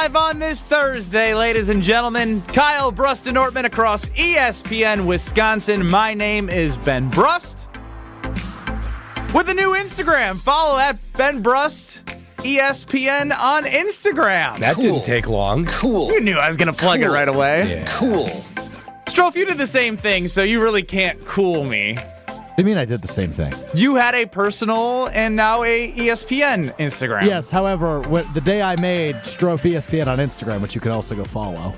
Live on this Thursday, ladies and gentlemen, Kyle, Brust, and Nortman across ESPN Wisconsin. My name is Ben Brust. With a new Instagram, follow at Ben Brust ESPN on Instagram. That didn't take long. Cool. You knew I was going to plug it right away. Yeah. Cool. Stro, you did the same thing, so you really can't cool me. What do you mean I did the same thing? You had a personal and now a ESPN Instagram. Yes, however, the day I made Strof ESPN on Instagram, which you can also go follow.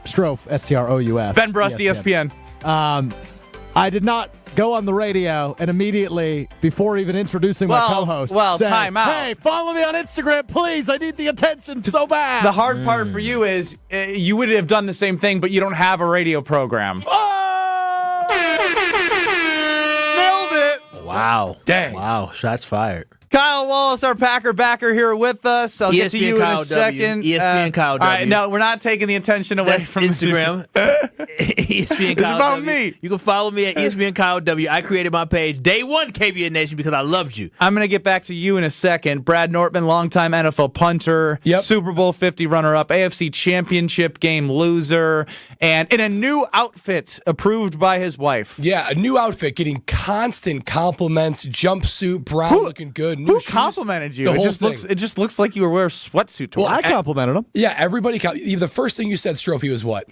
Strof, S-T-R-O-U-F. Ben Brust ESPN. I did not go on the radio and immediately, before even introducing my co-host, say, time out. Hey, follow me on Instagram, please. I need the attention so bad. The hard part for you is you would have done the same thing, but you don't have a radio program. Wow. Dang. Wow. Shots fired. Kyle Wallace, our Packer backer, here with us. I'll get to you in a second. ESPN Kyle W. All right, no, we're not taking the attention away from Instagram. ESPN Kyle about W. me. You can follow me at ESPN Kyle W. I created my page day one, KBN Nation, because I loved you. I'm going to get back to you in a second. Brad Nortman, longtime NFL punter, Super Bowl 50 runner-up, AFC Championship game loser, and in a new outfit approved by his wife. Yeah, a new outfit, getting constant compliments, jumpsuit, brown, looking good. New Who shoes, complimented you? the It whole just looks like you were wearing a sweatsuit to work. I complimented him. Yeah, everybody. The first thing you said, Strophy, was what?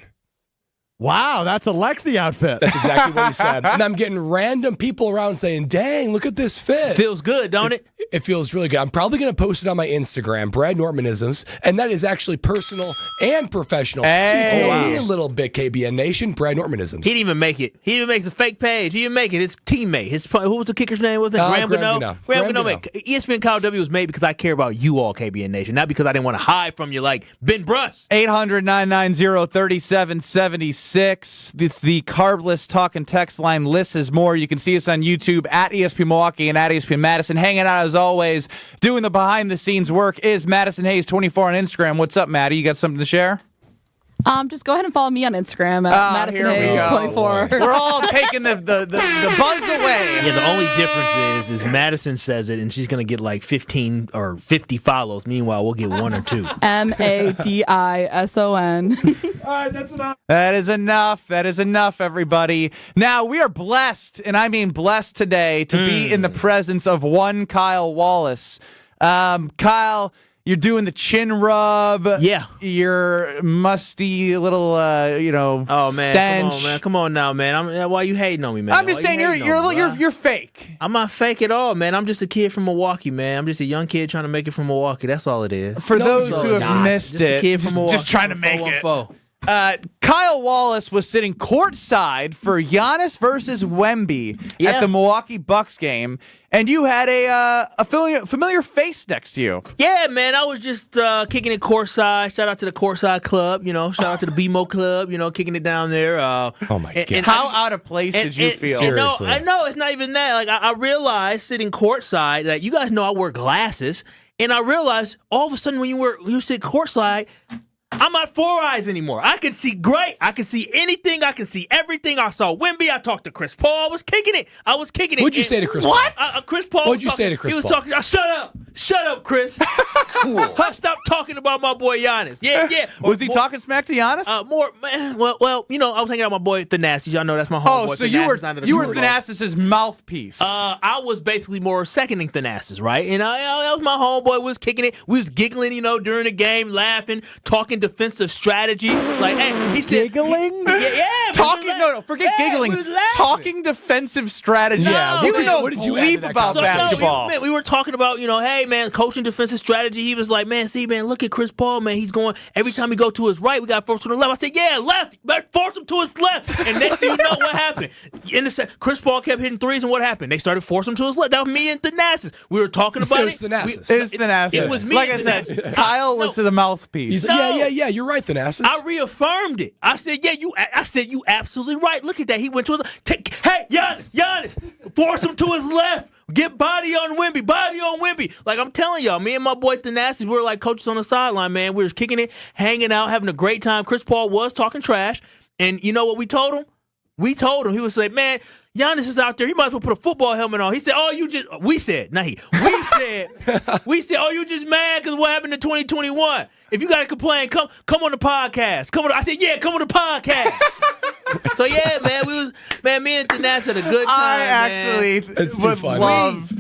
Wow, that's a Lexi outfit. That's exactly what he said. And I'm getting random people around saying, dang, look at this fit. Feels good, don't it? It feels really good. I'm probably going to post it on my Instagram, Brad Nortmanisms, and that is actually personal and professional. Hey. So you told me a little bit, KBN Nation, Brad Nortmanisms. He didn't even make it. He didn't even make the fake page. He didn't make it. His teammate. Who was the kicker's name? Was it Graham Gano? Graham Gano. ESPN Kyle W was made because I care about you all, KBN Nation, not because I didn't want to hide from you like Ben Brust. 800-990-3776. It's the Carbless talk and text line. Lists is more. You can see us on YouTube at ESPN Milwaukee and at ESPN Madison. Hanging out as always, doing the behind-the-scenes work is Madison Hayes 24 on Instagram. What's up, Maddie? You got something to share? Just go ahead and follow me on Instagram at Madison Hayes 24. We're all taking the buzz away. Yeah, the only difference is Madison says it, and she's going to get like 15 or 50 follows. Meanwhile, we'll get 1 or 2. Madison. All right, that's enough. That is enough. That is enough, everybody. Now, we are blessed, and I mean blessed today, to be in the presence of one Kyle Wallace. Kyle, you're doing the chin rub. Yeah. Your musty little, Oh man, stench. come on now, man. Why you hating on me, man? I'm just saying you're fake. I'm not fake at all, man. I'm just a kid from Milwaukee, man. I'm just a young kid trying to make it from Milwaukee. That's all it is. For those who have missed just a it, kid from Milwaukee. just trying to make it. 414. Kyle Wallace was sitting courtside for Giannis versus Wemby at the Milwaukee Bucks game, and you had a familiar face next to you. Yeah, man. I was just kicking it courtside. Shout out to the courtside club, shout out to the BMO club, kicking it down there. Oh my God. And How out of place did you feel? Seriously. I know it's not even that. Like I realized sitting courtside that you guys know I wear glasses, and I realized all of a sudden when you sit courtside, I'm not 4 eyes anymore. I can see great. I can see anything. I can see everything. I saw Wemby. I talked to Chris Paul. I was kicking it. What'd you say to Chris Paul? What? Chris Paul. What'd you say to Chris Paul? He was Paul? talking. Shut up. Shut up, Chris. Cool. Stop talking about my boy Giannis. Yeah. Was he talking smack to Giannis? More, man. Well, I was hanging out with my boy Thanasis. Y'all know that's my homeboy. Oh, so you were Thanasis' mouthpiece. I was basically more seconding Thanasis, right? And that was my homeboy. We was kicking it. We was giggling, during the game, laughing, talking defensive strategy. Like, hey, he said, giggling? Yeah. Talking? No, forget giggling. Talking defensive strategy. Yeah. What did you add to bleep that about basketball. We were talking about, hey, man, coaching defensive strategy. He was like, man, look at Chris Paul, man. He's going, every time he go to his right, we got to force him to the left. I said, yeah, left. Better force him to his left. And next thing you know, what happened? Chris Paul kept hitting threes, and what happened? They started forcing him to his left. That was me and Thanasis. We were talking about it. It's Thanasis. It was me. Like and I said, Kyle was to the mouthpiece. Yeah, you're right, Thanasis. I reaffirmed it. I said, yeah, you absolutely right. Look at that. He went to his hey, Giannis, force him to his left. Get body on Wemby. Like I'm telling y'all, me and my boy Thanasis, we were like coaches on the sideline, man. We were kicking it, hanging out, having a great time. Chris Paul was talking trash, and you know what we told him? We told him, he was like, man, Giannis is out there. He might as well put a football helmet on. He said, we said, oh, you just mad because what happened in 2021? If you got to complain, come on the podcast. I said, yeah, come on the podcast. So, yeah, man, me and Thanasis had a good time, I actually would love...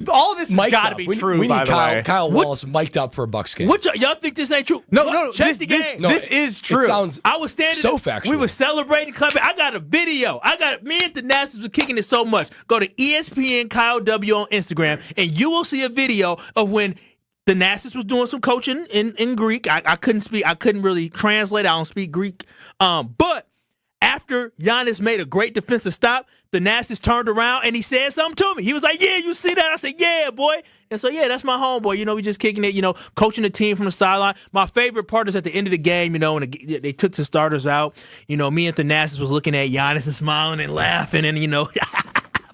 All this has got to be true, we by need the way. Kyle Wallace mic'd up for a Bucks game. Y'all think this ain't true? No, Check the game. This is true. It sounds I was standing so there, factual. We were celebrating, clapping. I got a video. Me and Thanasis were kicking it so much. Go to ESPN Kyle W on Instagram, and you will see a video of when Thanasis was doing some coaching in Greek. I couldn't speak. I couldn't really translate. I don't speak Greek. But after Giannis made a great defensive stop, Thanasis turned around and he said something to me. He was like, yeah, you see that? I said, yeah, boy. And so, yeah, that's my homeboy. We just kicking it, coaching the team from the sideline. My favorite part is at the end of the game, when they took the starters out. Me and Thanasis was looking at Giannis and smiling and laughing and,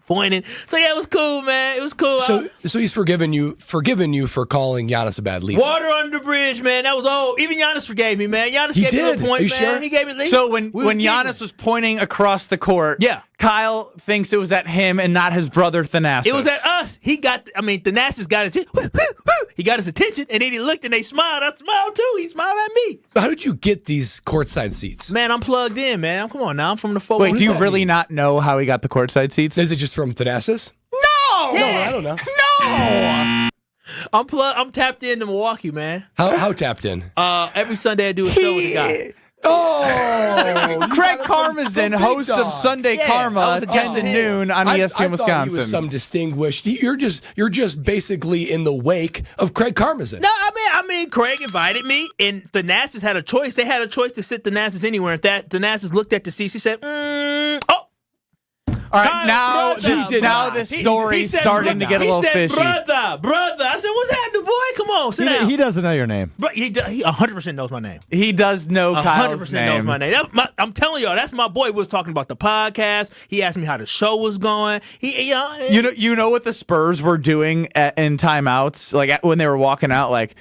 pointing. So, yeah, it was cool, man. It was cool. So he's forgiven you for calling Giannis a bad leader. Water under the bridge, man. That was old. Even Giannis forgave me, man. Giannis He gave did. me a point, Are you man. sure? He gave me. So when Giannis was pointing across the court, yeah, Kyle thinks it was at him and not his brother Thanasis. It was at us. Thanasis got he got his attention, and then he looked and they smiled. I smiled too. He smiled at me. How did you get these courtside seats? Man, I'm plugged in, man. Come on now. I'm from the 4. Wait, do you really not know how he got the courtside seats? Is it just from Thanasis? No! No, I don't know. No! I'm tapped into Milwaukee, man. How tapped in? Every Sunday I do a show with the guy. Oh, Craig Karmazin, host of Sunday Yeah, I Karma, was a 10 to guest. noon on I ESPN thought Wisconsin. he was some distinguished. You're just basically in the wake of Craig Karmazin. No, I mean, Craig invited me, and Thanasis had a choice. They had a choice to sit Thanasis anywhere. If that Thanasis looked at the seats, he said, oh. All right, now this story's starting to get a little fishy. Brother. I said, what's happening, boy? Come on, sit down. He doesn't know your name. Bro, he 100% knows my name. He does know Kyle's 100% name. knows my name. I'm telling y'all, that's my boy. We was talking about the podcast. He asked me how the show was going. You know what the Spurs were doing in timeouts, like when they were walking out, like,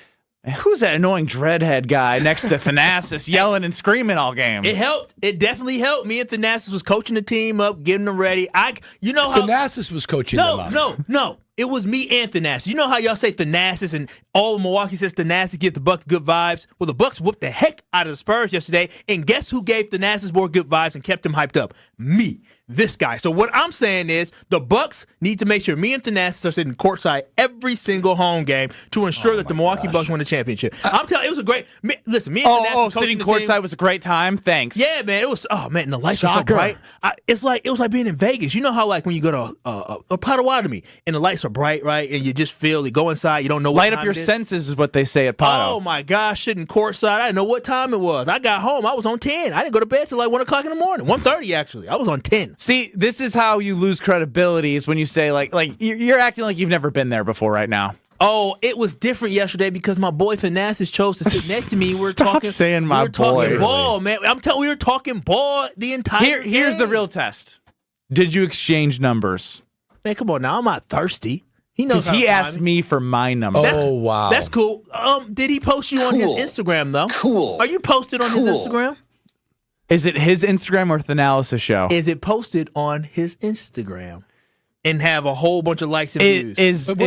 who's that annoying dreadhead guy next to Thanasis yelling and screaming all game? It helped. It definitely helped. Me and Thanasis was coaching the team up, getting them ready. Thanasis was coaching them up. No. It was me and Thanasis. You know how y'all say Thanasis and all of Milwaukee says Thanasis gives the Bucks good vibes? Well, the Bucks whooped the heck out of the Spurs yesterday, and guess who gave Thanasis more good vibes and kept him hyped up? Me. This guy. So what I'm saying is the Bucks need to make sure me and Thanasis are sitting courtside every single home game to ensure that the Milwaukee Bucks win the championship. I'm telling you, it was a great. Listen, me and Thanasis sitting courtside was a great time. Thanks. Yeah, man, it was. Oh man, and the lights were so bright. It was like being in Vegas. You know how like when you go to a Potawatomi and the lights are bright, right, and you just feel you go inside, you don't know what light time up your it is. senses is what they say at Potto. Oh my gosh, sitting courtside, I didn't know what time it was. I got home, I was on 10. I didn't go to bed till like 1 o'clock in the morning, 1:30 actually. I was on 10. See, this is how you lose credibility is when you say like you're acting like you've never been there before right now. Oh, it was different yesterday because my boy Thanasis chose to sit next to me. We were Stop talking. saying my we were talking boy. ball, man. I'm telling. We were talking ball the entire. Here's the real test. Did you exchange numbers? Man, come on now. I'm not thirsty. He knows. Because he asked me for my number. Wow. That's cool. Did he post you on his Instagram though? Cool. Are you posted on his Instagram? Is it his Instagram or Thanalis' show? Is it posted on his Instagram and have a whole bunch of likes and views? Isn't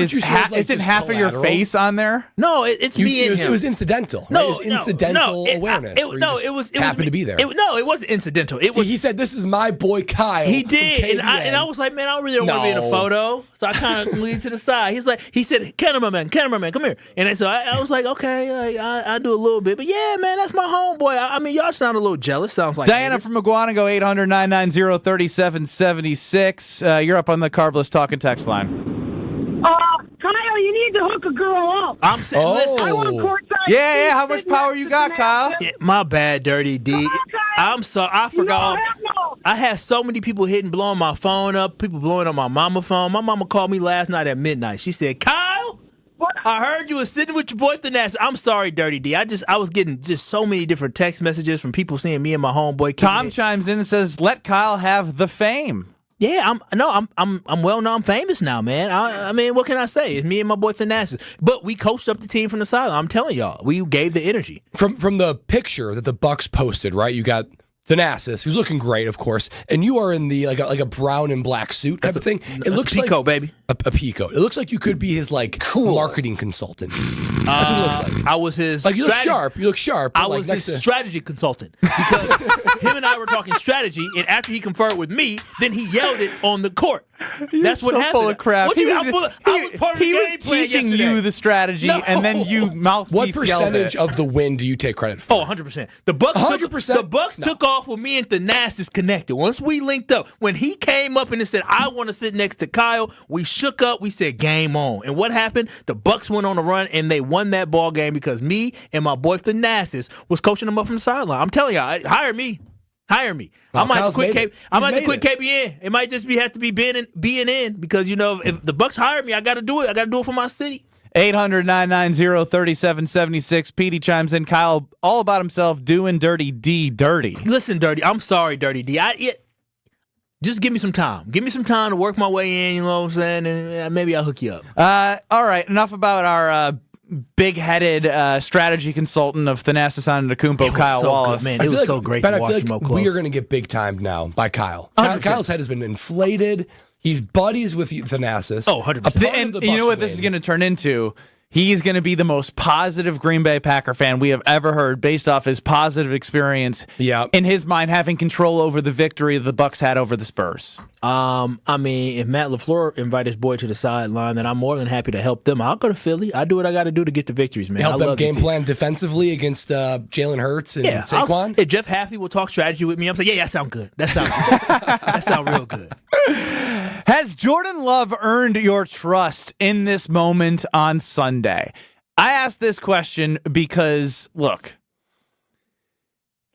half of your face on there? No, it's me and him. It was incidental. No, right? It was incidental awareness. It happened to be there. It wasn't incidental. It was. He said, "This is my boy Kyle." He did, from KBN. and I was like, man, I really don't want to be in a photo, so I kind of leaned to the side. He said, cameraman, come here, and so I was like, okay, I do a little bit, but yeah, man, that's my homeboy. I mean, y'all sound a little jealous. Sounds like Diana from Maguanago, 800-990-3776. You're up on the Carbless talking text line. Kyle, you need to hook a girl up. I'm saying, listen. I want courtside. Yeah. How much power you got, Kyle? Yeah, my bad, Dirty D. I'm sorry. I forgot. I had so many people blowing my phone up, people blowing up my mama's phone. My mama called me last night at midnight. She said, Kyle, I heard you were sitting with your boy Thanasis. I'm sorry, Dirty D. I was getting just so many different text messages from people seeing me and my homeboy. Tom chimes in and says, let Kyle have the fame. Yeah, I'm well known, famous now, man. I mean, what can I say? It's me and my boy Thanasis. But we coached up the team from the sideline. I'm telling y'all, we gave the energy. From the picture that the Bucks posted, right? You got Thanasis, who's looking great, of course, and you are in the like a brown and black suit type of thing. It looks a Pico, like baby. A Pico. It looks like you could be his marketing consultant. That's what it looks like. I was his you look sharp. You look sharp. I was his strategy consultant because him and I were talking strategy, and after he conferred with me, then he yelled it on the court. That's what happened. Full of crap. What you mean? I was part of the He game was plan teaching yesterday. you the strategy, and then you mouthpiece What yelled percentage it. of the win do you take credit for? Oh, 100%. The Bucks 100%? The Bucks took off with me and Thanasis connected. Once we linked up, when he came up and he said, I want to sit next to Kyle, we shook up. We said, game on. And what happened? The Bucks went on a run, and they won that ball game because me and my boy Thanasis was coaching them up from the sideline. I'm telling y'all, hire me. Hire me. Well, I might Kyle's have to quit. I might have to quit made KBN. It might just have to be being in because if the Bucks hire me, I got to do it. I got to do it for my city. 800-990-3776. Petey chimes in. Kyle, all about himself, doing Dirty D dirty. Listen, Dirty. I'm sorry, Dirty D. Just give me some time. Give me some time to work my way in. You know what I'm saying? And maybe I'll hook you up. All right. Enough about our big-headed strategy consultant of Thanasis Antetokounmpo, Kyle so Wallace. Good, man. It was so great to watch him up close. We are going to get big timed now by Kyle. Kyle's head has been inflated. He's buddies with Thanasis. Oh, 100%. And you know what this is going to turn into? He's going to be the most positive Green Bay Packer fan we have ever heard based off his positive experience in his mind having control over the victory the Bucks had over the Spurs. I mean, if Matt LaFleur invite his boy to the sideline, then I'm more than happy to help them. I'll go to Philly. I do what I got to do to get the victories, man. Help them game plan defensively against Jalen Hurts and Saquon? If Jeff Haffey will talk strategy with me, I'm saying, yeah, that sounds good. That sounds good. That sounds real good. Has Jordan Love earned your trust in this moment on Sunday? I ask this question because, look,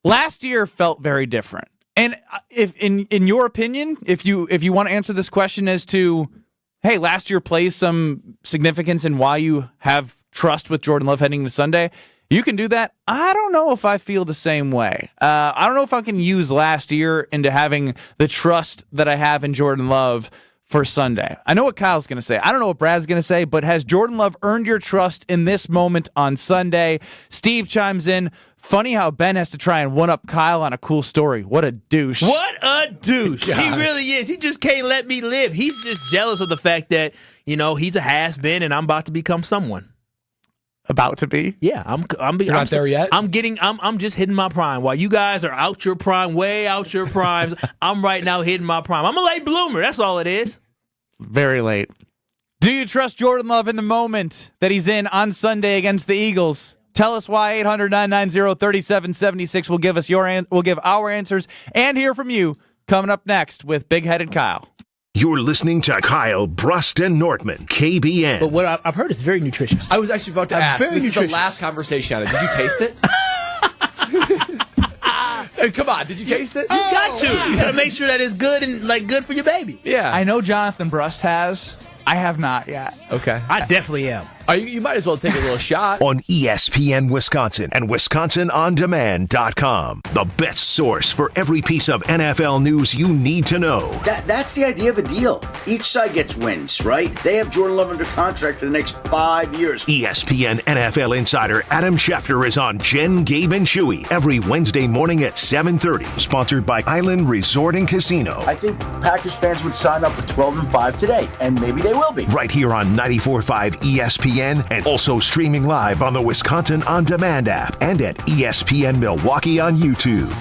last year felt very different. And if in your opinion, if you want to answer this question as to, hey, last year plays some significance in why you have trust with Jordan Love heading to Sunday, you can do that. I don't know if I feel the same way. I don't know if I can use last year into having the trust that I have in Jordan Love for Sunday. I know what Kyle's going to say. I don't know what Brad's going to say, but has Jordan Love earned your trust in this moment on Sunday? Steve chimes in. Funny how Ben has to try and one-up Kyle on a cool story. What a douche. What a douche. Gosh. He really is. He just can't let me live. He's just jealous of the fact that, he's a has-been and I'm about to become someone. About to be? Yeah, I'm not there yet? I'm just hitting my prime. While you guys are out your prime, way out your primes, I'm right now hitting my prime. I'm a late bloomer. That's all it is. Very late. Do you trust Jordan Love in the moment that he's in on Sunday against the Eagles? Tell us why. 800-990-3776. We'll give our answers and hear from you coming up next with Big Headed Kyle. You're listening to Kyle, Brust, and Nortman, KBN. But what I've heard is very nutritious. I was actually about to ask. Very This is the nutritious. last conversation on it. Did you taste it? Come on, did you taste it? You got to. You got to make sure that it's good and good for your baby. Yeah. I know Jonathan Brust has. I have not yet. Okay. I definitely am. You might as well take a little shot. On ESPN Wisconsin and WisconsinOnDemand.com. The best source for every piece of NFL news you need to know. That's the idea of a deal. Each side gets wins, right? They have Jordan Love under contract for the next 5 years. ESPN NFL insider Adam Schefter is on Jen, Gabe, and Chewy every Wednesday morning at 7:30. Sponsored by Island Resort and Casino. I think Packers fans would sign up for 12-5 today, and maybe they will be. Right here on 94.5 ESPN and also streaming live on the Wisconsin On Demand app and at ESPN Milwaukee on YouTube.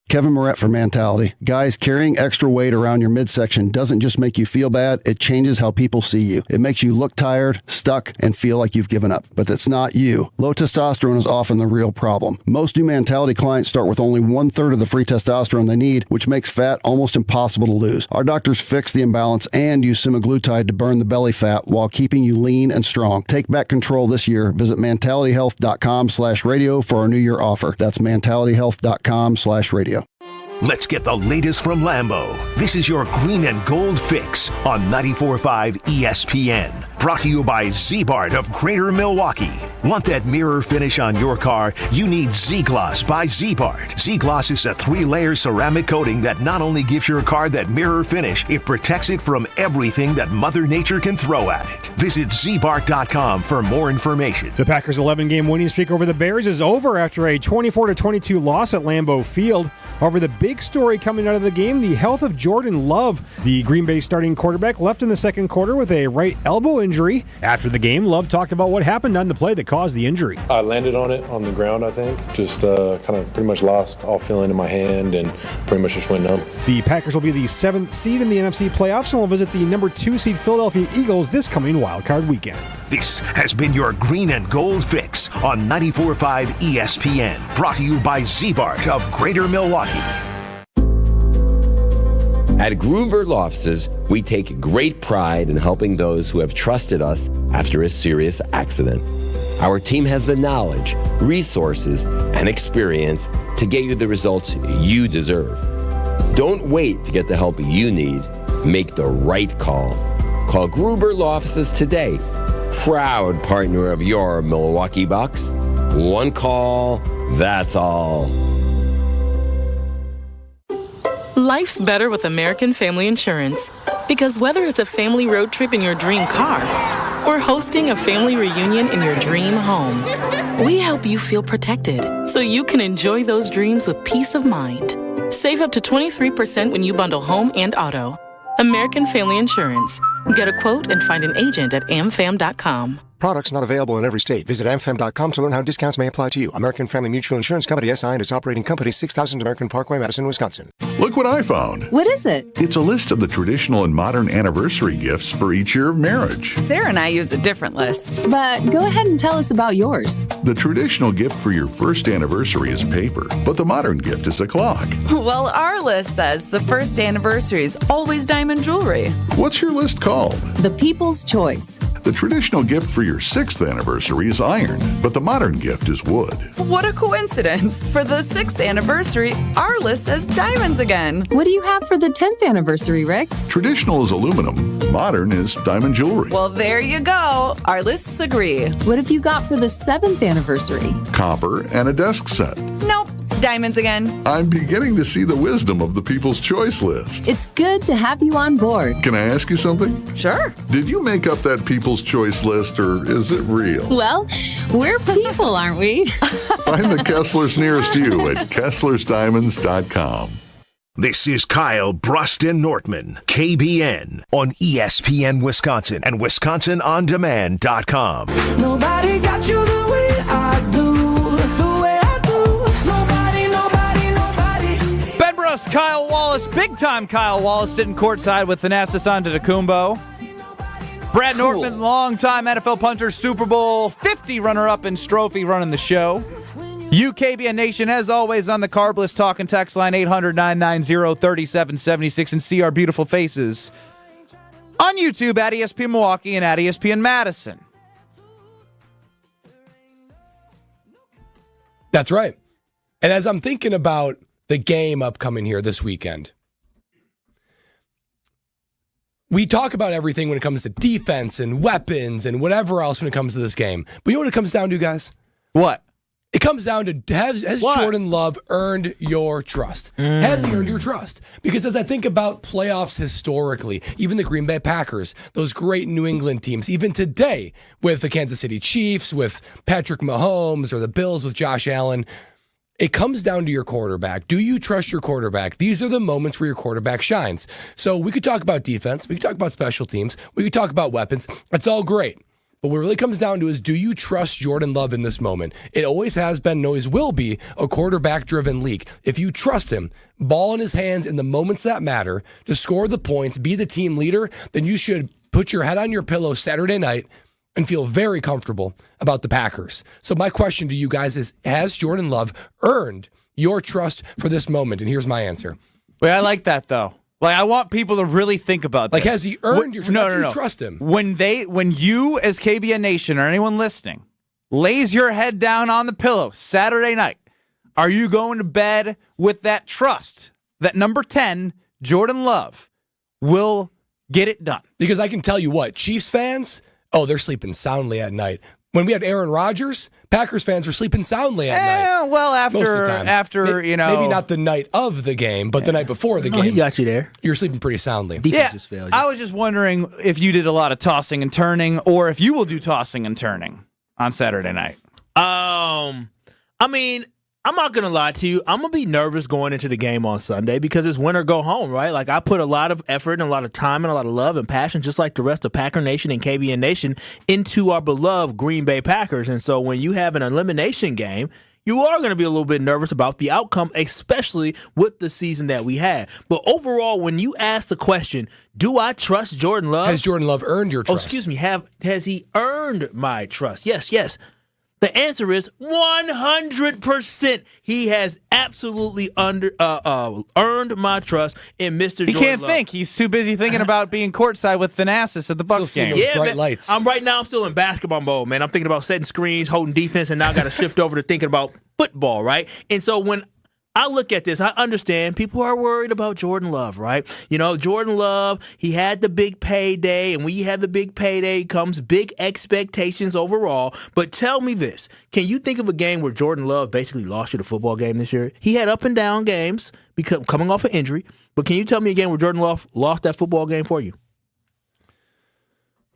Kevin Moret for Mentality. Guys, carrying extra weight around your midsection doesn't just make you feel bad, it changes how people see you. It makes you look tired, stuck, and feel like you've given up. But that's not you. Low testosterone is often the real problem. Most new Mentality clients start with only 1/3 of the free testosterone they need, which makes fat almost impossible to lose. Our doctors fix the imbalance and use semaglutide to burn the belly fat while keeping you lean and strong. Take back control this year. Visit mentalityhealth.com/radio for our New Year offer. That's mentalityhealth.com/radio. Let's get the latest from Lambeau. This is your green and gold fix on 94.5 ESPN. Brought to you by Z-Bart of Greater Milwaukee. Want that mirror finish on your car? You need Z-Gloss by Z-Bart. Z-Gloss is a 3-layer ceramic coating that not only gives your car that mirror finish, it protects it from everything that Mother Nature can throw at it. Visit zbart.com for more information. The Packers' 11-game winning streak over the Bears is over after a 24-22 loss at Lambeau Field. However, the big story coming out of the game, the health of Jordan Love. The Green Bay starting quarterback left in the second quarter with a right elbow injury. After the game, Love talked about what happened on the play that caused the injury. I landed on the ground, I think. Just kind of pretty much lost all feeling in my hand and pretty much just went numb. The Packers will be the 7th seed in the NFC playoffs and will visit the number 2 seed Philadelphia Eagles this coming wildcard weekend. This has been your Green and Gold Fix on 94.5 ESPN. Brought to you by Z-Bart of Greater Milwaukee. At Gruber Law Offices, we take great pride in helping those who have trusted us after a serious accident. Our team has the knowledge, resources, and experience to get you the results you deserve. Don't wait to get the help you need. Make the right call. Call Gruber Law Offices today. Proud partner of your Milwaukee Bucks. One call, that's all. Life's better with American Family Insurance. Because whether it's a family road trip in your dream car or hosting a family reunion in your dream home, we help you feel protected so you can enjoy those dreams with peace of mind. Save up to 23% when you bundle home and auto. American Family Insurance. Get a quote and find an agent at amfam.com. Products not available in every state. Visit amfam.com to learn how discounts may apply to you. American Family Mutual Insurance Company, SI, and its operating company, 6000 American Parkway, Madison, Wisconsin. Look what I found. What is it? It's a list of the traditional and modern anniversary gifts for each year of marriage. Sarah and I use a different list. But go ahead and tell us about yours. The traditional gift for your first anniversary is paper, but the modern gift is a clock. Well, our list says the first anniversary is always diamond jewelry. What's your list called? The People's Choice. The traditional gift for your 6th anniversary is iron, but the modern gift is wood. What a coincidence. For the 6th anniversary, our list says diamonds again. What do you have for the 10th anniversary, Rick? Traditional is aluminum. Modern is diamond jewelry. Well, there you go. Our lists agree. What have you got for the 7th anniversary? Copper and a desk set. Nope. Diamonds again. I'm beginning to see the wisdom of the People's Choice list. It's good to have you on board. Can I ask you something? Sure. Did you make up that People's Choice list, or is it real? Well, we're people, aren't we? Find the Kesslers nearest you at KesslersDiamonds.com. This is Kyle, Brust, and Nortman, KBN, on ESPN Wisconsin and WisconsinOnDemand.com. Nobody got you the way I do. Kyle Wallace, big-time Kyle Wallace, sitting courtside with Thanasis Antetokounmpo. Brad Nortman, longtime NFL punter, Super Bowl 50 runner-up, and Strophy running the show. KBN Nation, as always, on the Carbless talk and text line 800-990-3776, and see our beautiful faces on YouTube at ESPN Milwaukee and at ESPN Madison. That's right. And as I'm thinking about the game upcoming here this weekend, we talk about everything when it comes to defense and weapons and whatever else when it comes to this game. But you know what it comes down to, guys? What? It comes down to, has Jordan Love earned your trust? Has he earned your trust? Because as I think about playoffs historically, even the Green Bay Packers, those great New England teams, even today with the Kansas City Chiefs, with Patrick Mahomes, or the Bills with Josh Allen, it comes down to your quarterback. Do you trust your quarterback? These are the moments where your quarterback shines. So we could talk about defense. We could talk about special teams. We could talk about weapons. That's all great. But what it really comes down to is, do you trust Jordan Love in this moment? It always has been and always will be a quarterback-driven league. If you trust him, ball in his hands in the moments that matter, to score the points, be the team leader, then you should put your head on your pillow Saturday night and feel very comfortable about the Packers. So my question to you guys is, has Jordan Love earned your trust for this moment? And here's my answer. Wait, I like that, though. Like, I want people to really think about this. Like, has he earned your trust? No. You trust him? When you, as KBN Nation or anyone listening, lays your head down on the pillow Saturday night, are you going to bed with that trust that number 10, Jordan Love, will get it done? Because I can tell you what, Chiefs fans, they're sleeping soundly at night When we had Aaron Rodgers, Packers fans were sleeping soundly at night. Well, Most of the time. after maybe not the night of the game, but the night before the game. He got you there. You're sleeping pretty soundly. Defense just failed you. I was just wondering if you did a lot of tossing and turning, or if you will do tossing and turning on Saturday night. I mean, I'm not going to lie to you. I'm going to be nervous going into the game on Sunday because it's win or go home, right? Like, I put a lot of effort and a lot of time and a lot of love and passion, just like the rest of Packer Nation and KBN Nation, into our beloved Green Bay Packers. And so when you have an elimination game, you are going to be a little bit nervous about the outcome, especially with the season that we had. But overall, when you ask the question, do I trust Jordan Love? Has Jordan Love earned your trust? Oh, excuse me. Has he earned my trust? Yes. The answer is 100%. He has absolutely earned my trust in Mr. Jordan Love. He can't think. He's too busy thinking about being courtside with Thanasis at the Bucks game. Yeah, bright man. lights. I'm still in basketball mode, man. I'm thinking about setting screens, holding defense, and now I got to shift over to thinking about football, right? And so when I look at this, I understand people are worried about Jordan Love, right? You know, Jordan Love, he had the big payday, and when you have the big payday comes big expectations overall. But tell me this, can you think of a game where Jordan Love basically lost you the football game this year? He had up and down games because coming off an injury, but can you tell me a game where Jordan Love lost that football game for you?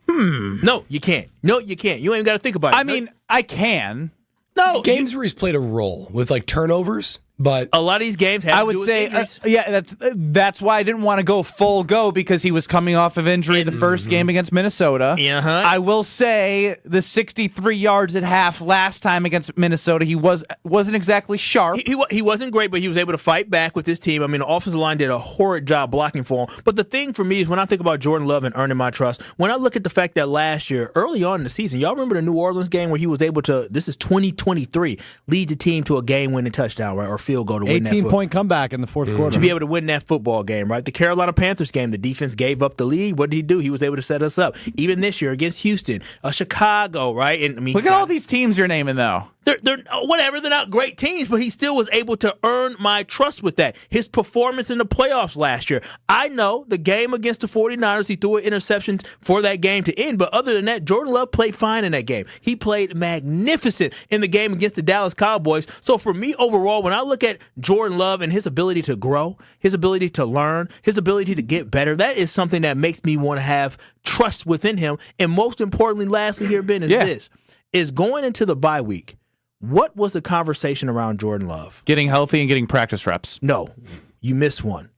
No, you can't. You ain't even got to think about it. I mean, I can. No. Games where he's played a role with like turnovers, but a lot of these games have I would say, that's why I didn't want to go full go, because he was coming off of injury the first game against Minnesota. I will say the 63 yards at half last time against Minnesota, he wasn't exactly sharp. He wasn't great, but he was able to fight back with his team. I mean, the offensive line did a horrid job blocking for him. But the thing for me is when I think about Jordan Love and earning my trust, when I look at the fact that last year, early on in the season, y'all remember the New Orleans game where he was able to, this is 2023, lead the team to a game-winning touchdown, right, or field goal to win that 18-point comeback in the fourth quarter. To be able to win that football game, right? The Carolina Panthers game, the defense gave up the lead. What did he do? He was able to set us up. Even this year against Houston, Chicago, right? And I mean, look at all these teams you're naming, though. They're whatever. They're not great teams, but he still was able to earn my trust with that. His performance in the playoffs last year. I know the game against the 49ers, he threw an interception for that game to end, but other than that, Jordan Love played fine in that game. He played magnificent in the game against the Dallas Cowboys. So for me, overall, when I look at Jordan Love and his ability to grow, his ability to learn, his ability to get better, that is something that makes me want to have trust within him. And most importantly, lastly here, Ben, is going into the bye week. What was the conversation around Jordan Love? Getting healthy and getting practice reps. No, you missed one.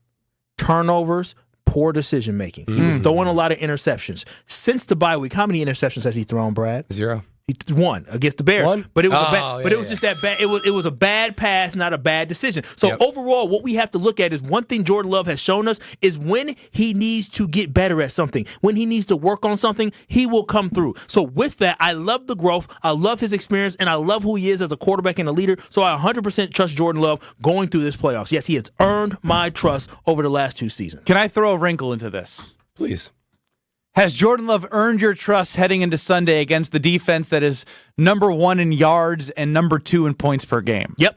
Turnovers, poor decision making. He was throwing a lot of interceptions. Since the bye week, how many interceptions has he thrown, Brad? 0. He won against the Bears, but it was it was just that bad. It was a bad pass, not a bad decision. So overall, what we have to look at is one thing Jordan Love has shown us is when he needs to get better at something, when he needs to work on something, he will come through. So with that, I love the growth, I love his experience, and I love who he is as a quarterback and a leader. So I 100% trust Jordan Love going through this playoffs. Yes, he has earned my trust over the last 2 seasons. Can I throw a wrinkle into this? Please. Has Jordan Love earned your trust heading into Sunday against the defense that is number 1 in yards and number 2 in points per game? Yep.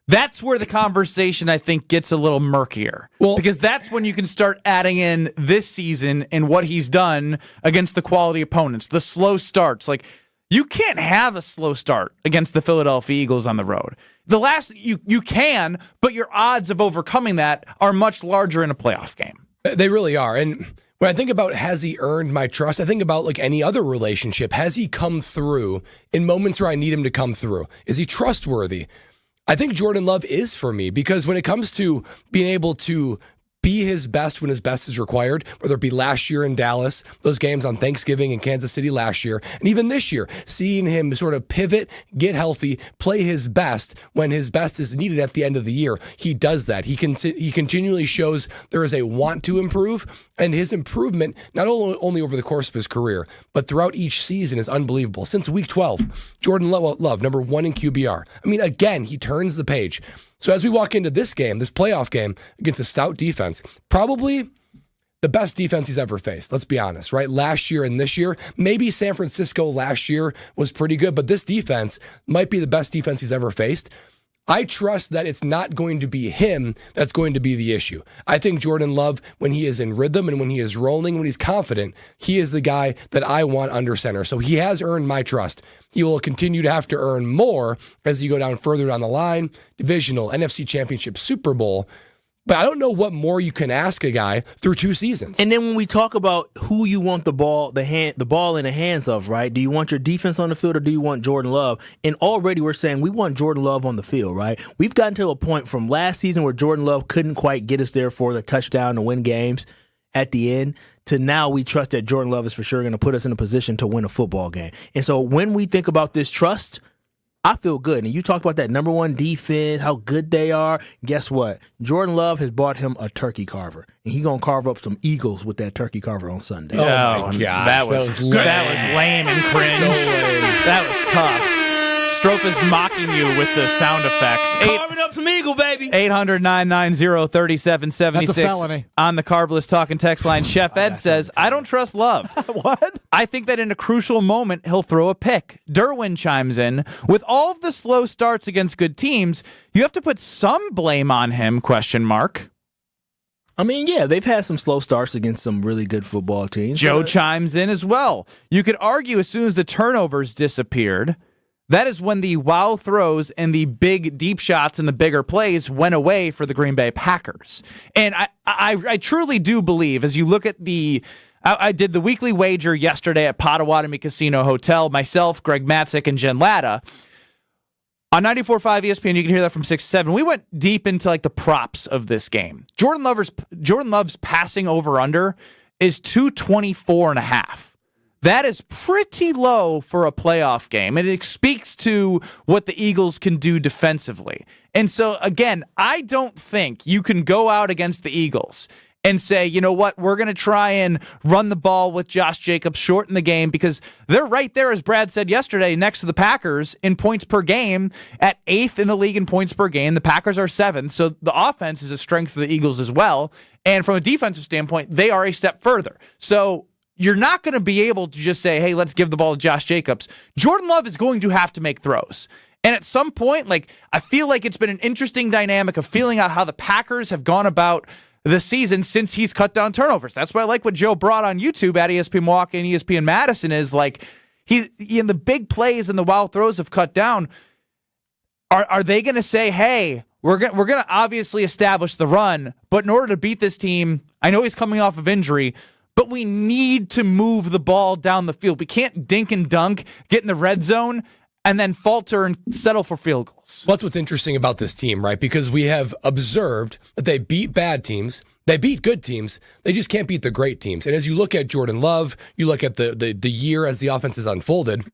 That's where the conversation, I think, gets a little murkier. Well, because that's when you can start adding in this season and what he's done against the quality opponents, the slow starts. Like, you can't have a slow start against the Philadelphia Eagles on the road. You can, but your odds of overcoming that are much larger in a playoff game. They really are. And when I think about has he earned my trust, I think about like any other relationship. Has he come through in moments where I need him to come through? Is he trustworthy? I think Jordan Love is for me, because when it comes to being able to be his best when his best is required, whether it be last year in Dallas, those games on Thanksgiving in Kansas City last year, and even this year, seeing him sort of pivot, get healthy, play his best when his best is needed at the end of the year. He does that. He continually shows there is a want to improve, and his improvement, not only over the course of his career, but throughout each season is unbelievable. Since week 12, Jordan Love, number 1 in QBR. I mean, again, he turns the page. So as we walk into this game, this playoff game against a stout defense, probably the best defense he's ever faced. Let's be honest, right? Last year and this year, maybe San Francisco last year was pretty good, but this defense might be the best defense he's ever faced. I trust that it's not going to be him that's going to be the issue. I think Jordan Love, when he is in rhythm and when he is rolling, when he's confident, he is the guy that I want under center. So he has earned my trust. He will continue to have to earn more as you go down further down the line, divisional, NFC Championship, Super Bowl. But I don't know what more you can ask a guy through 2 seasons. And then when we talk about who you want the ball in the hands of, right? Do you want your defense on the field or do you want Jordan Love? And already we're saying we want Jordan Love on the field, right? We've gotten to a point from last season where Jordan Love couldn't quite get us there for the touchdown to win games at the end, to now we trust that Jordan Love is for sure going to put us in a position to win a football game. And so when we think about this trust, I feel good. And you talk about that number 1 defense, how good they are. Guess what? Jordan Love has bought him a turkey carver. And he's going to carve up some eagles with that turkey carver on Sunday. Oh, my gosh. That was lame and cringe. So lame. That was tough. Stro is mocking you with the sound effects. Carving up some eagle, baby. 800-990-3776. That's a felony. On the Carbless talking text line, Chef Ed says, I don't trust Love. What? I think that in a crucial moment, he'll throw a pick. Derwin chimes in, with all of the slow starts against good teams, you have to put some blame on him, ? I mean, yeah, they've had some slow starts against some really good football teams. Joe chimes in as well. You could argue as soon as the turnovers disappeared, that is when the wow throws and the big deep shots and the bigger plays went away for the Green Bay Packers. And I truly do believe, as you look at I did the weekly wager yesterday at Potawatomi Casino Hotel, myself, Greg Matzik, and Jen Latta. On 94.5 ESPN, you can hear that from 6 to 7. We went deep into like the props of this game. Jordan Love's passing over-under is 224.5. That is pretty low for a playoff game, and it speaks to what the Eagles can do defensively. And so, again, I don't think you can go out against the Eagles and say, you know what, we're going to try and run the ball with Josh Jacobs, shorten the game, because they're right there, as Brad said yesterday, next to the Packers in points per game, at 8th in the league in points per game. The Packers are 7th, so the offense is a strength for the Eagles as well. And from a defensive standpoint, they are a step further. So you're not going to be able to just say, hey, let's give the ball to Josh Jacobs. Jordan Love is going to have to make throws. And at some point, I feel like it's been an interesting dynamic of feeling out how the Packers have gone about the season since he's cut down turnovers. That's why I like what Joe brought on YouTube at ESPN Milwaukee and ESPN Madison is he's in the big plays and the wild throws have cut down. Are they going to say, hey, we're going to obviously establish the run, but in order to beat this team, I know he's coming off of injury, but we need to move the ball down the field. We can't dink and dunk, get in the red zone, and then falter and settle for field goals. Well, that's what's interesting about this team, right? Because we have observed that they beat bad teams. They beat good teams. They just can't beat the great teams. And as you look at Jordan Love, you look at the year as the offense has unfolded,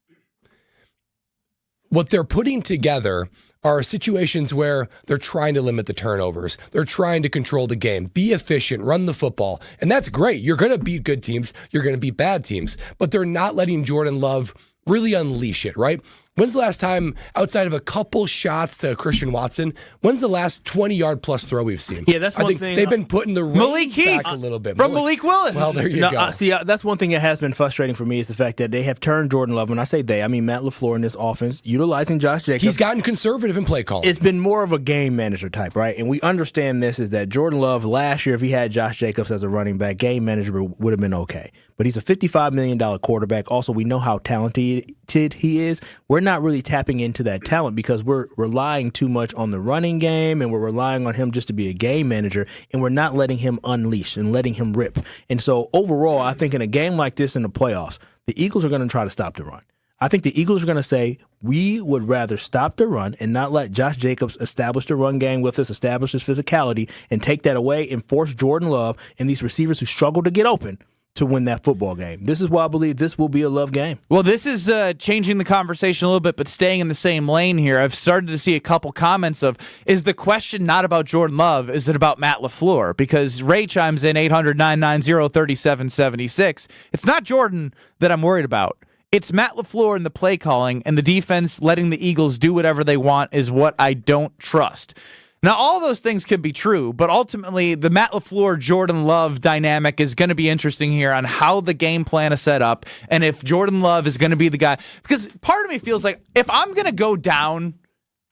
what they're putting together are situations where they're trying to limit the turnovers. They're trying to control the game, be efficient, run the football. And that's great. You're going to beat good teams. You're going to beat bad teams. But they're not letting Jordan Love really unleash it, right? When's the last time, outside of a couple shots to Christian Watson, when's the last 20-yard plus throw we've seen? Yeah, that's one thing. They've been putting the Malik reins back a little bit. From Malik Willis. Well, there you go. See, that's one thing that has been frustrating for me is the fact that they have turned Jordan Love. When I say they, I mean Matt LaFleur in this offense, utilizing Josh Jacobs. He's gotten conservative in play calling. It's been more of a game manager type, right? And we understand this is that Jordan Love last year, if he had Josh Jacobs as a running back, game manager would have been okay. But he's a $55 million quarterback. Also, we know how talented he is. We're not really tapping into that talent because we're relying too much on the running game and we're relying on him just to be a game manager, and we're not letting him unleash and letting him rip. And so overall, I think in a game like this in the playoffs, the Eagles are going to try to stop the run. I think the Eagles are going to say, we would rather stop the run and not let Josh Jacobs establish the run game with us, establish his physicality, and take that away and force Jordan Love and these receivers who struggle to get open to win that football game. This is why I believe this will be a love game. Well, this is changing the conversation a little bit, but staying in the same lane here. I've started to see a couple comments of, is the question not about Jordan Love? Is it about Matt LaFleur? Because Ray chimes in 800-990-3776. It's not Jordan that I'm worried about. It's Matt LaFleur and the play calling, and the defense letting the Eagles do whatever they want is what I don't trust. Now, all those things can be true, but ultimately the Matt LaFleur-Jordan Love dynamic is going to be interesting here on how the game plan is set up and if Jordan Love is going to be the guy. Because part of me feels like if I'm going to go down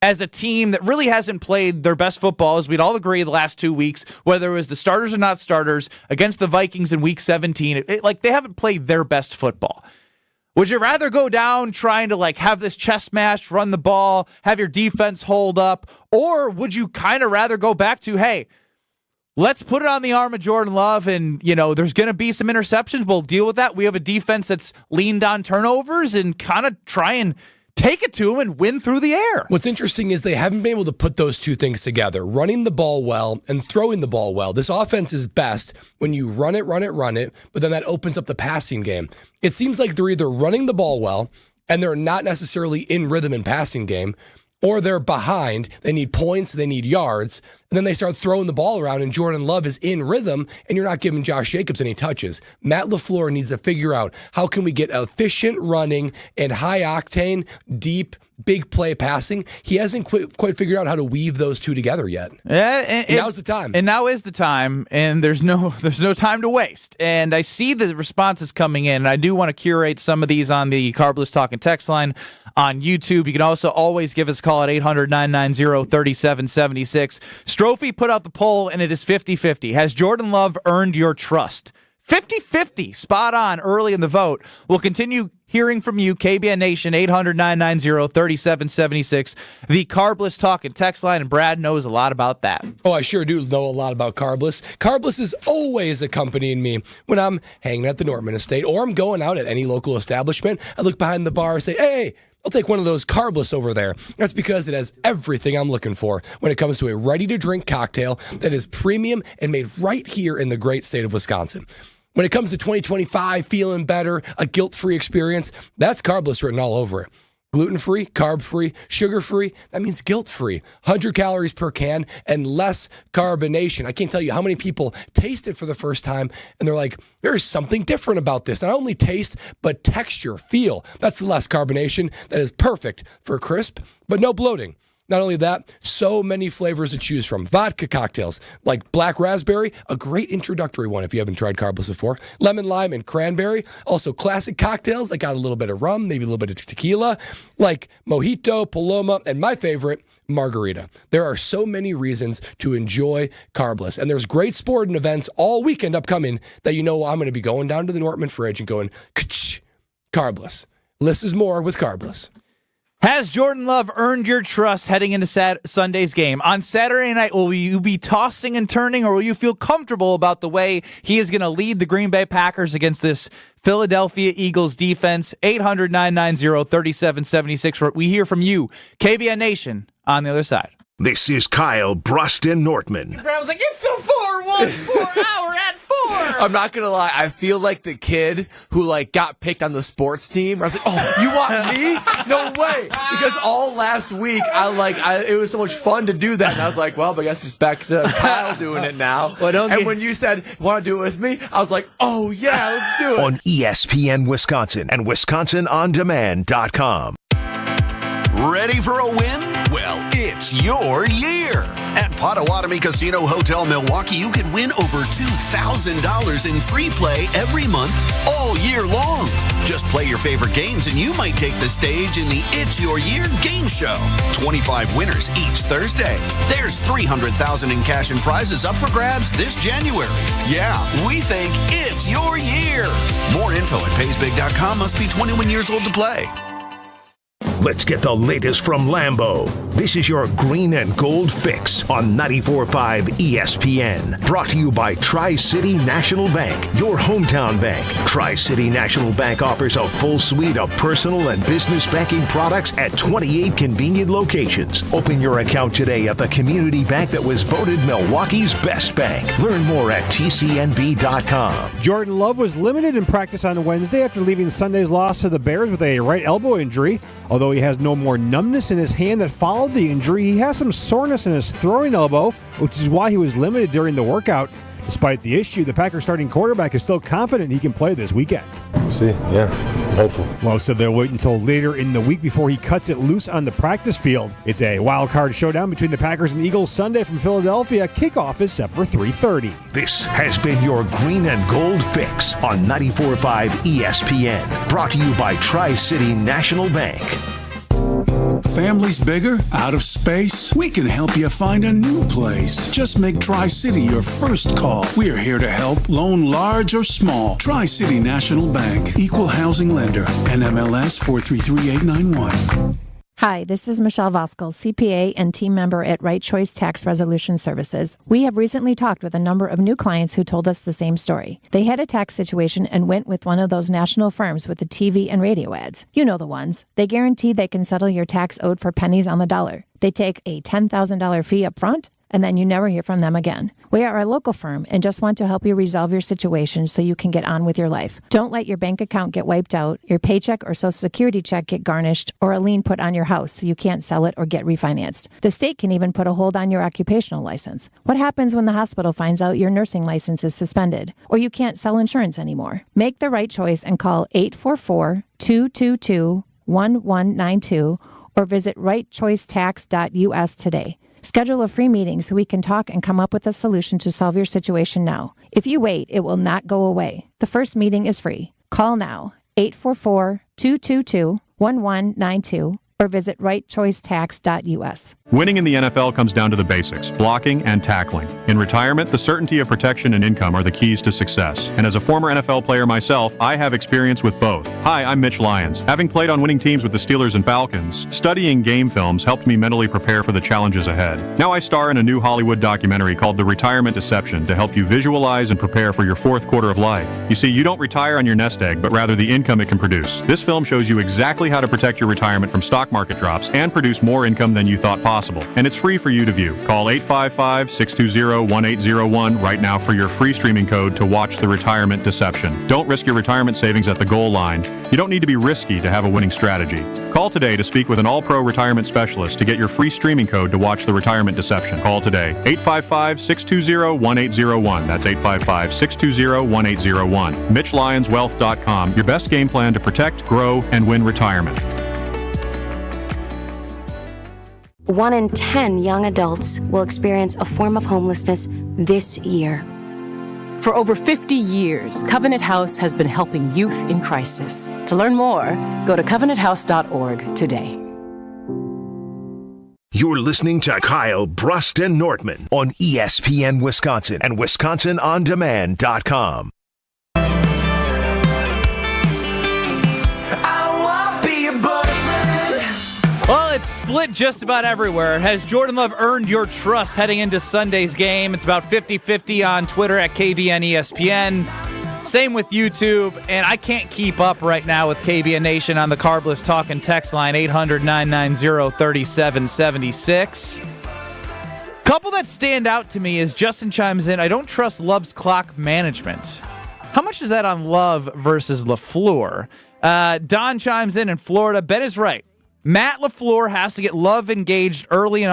as a team that really hasn't played their best football, as we'd all agree, the last 2 weeks, whether it was the starters or not starters, against the Vikings in Week 17. They haven't played their best football. Would you rather go down trying to have this chess match, run the ball, have your defense hold up, or would you kind of rather go back to, hey, let's put it on the arm of Jordan Love, and, there's going to be some interceptions. We'll deal with that. We have a defense that's leaned on turnovers and kind of try and take it to him and win through the air. What's interesting is they haven't been able to put those two things together, running the ball well and throwing the ball well. This offense is best when you run it, but then that opens up the passing game. It seems like they're either running the ball well and they're not necessarily in rhythm in passing game, or they're behind, they need points, they need yards, and then they start throwing the ball around and Jordan Love is in rhythm and you're not giving Josh Jacobs any touches. Matt LaFleur needs to figure out how can we get efficient running and high octane, deep, big play passing. He hasn't quite figured out how to weave those two together yet. And now's the time. And now is the time, and there's no time to waste. And I see the responses coming in, and I do want to curate some of these on the Carbless Talk and Text line on YouTube. You can also always give us a call at 800-990-3776. Strophy put out the poll, and it is 50-50. Has Jordan Love earned your trust? 50-50, spot on early in the vote. We'll continue hearing from you, KBN Nation, 800-990-3776, the Carbless Talk and Text line, and Brad knows a lot about that. Oh, I sure do know a lot about Carbless. Carbless is always accompanying me when I'm hanging at the Nortman estate or I'm going out at any local establishment. I look behind the bar and say, hey, I'll take one of those Carbless over there. That's because it has everything I'm looking for when it comes to a ready-to-drink cocktail that is premium and made right here in the great state of Wisconsin. When it comes to 2025, feeling better, a guilt-free experience, that's Carbless written all over it. Gluten-free, carb-free, sugar-free, that means guilt-free. 100 calories per can and less carbonation. I can't tell you how many people taste it for the first time and they're like, there's something different about this. Not only taste, but texture, feel. That's the less carbonation that is perfect for crisp, but no bloating. Not only that, so many flavors to choose from. Vodka cocktails like black raspberry, a great introductory one if you haven't tried Carbless before. Lemon, lime, and cranberry. Also classic cocktails that got a little bit of rum, maybe a little bit of tequila, like mojito, paloma, and my favorite, margarita. There are so many reasons to enjoy Carbless, and there's great sporting events all weekend upcoming that I'm going to be going down to the Nortman fridge and going, Carbless. Less is more with Carbless. Has Jordan Love earned your trust heading into Sunday's game? On Saturday night, will you be tossing and turning, or will you feel comfortable about the way he is going to lead the Green Bay Packers against this Philadelphia Eagles defense? 800-990-3776. We hear from you, KBN Nation, on the other side. This is Kyle, Brust, and Nortman. I was like, it's the 4-1-4 hour at 4. I'm not gonna lie, I feel like the kid who got picked on the sports team. I was like, oh, you want me? No way. Because all last week it was so much fun to do that, and I was like, well, I guess it's back to Kyle doing it now. When you said, want to do it with me? I was like, oh yeah, let's do it. On ESPN Wisconsin and WisconsinOnDemand.com. Ready for a win? Well, it's your year. At Potawatomi Casino Hotel Milwaukee, you could win over $2,000 in free play every month all year long. Just play your favorite games and you might take the stage in the It's Your Year game show. 25 winners each Thursday. There's $300,000 in cash and prizes up for grabs this January. Yeah, we think it's your year. More info at paysbig.com. Must be 21 years old to play. Let's get the latest from Lambeau. This is your green and gold fix on 94.5 ESPN. Brought to you by Tri-City National Bank, your hometown bank. Tri-City National Bank offers a full suite of personal and business banking products at 28 convenient locations. Open your account today at the community bank that was voted Milwaukee's best bank. Learn more at tcnb.com. Jordan Love was limited in practice on Wednesday after leaving Sunday's loss to the Bears with a right elbow injury. Although he has no more numbness in his hand that followed the injury, he has some soreness in his throwing elbow, which is why he was limited during the workout. Despite the issue, the Packers starting quarterback is still confident he can play this weekend. See, yeah, hopeful. Love said they'll wait until later in the week before he cuts it loose on the practice field. It's a wild card showdown between the Packers and Eagles Sunday from Philadelphia. Kickoff is set for 3:30. This has been your green and gold fix on 94.5 ESPN. Brought to you by Tri-City National Bank. family's bigger, out of space? We can help you find a new place. Just make Tri-City your first call. We're here to help, loan large or small. Tri-City National Bank, Equal Housing Lender, NMLS 433891. Hi, this is Michelle Voskel, CPA and team member at Right Choice Tax Resolution Services. We have recently talked with a number of new clients who told us the same story. They had a tax situation and went with one of those national firms with the TV and radio ads. You know the ones. They guarantee they can settle your tax owed for pennies on the dollar. They take a $10,000 fee up front, and then you never hear from them again. We are a local firm and just want to help you resolve your situation so you can get on with your life. Don't let your bank account get wiped out, your paycheck or Social Security check get garnished, or a lien put on your house so you can't sell it or get refinanced. The state can even put a hold on your occupational license. What happens when the hospital finds out your nursing license is suspended or you can't sell insurance anymore? Make the right choice and call 844-222-1192 or visit rightchoicetax.us today. Schedule a free meeting so we can talk and come up with a solution to solve your situation now. If you wait, it will not go away. The first meeting is free. Call now, 844-222-1192, or visit rightchoicetax.us. Winning in the NFL comes down to the basics, blocking and tackling. In retirement, the certainty of protection and income are the keys to success. And as a former NFL player myself, I have experience with both. Hi, I'm Mitch Lyons. Having played on winning teams with the Steelers and Falcons, studying game films helped me mentally prepare for the challenges ahead. Now I star in a new Hollywood documentary called The Retirement Deception to help you visualize and prepare for your fourth quarter of life. You see, you don't retire on your nest egg, but rather the income it can produce. This film shows you exactly how to protect your retirement from stock market drops and produce more income than you thought possible. And it's free for you to view. Call 855-620-1801 right now for your free streaming code to watch The Retirement Deception. Don't risk your retirement savings at the goal line. You don't need to be risky to have a winning strategy. Call today to speak with an all-pro retirement specialist to get your free streaming code to watch The Retirement Deception. Call today. 855-620-1801. That's 855-620-1801. MitchLyonsWealth.com. Your best game plan to protect, grow, and win retirement. 1 in 10 young adults will experience a form of homelessness this year. For over 50 years, Covenant House has been helping youth in crisis. To learn more, go to covenanthouse.org today. You're listening to Kyle, Brust, and Nortman on ESPN Wisconsin and WisconsinOnDemand.com. Well, it's split just about everywhere. Has Jordan Love earned your trust heading into Sunday's game? It's about 50-50 on Twitter at KBN ESPN. Same with YouTube. And I can't keep up right now with KBN Nation on the Carbless talk and text line, 800-990-3776. Couple that stand out to me is Justin chimes in, I don't trust Love's clock management. How much is that on Love versus LaFleur? Don chimes in Florida. Ben is right. Matt LaFleur has to get Love engaged early and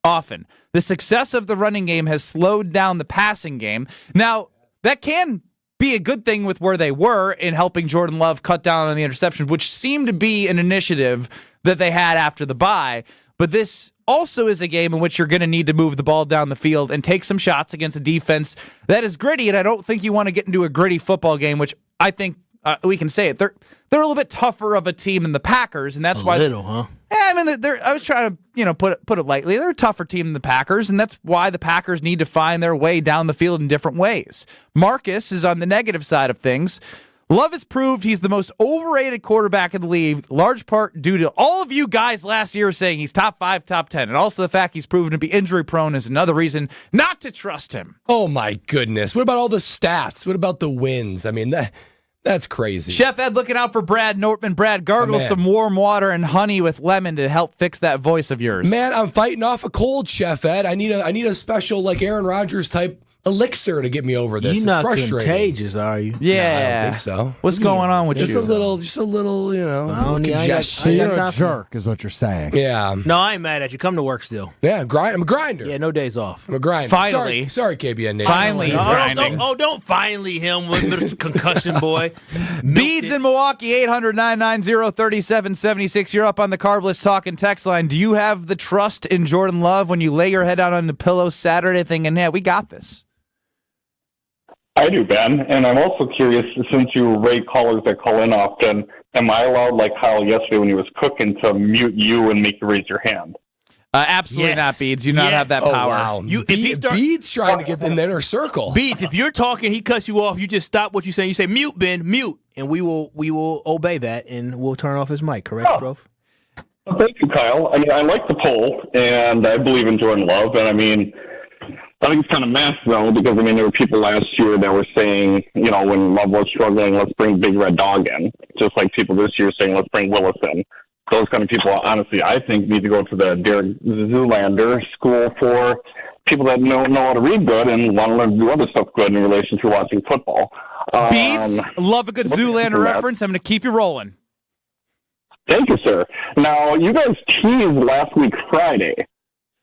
often. The success of the running game has slowed down the passing game. Now, that can be a good thing with where they were in helping Jordan Love cut down on the interceptions, which seemed to be an initiative that they had after the bye. But this also is a game in which you're going to need to move the ball down the field and take some shots against a defense that is gritty, and I don't think you want to get into a gritty football game, which I think we can say it. They're a little bit tougher of a team than the Packers, and that's why. A little, huh? Yeah, I mean, I was trying to, put it lightly. They're a tougher team than the Packers, and that's why the Packers need to find their way down the field in different ways. Marcus is on the negative side of things. Love has proved he's the most overrated quarterback in the league, large part due to all of you guys last year saying he's top 5, top 10, and also the fact he's proven to be injury prone is another reason not to trust him. Oh my goodness! What about all the stats? What about the wins? I mean That's crazy. Chef Ed looking out for Brad Nortman. Brad, gargle some warm water and honey with lemon to help fix that voice of yours. Man, I'm fighting off a cold, Chef Ed. I need a special like Aaron Rodgers type elixir to get me over this. You're not frustrating. Contagious, are you? Yeah, no, I don't think so. What's going on with just you? Just a little, congestion. So you're a jerk, is what you're saying. Yeah. No, I ain't mad at you. Come to work still. Yeah, I'm a grinder. Yeah, no days off. I'm a grinder. Finally, sorry, KBN Nation. Finally, he's grinding. Don't finally him with the concussion boy. Beads in Milwaukee, 800-990-3776. You're up on the Carbless talk and text line. Do you have the trust in Jordan Love when you lay your head out on the pillow Saturday thinking, yeah, we got this? I do, Ben, and I'm also curious, since you rate callers that call in often, am I allowed, like Kyle yesterday when he was cooking, to mute you and make you raise your hand? Absolutely not, Beads. You do not have that power. Wow. Beads trying to get in the inner circle. Beads, if you're talking, he cuts you off, you just stop what you're saying. You say, mute, Ben, mute. And we will obey that, and we'll turn off his mic. Correct, Stro? Well, thank you, Kyle. I mean, I like the poll, and I believe in Jordan Love. And I mean, I think it's kind of math, though, because, I mean, there were people last year that were saying, you know, when Love was struggling, let's bring Big Red Dog in. Just like people this year saying, let's bring Willis in. Those kind of people, honestly, I think need to go to the Derek Zoolander school for people that know how to read good and want to learn to do other stuff good in relation to watching football. Beats, love a good Zoolander reference. I'm going to keep you rolling. Thank you, sir. Now, you guys teased last week Friday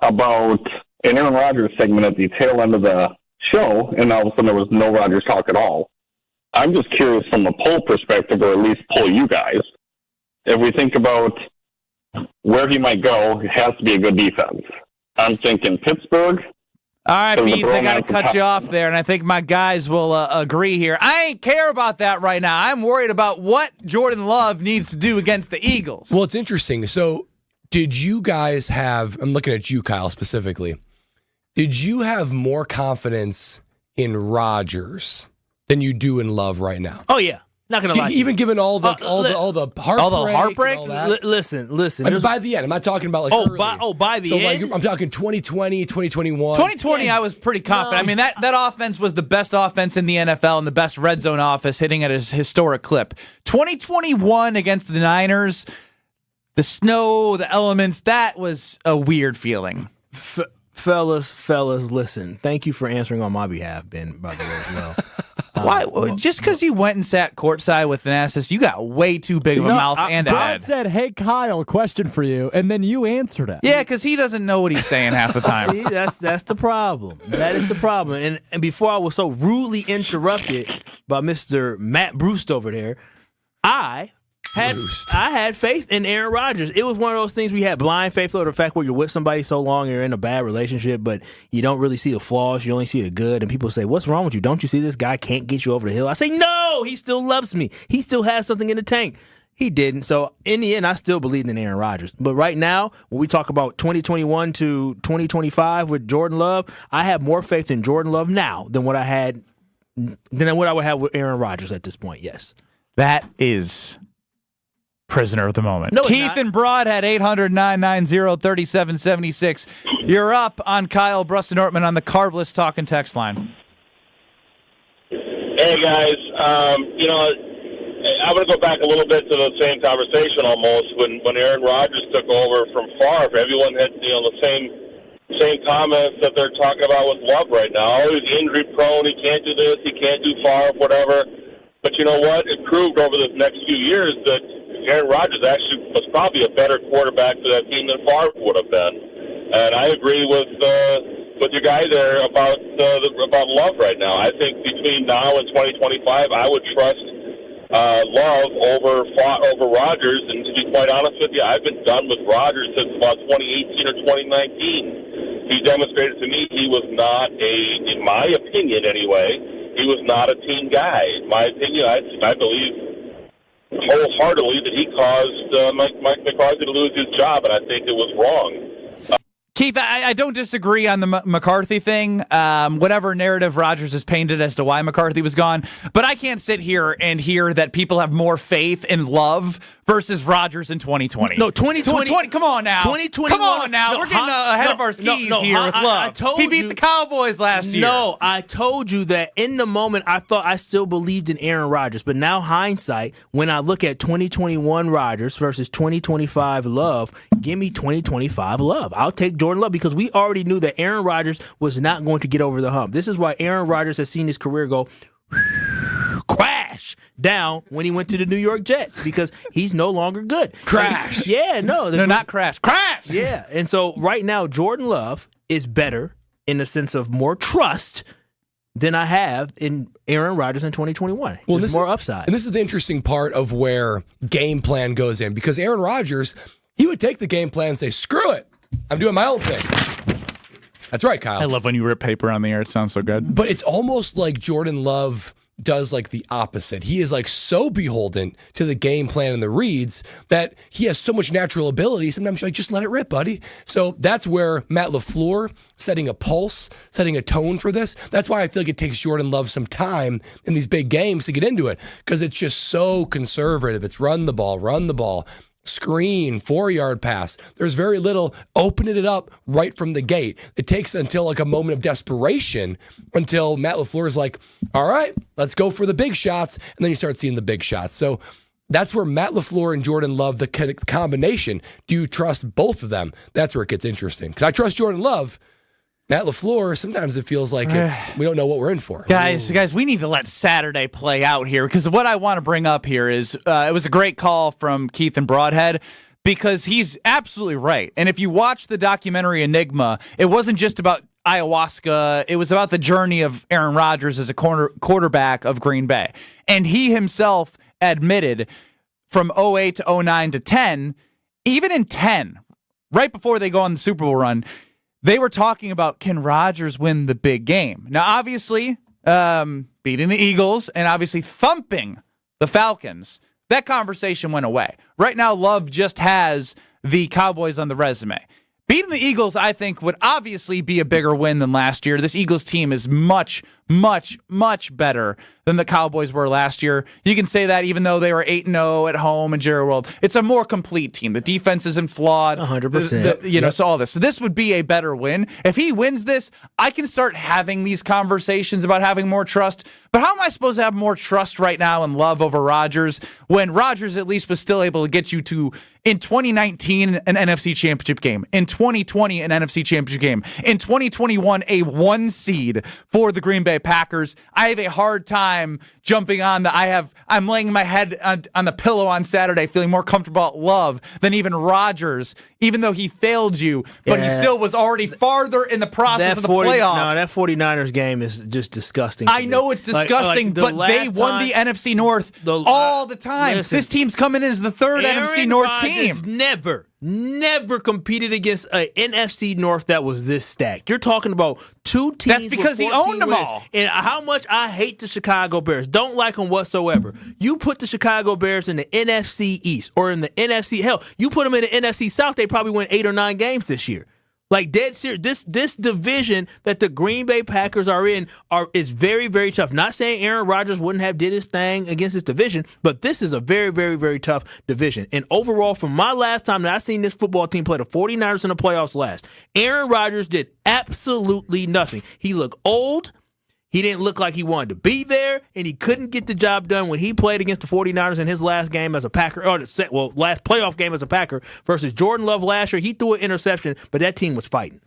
about an Aaron Rodgers segment at the tail end of the show, and all of a sudden there was no Rodgers talk at all. I'm just curious from a poll perspective, or at least poll you guys, if we think about where he might go, it has to be a good defense. I'm thinking Pittsburgh. All right, Beats, I got to cut you off there, and I think my guys will agree here. I ain't care about that right now. I'm worried about what Jordan Love needs to do against the Eagles. Well, it's interesting. So did you guys have, I'm looking at you, Kyle, specifically, did you have more confidence in Rodgers than you do in Love right now? Oh, yeah. Not gonna lie. Even given all the heartbreak, Listen. I mean, by the end, I'm not talking about like early. By the end. Like, I'm talking 2020, 2021. 2020, I was pretty confident. I mean, that offense was the best offense in the NFL and the best red zone offense, hitting at a historic clip. 2021 against the Niners, the snow, the elements, that was a weird feeling. Fellas, listen. Thank you for answering on my behalf, Ben, by the way, as well. Why? Just because you went and sat courtside with Thanasis, you got way too big of a mouth and a Brad head. said, "Hey, Kyle, question for you," and then you answered it. Yeah, because he doesn't know what he's saying half the time. See, that's the problem. That is the problem. And before I was so rudely interrupted by Mr. Matt Brust over there, I had faith in Aaron Rodgers. It was one of those things we had blind faith, or the fact where you're with somebody so long, you're in a bad relationship, but you don't really see the flaws, you only see the good, and people say, what's wrong with you? Don't you see this guy can't get you over the hill? I say, no, he still loves me. He still has something in the tank. He didn't. So in the end, I still believed in Aaron Rodgers. But right now, when we talk about 2021 to 2025 with Jordan Love, I have more faith in Jordan Love now than what I would have with Aaron Rodgers at this point, yes. That is prisoner of the moment. No, Keith and Broad had 800-990-3776. You're up on Kyle, Brust, and Nortman on the Carbless talk and text line. Hey, guys. I want to go back a little bit to the same conversation almost when Aaron Rodgers took over from Favre. Everyone had the same comments that they're talking about with Love right now. Oh, he's injury prone. He can't do this. He can't do Favre, whatever. But you know what? It proved over the next few years that Aaron Rodgers actually was probably a better quarterback for that team than Favre would have been. And I agree with your guy there about Love right now. I think between now and 2025, I would trust Love over Rodgers. And to be quite honest with you, I've been done with Rodgers since about 2018 or 2019. He demonstrated to me he was not in my opinion anyway, he was not a team guy. In my opinion, I believe wholeheartedly that he caused Mike McCarthy to lose his job, and I think it was wrong. Keith, I don't disagree on the McCarthy thing, whatever narrative Rodgers has painted as to why McCarthy was gone, but I can't sit here and hear that people have more faith in Love versus Rodgers in 2020. No, 2020. Come on now. 2021. Come on now. We're getting ahead of our skis here with Love. He beat the Cowboys last year. No, I told you that in the moment I thought I still believed in Aaron Rodgers, but now hindsight, when I look at 2021 Rodgers versus 2025 Love, give me 2025 Love. I'll take Jordan Love because we already knew that Aaron Rodgers was not going to get over the hump. This is why Aaron Rodgers has seen his career go crash down when he went to the New York Jets because he's no longer good. Crash. Yeah, no, not crash. Crash. Yeah, and so right now Jordan Love is better in the sense of more trust than I have in Aaron Rodgers in 2021. Well, there's more upside. And this is the interesting part of where game plan goes in because Aaron Rodgers, he would take the game plan and say, screw it. I'm doing my own thing. That's right, Kyle. I love when you rip paper on the air. It sounds so good. But it's almost like Jordan Love does like the opposite. He is like so beholden to the game plan and the reads that he has so much natural ability. Sometimes you're like, just let it rip, buddy. So that's where Matt LaFleur setting a pulse, setting a tone for this. That's why I feel like it takes Jordan Love some time in these big games to get into it, because it's just so conservative. It's run the ball, screen, 4-yard pass. There's very little opening it up right from the gate. It takes until like a moment of desperation until Matt LaFleur is like, all right, let's go for the big shots. And then you start seeing the big shots. So that's where Matt LaFleur and Jordan Love, the combination, do you trust both of them? That's where it gets interesting. Because I trust Jordan Love. Matt LaFleur, sometimes it feels like we don't know what we're in for. Guys, we need to let Saturday play out here, because what I want to bring up here is it was a great call from Keith and Broadhead, because he's absolutely right. And if you watch the documentary Enigma, it wasn't just about ayahuasca. It was about the journey of Aaron Rodgers as a quarterback of Green Bay. And he himself admitted from 08 to 09 to 10, even in 10, right before they go on the Super Bowl run, they were talking about, can Rodgers win the big game? Now, obviously, beating the Eagles and obviously thumping the Falcons, that conversation went away. Right now, Love just has the Cowboys on the resume. Beating the Eagles, I think, would obviously be a bigger win than last year. This Eagles team is much, much, much better than the Cowboys were last year. You can say that even though they were 8-0 at home in Jerry World. It's a more complete team. The defense isn't flawed. 100%. So all this. So this would be a better win. If he wins this, I can start having these conversations about having more trust. But how am I supposed to have more trust right now in Love over Rodgers when Rodgers at least was still able to get you to, in 2019, an NFC Championship game. In 2020, an NFC Championship game. In 2021, a 1 seed for the Green Bay Packers. I have a hard time jumping on I'm laying my head on the pillow on Saturday feeling more comfortable at Love than even Rodgers, even though he failed you, but he still was already farther in the process of the playoffs. No, that 49ers game is just disgusting. I know it's disgusting, but they won the NFC North all the time. Listen, this team's coming in as the third NFC North team. Never competed against an NFC North that was this stacked. You're talking about two teams. That's because he owned them all. And how much I hate the Chicago Bears. Don't like them whatsoever. You put the Chicago Bears in the NFC East or in the NFC, hell, you put them in the NFC South, they probably win 8 or 9 games this year. Like, dead serious. This division that the Green Bay Packers are in is very, very tough. Not saying Aaron Rodgers wouldn't have did his thing against this division, but this is a very, very, very tough division. And overall, from my last time that I seen this football team play the 49ers in the playoffs last, Aaron Rodgers did absolutely nothing. He looked old. He didn't look like he wanted to be there, and he couldn't get the job done when he played against the 49ers in his last game as a Packer, last playoff game as a Packer versus Jordan Love last year. He threw an interception, but that team was fighting.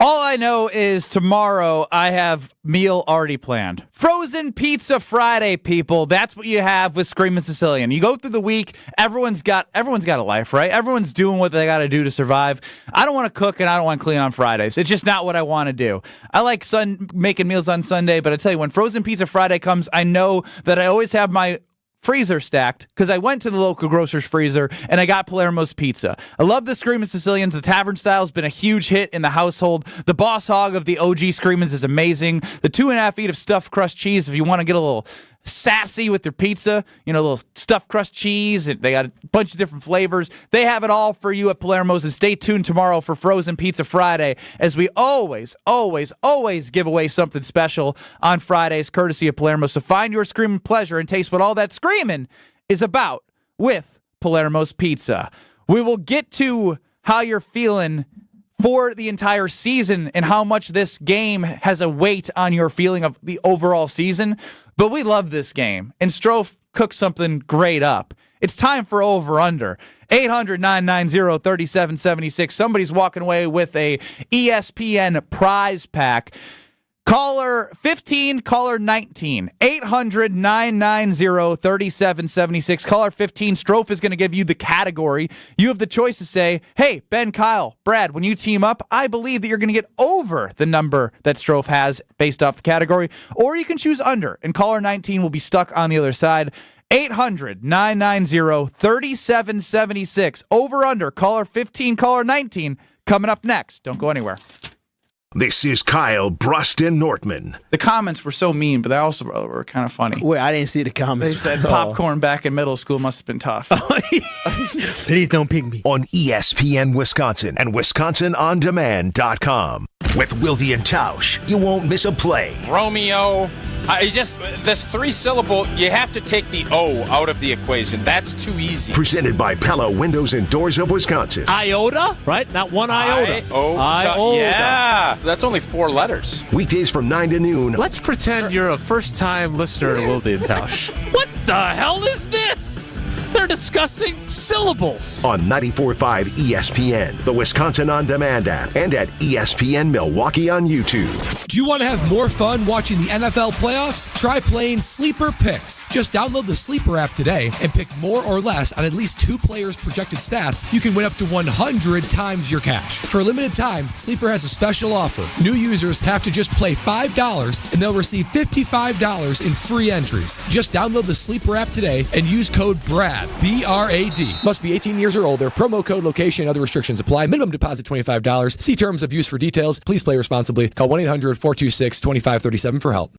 All I know is tomorrow I have meal already planned. Frozen Pizza Friday, people. That's what you have with Screamin' Sicilian. You go through the week, everyone's got a life, right? Everyone's doing what they got to do to survive. I don't want to cook and I don't want to clean on Fridays. It's just not what I want to do. I like making meals on Sunday, but I tell you, when Frozen Pizza Friday comes, I know that I always have my freezer stacked because I went to the local grocer's freezer and I got Palermo's pizza. I love the Screamin' Sicilians. The tavern style has been a huge hit in the household. The Boss Hog of the OG Screamins is amazing. The 2.5 feet of stuffed crust cheese, if you want to get a little sassy with their pizza, a little stuffed crust cheese. They got a bunch of different flavors. They have it all for you at Palermo's. And stay tuned tomorrow for Frozen Pizza Friday, as we always, always, always give away something special on Fridays, courtesy of Palermo. So find your screaming pleasure and taste what all that screaming is about with Palermo's Pizza. We will get to how you're feeling for the entire season and how much this game has a weight on your feeling of the overall season. But we love this game, and Stro cooked something great up. It's time for Over-Under. 800-990-3776. Somebody's walking away with a ESPN prize pack. Caller 15, caller 19. 800-990-3776. Caller 15, Strofe is going to give you the category. You have the choice to say, hey, Ben, Kyle, Brad, when you team up, I believe that you're going to get over the number that Strofe has based off the category. Or you can choose under, and caller 19 will be stuck on the other side. 800-990-3776. Over under, caller 15, caller 19. Coming up next. Don't go anywhere. This is Kyle, Brust, and Nortman. The comments were so mean, but they also were kind of funny. Wait, I didn't see the comments. They said popcorn back in middle school must have been tough. Please don't pick me. On ESPN Wisconsin and WisconsinOnDemand.com. With Wilde and Tausch, you won't miss a play. Romeo. This 3-syllable, you have to take the O out of the equation. That's too easy. Presented by Pella Windows and Doors of Wisconsin. Iota, right? Not one iota. Iota. Yeah, that's only 4 letters. Weekdays from 9 to noon. Let's pretend you're a first-time listener to Wilde and Tausch. What the hell is this? They're discussing syllables. On 94.5 ESPN, the Wisconsin On Demand app, and at ESPN Milwaukee on YouTube. Do you want to have more fun watching the NFL playoffs? Try playing Sleeper Picks. Just download the Sleeper app today and pick more or less on at least 2 players' projected stats. You can win up to 100 times your cash. For a limited time, Sleeper has a special offer. New users have to just play $5 and they'll receive $55 in free entries. Just download the Sleeper app today and use code BRAD. B-R-A-D. Must be 18 years or older. Promo code, location, other restrictions apply. Minimum deposit $25. See terms of use for details. Please play responsibly. Call 1-800-426-2537 for help.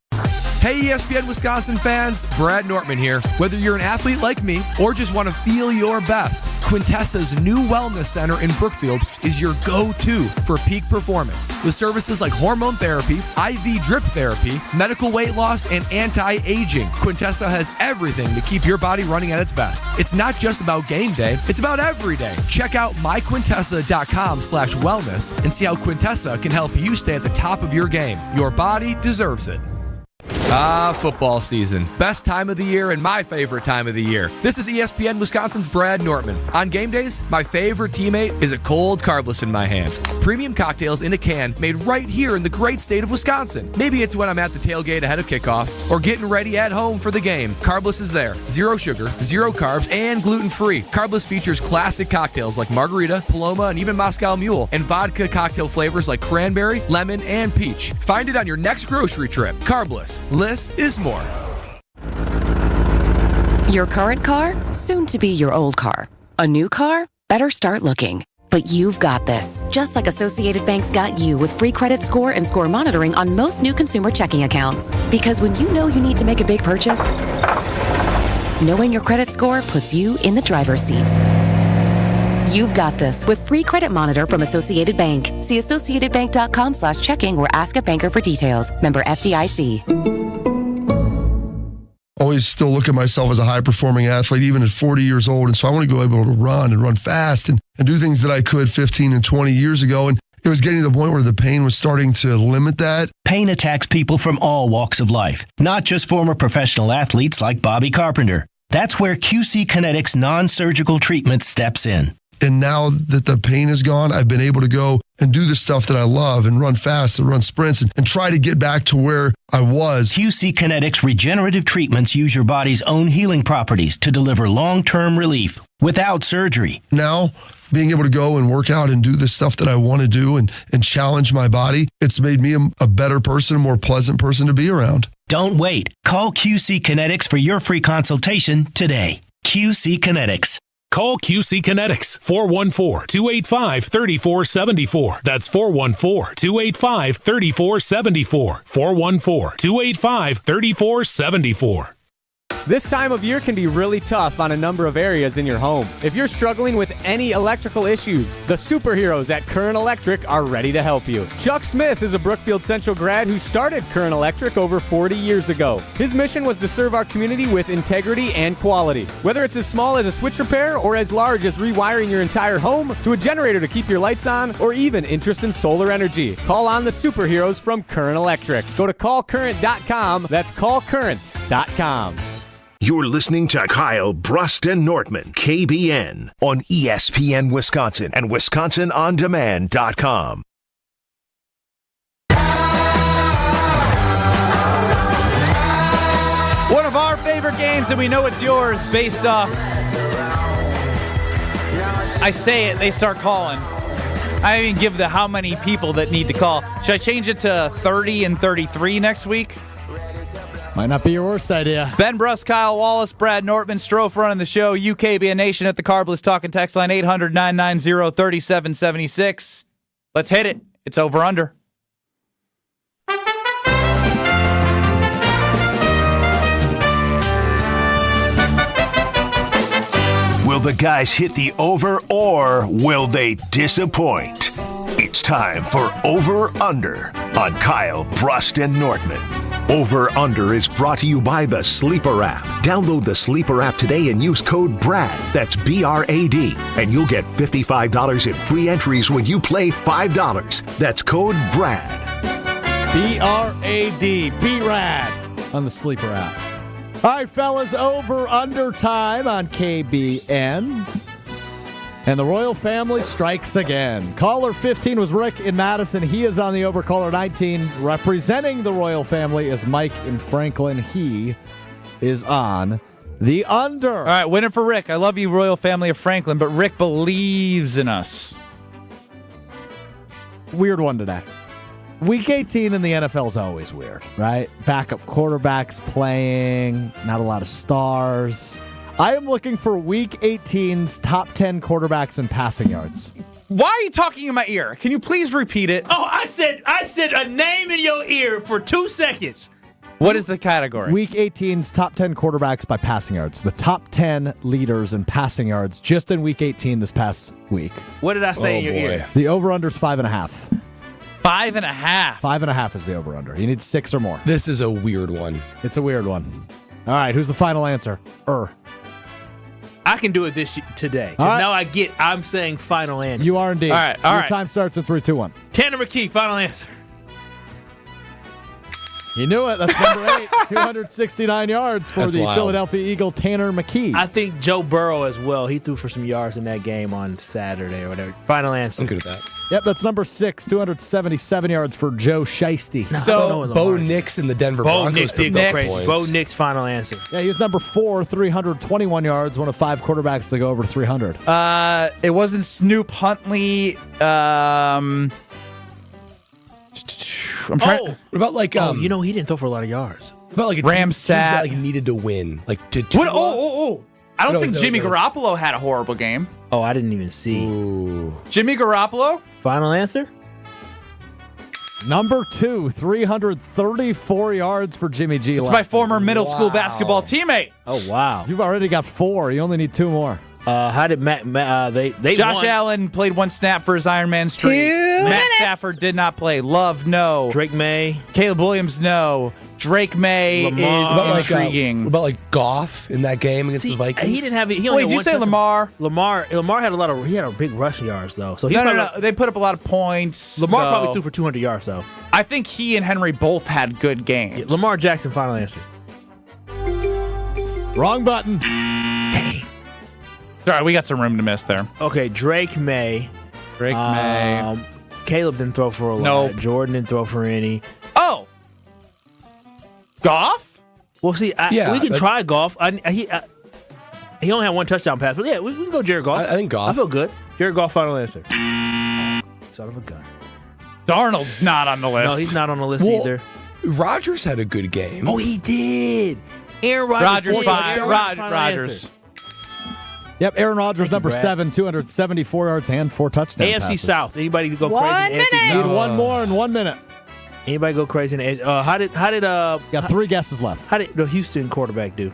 Hey ESPN Wisconsin fans, Brad Nortman here. Whether you're an athlete like me or just want to feel your best, Quintessa's new wellness center in Brookfield is your go-to for peak performance. With services like hormone therapy, IV drip therapy, medical weight loss, and anti-aging, Quintessa has everything to keep your body running at its best. It's not just about game day, it's about every day. Check out myquintessa.com/wellness and see how Quintessa can help you stay at the top of your game. Your body deserves it. Football season. Best time of the year and my favorite time of the year. This is ESPN Wisconsin's Brad Nortman. On game days, my favorite teammate is a cold Carbless in my hand. Premium cocktails in a can made right here in the great state of Wisconsin. Maybe it's when I'm at the tailgate ahead of kickoff or getting ready at home for the game. Carbless is there. 0 sugar, 0 carbs, and gluten-free. Carbless features classic cocktails like margarita, Paloma, and even Moscow Mule, and vodka cocktail flavors like cranberry, lemon, and peach. Find it on your next grocery trip. Carbless. Less is more. Your current car? Soon to be your old car. A new car? Better start looking. But you've got this. Just like Associated Bank's got you with free credit score and score monitoring on most new consumer checking accounts. Because when you know you need to make a big purchase, knowing your credit score puts you in the driver's seat. You've got this with free credit monitor from Associated Bank. See associatedbank.com/checking or ask a banker for details. Member FDIC. Always still look at myself as a high-performing athlete, even at 40 years old. And so I want to go able to run fast and do things that I could 15 and 20 years ago. And it was getting to the point where the pain was starting to limit that. Pain attacks people from all walks of life, not just former professional athletes like Bobby Carpenter. That's where QC Kinetics non-surgical treatment steps in. And now that the pain is gone, I've been able to go and do the stuff that I love and run fast and run sprints and try to get back to where I was. QC Kinetics regenerative treatments use your body's own healing properties to deliver long-term relief without surgery. Now, being able to go and work out and do the stuff that I want to do and challenge my body, it's made me a better person, a more pleasant person to be around. Don't wait. Call QC Kinetics for your free consultation today. QC Kinetics. Call QC Kinetics, 414-285-3474. That's 414-285-3474. 414-285-3474. This time of year can be really tough on a number of areas in your home. If you're struggling with any electrical issues, the superheroes at Current Electric are ready to help you. Chuck Smith is a Brookfield Central grad who started Current Electric over 40 years ago. His mission was to serve our community with integrity and quality. Whether it's as small as a switch repair or as large as rewiring your entire home to a generator to keep your lights on or even interest in solar energy, call on the superheroes from Current Electric. Go to callcurrent.com. That's callcurrent.com. You're listening to Kyle, Brust, and Nortman, KBN, on ESPN Wisconsin and WisconsinOnDemand.com. One of our favorite games, and we know it's yours based off. I say it, they start calling. I didn't even give the how many people that need to call. Should I change it to 30 and 33 next week? Might not be your worst idea. Ben Brust, Kyle Wallace, Brad Nortman, Stro running the show. UKBN Nation at the Carbless talking text line 800-990-3776. Let's hit it. It's over under. the guys hit the over or will they disappoint? It's time for Over Under on Kyle, Brust, and Nortman. Over Under is brought to you by the Sleeper app. Download the Sleeper app today and use code BRAD, that's BRAD, and you'll get $55 in free entries when you play $5. That's code BRAD. B-R-A-D, B-RAD on the Sleeper app. All right, fellas, Over Under time on KBN. And the royal family strikes again. Caller 15 was Rick in Madison. He is on the over. Caller 19 representing the royal family is Mike in Franklin. He is on the under. All right, winning for Rick. I love you, royal family of Franklin, but Rick believes in us. Weird one today. Week 18 in the NFL is always weird, right? Backup quarterbacks playing, not a lot of stars. I am looking for Week 18's top 10 quarterbacks in passing yards. Why are you talking in my ear? Can you please repeat it? Oh, I said a name in your ear for 2 seconds. What is the category? Week 18's top 10 quarterbacks by passing yards. The top 10 leaders in passing yards just in Week 18 this past week. What did I say in your ear? The over-under's 5.5. 5.5. 5.5 is the over-under. You need 6 or more. This is a weird one. It's a weird one. All right, who's the final answer? I can do it today. All right. Now I'm saying final answer. You are indeed. All right. Your time starts in 3, 2, 1. Tanner McKee, final answer. You knew it. That's number 8. 269 yards for the Philadelphia Eagle, Tanner McKee. I think Joe Burrow as well. He threw for some yards in that game on Saturday or whatever. Final answer. I'm good at that. Yep, that's number 6. 277 yards for Joe Shiesty. So Bo Nix in the Denver Broncos. Nix did go crazy. Bo Nix, final answer. Yeah, he was number 4, 321 yards, one of 5 quarterbacks to go over 300. It wasn't Snoop Huntley. I'm trying. What about like he didn't throw for a lot of yards. What about like a Ramsat teams that like needed to win, like to. I don't think Jimmy Garoppolo had a horrible game. Oh, I didn't even see. Ooh. Jimmy Garoppolo. Final answer. Number 2, 334 yards for Jimmy G. It's my former middle school basketball teammate. Oh wow! You've already got 4. You only need 2 more. How did they Josh won. Allen played 1 snap for his Ironman streak. 2 Matt Stafford did not play. Love, no. Drake May. Caleb Williams, no. Drake May Lamar. is intriguing. What about like Goff in that game against the Vikings? He didn't have. He only Wait, did you say touchdown. Lamar? Lamar had a lot of. He had a big rushing yards though. So he No. They put up a lot of points. Lamar probably threw for 200 yards though. I think he and Henry both had good games. Yeah, Lamar Jackson, final answer. Wrong button. All right, we got some room to miss there. Okay, Drake May. May. Caleb didn't throw for a lot. Nope. Jordan didn't throw for any. Oh. Goff? Well, see, we can try Goff. He only had 1 touchdown pass, but yeah, we can go Jared Goff. I think Goff. I feel good. Jared Goff, final answer. Son of a gun. Darnold's not on the list. No, he's not on the list either. Rodgers had a good game. Oh, he did. Aaron Rodgers. Rodgers. Yep, Aaron Rodgers, number 7, 274 yards and 4 touchdowns. AFC South. Anybody go crazy? 1 minute. Need 1 more in 1 minute. Anybody go crazy? How did got 3 guesses left. How did the Houston quarterback do?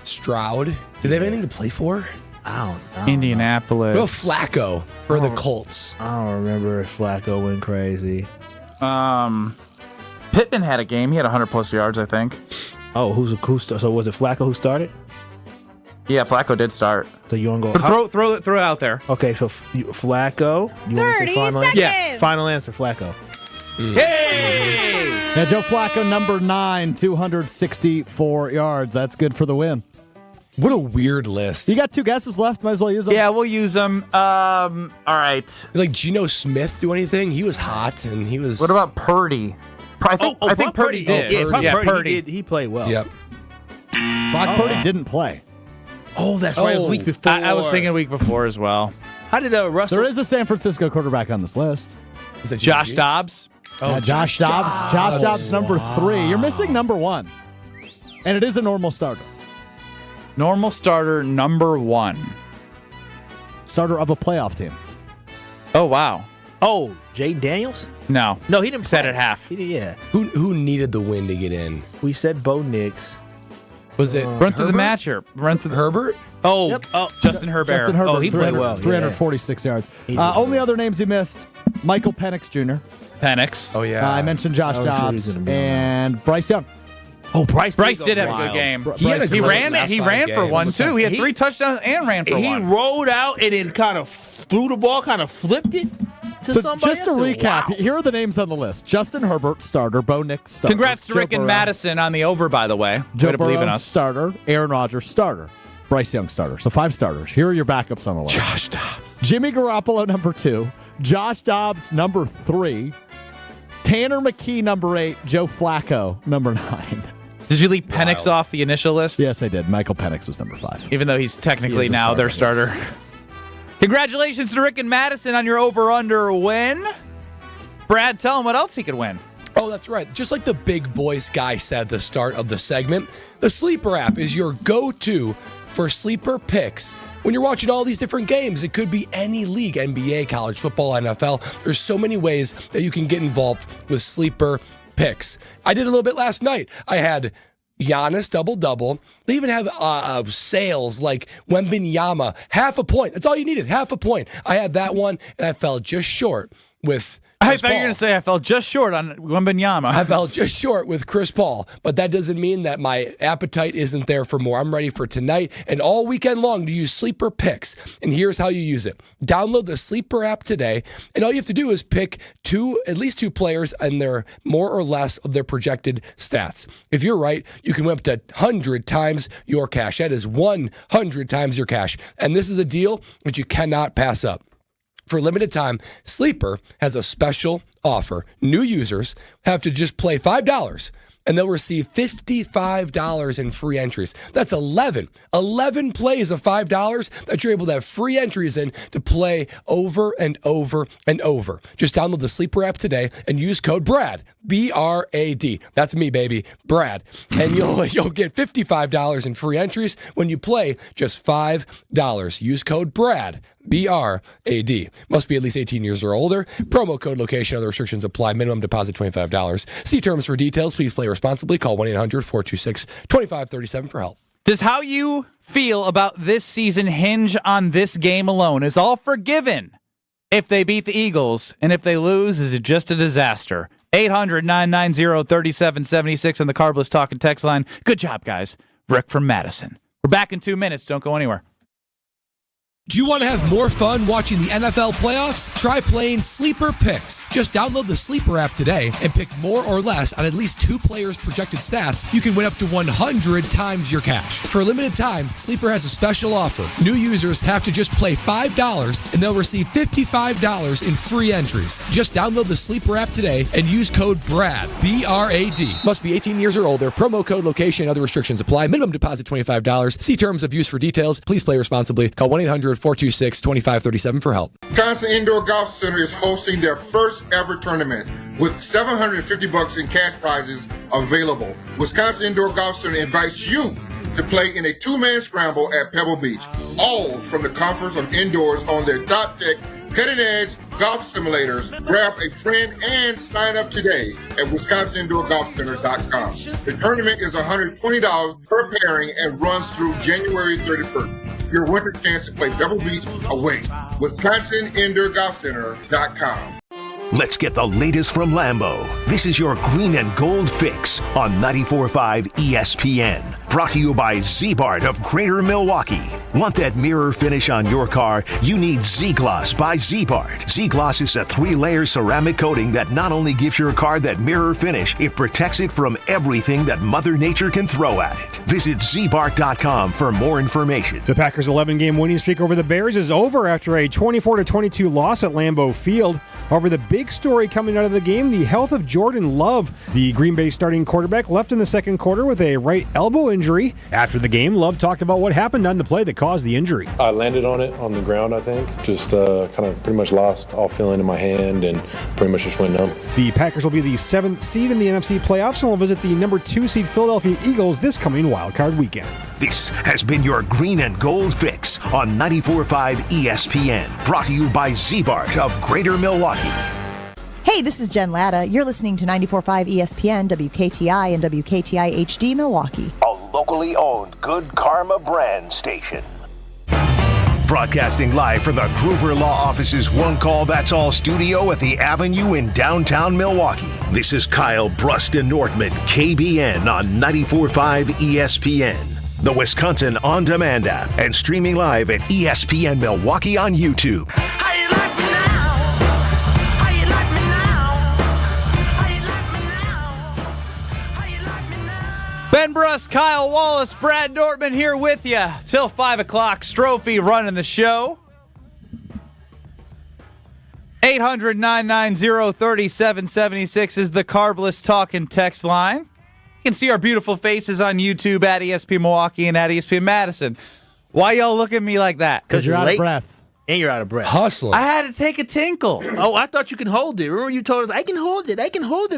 Stroud. Did they have anything to play for? I don't know. Indianapolis. What about Flacco for the Colts? I don't remember if Flacco went crazy. Pittman had a game. He had 100+ yards, I think. Oh, so was it Flacco who started? Yeah, Flacco did start. So you want to go? But throw it out there. Okay, so Flacco. You want to say final answer? Yeah, final answer, Flacco. Hey! Yeah, Joe Flacco, number 9, 264 yards. That's good for the win. What a weird list. You got 2 guesses left. Might as well use them. Yeah, we'll use them. All right. Like Geno Smith do anything? He was hot and he was. What about Purdy? I think Purdy did. Purdy. He played well. Yep. Brock Purdy didn't play. Oh, that's right. It was week before. I was thinking week before as well. How did Russell? There is a San Francisco quarterback on this list. Is that Josh Dobbs? Oh, Josh Dobbs. Josh Dobbs, number 3. You're missing number 1. And it is a normal starter. Normal starter, number 1. Starter of a playoff team. Oh, wow. Oh, Jaden Daniels? No. No, he didn't Set play. at half. He did, yeah. Who needed the win to get in? We said Bo Nix. Was it Run through the matcher. Run through Herbert? Oh, Justin Herbert. Justin Herbert. Oh, he played well. 346 yards. Only other names you missed: Michael Penix Jr. Penix. Oh, yeah. I mentioned Josh Dobbs and Bryce Young. Oh, Bryce did have a good game. He ran for one, too. He had 3 touchdowns and ran for one. He rolled out and then kind of threw the ball, kind of flipped it to somebody just to else. recap, Wow. here are the names on the list: Justin Herbert, starter; Bo Nix, starter; Congrats to Joe Rick and Burrow, Madison on the over, by the way. Joe Way to believe in Burrow, us. starter; Aaron Rodgers, starter; Bryce Young, starter. So 5 starters. Here are your backups on the list: Josh Dobbs, Jimmy Garoppolo, number 2; Josh Dobbs, number 3; Tanner McKee, number 8; Joe Flacco, number 9. Did you leave Penix off the initial list? Yes, I did. Michael Penix was number 5. Even though he's technically now their starter. Congratulations to Rick and Madison on your over-under win. Brad, tell him what else he could win. Oh, that's right. Just like the big voice guy said at the start of the segment, the Sleeper app is your go-to for sleeper picks. When you're watching all these different games, it could be any league, NBA, college football, NFL. There's so many ways that you can get involved with sleeper picks. I did a little bit last night. I had Giannis double-double. They even have sales like Wembanyama, half a point. That's all you needed, half a point. I had that one, and I fell just short with I thought you were going to say I fell just short on Wembanyama. I fell just short with Chris Paul, but that doesn't mean that my appetite isn't there for more. I'm ready for tonight and all weekend long to use Sleeper Picks. And here's how you use it. Download the Sleeper app today, and all you have to do is pick at least two players and their more or less of their projected stats. If you're right, you can win up to 100 times your cash. That is 100 times your cash. And this is a deal that you cannot pass up. For a limited time, Sleeper has a special offer. New users have to just play $5, and they'll receive $55 in free entries. That's 11 plays of $5 that you're able to have free entries in to play over and over and over. Just download the Sleeper app today and use code BRAD, B-R-A-D. That's me, baby, Brad. And you'll get $55 in free entries when you play just $5. Use code BRAD, B-R-A-D. Must be at least 18 years or older. Promo code, location, other restrictions apply. Minimum deposit $25. See terms for details. Please play responsibly. Call 1-800-426-2537 for help. Does how you feel about this season hinge on this game alone? Is all forgiven if they beat the Eagles? And if they lose, is it just a disaster? 800-990-3776 on the Carbless Talk and Text line. Good job, guys. Rick from Madison. We're back in 2 minutes. Don't go anywhere. Do you want to have more fun watching the NFL playoffs? Try playing Sleeper Picks. Just download the Sleeper app today and pick more or less on at least two players' projected stats. You can win up to 100 times your cash. For a limited time, Sleeper has a special offer. New users have to just play $5 and they'll receive $55 in free entries. Just download the Sleeper app today and use code BRAD, B-R-A-D. Must be 18 years or older. Promo code, location, and other restrictions apply. Minimum deposit $25. See terms of use for details. Please play responsibly. Call 1-800-426-2537 for help. Wisconsin Indoor Golf Center is hosting their first ever tournament with $750 in cash prizes available. Wisconsin Indoor Golf Center invites you to play in a two-man scramble at Pebble Beach, all from the comforts of indoors on their top-tech, cutting-edge golf simulators. Grab a friend and sign up today at WisconsinIndoorGolfCenter.com. The tournament is $120 per pairing and runs through January 31st. Your winter chance to play Pebble Beach awaits. WisconsinIndoorGolfCenter.com. Let's get the latest from Lambeau. This is your green and gold fix on 94.5 ESPN. Brought to you by Z-Bart of Greater Milwaukee. Want that mirror finish on your car? You need Z-Gloss by Z-Bart. Z-Gloss is a 3-layer ceramic coating that not only gives your car that mirror finish, it protects it from everything that Mother Nature can throw at it. Visit zbart.com for more information. The Packers' 11-game winning streak over the Bears is over after a 24-22 loss at Lambeau Field. However, the big story coming out of the game, the health of Jordan Love. The Green Bay starting quarterback left in the second quarter with a right elbow injury. After the game, Love talked about what happened on the play that caused the injury. I landed on it on the ground, I think. Just kind of pretty much lost all feeling in my hand and pretty much just went numb. The Packers will be the 7th seed in the NFC playoffs and will visit the number 2 seed Philadelphia Eagles this coming wildcard weekend. This has been your green and gold fix on 94.5 ESPN. Brought to you by Z-Bart of Greater Milwaukee. Hey, this is Jen Latta. You're listening to 94.5 ESPN, WKTI, and WKTI HD Milwaukee. A local locally owned Good Karma brand station. Broadcasting live from the Gruber Law Office's One Call That's All studio at the Avenue in downtown Milwaukee. This is Kyle, Brust, and Nortman, KBN on 94.5 ESPN, the Wisconsin On Demand app, and streaming live at ESPN Milwaukee on YouTube. Ben Brust, Kyle Wallace, Brad Nortman here with you till 5 o'clock. Strophy running the show. 800-990-3776 is the Carbless talk and text line. You can see our beautiful faces on YouTube at ESPN Milwaukee and at ESPN Madison. Why y'all look at me like that? Because you're out of breath. And you're out of breath. Hustling. I had to take a tinkle. Oh, I thought you could hold it. Remember you told us, I can hold it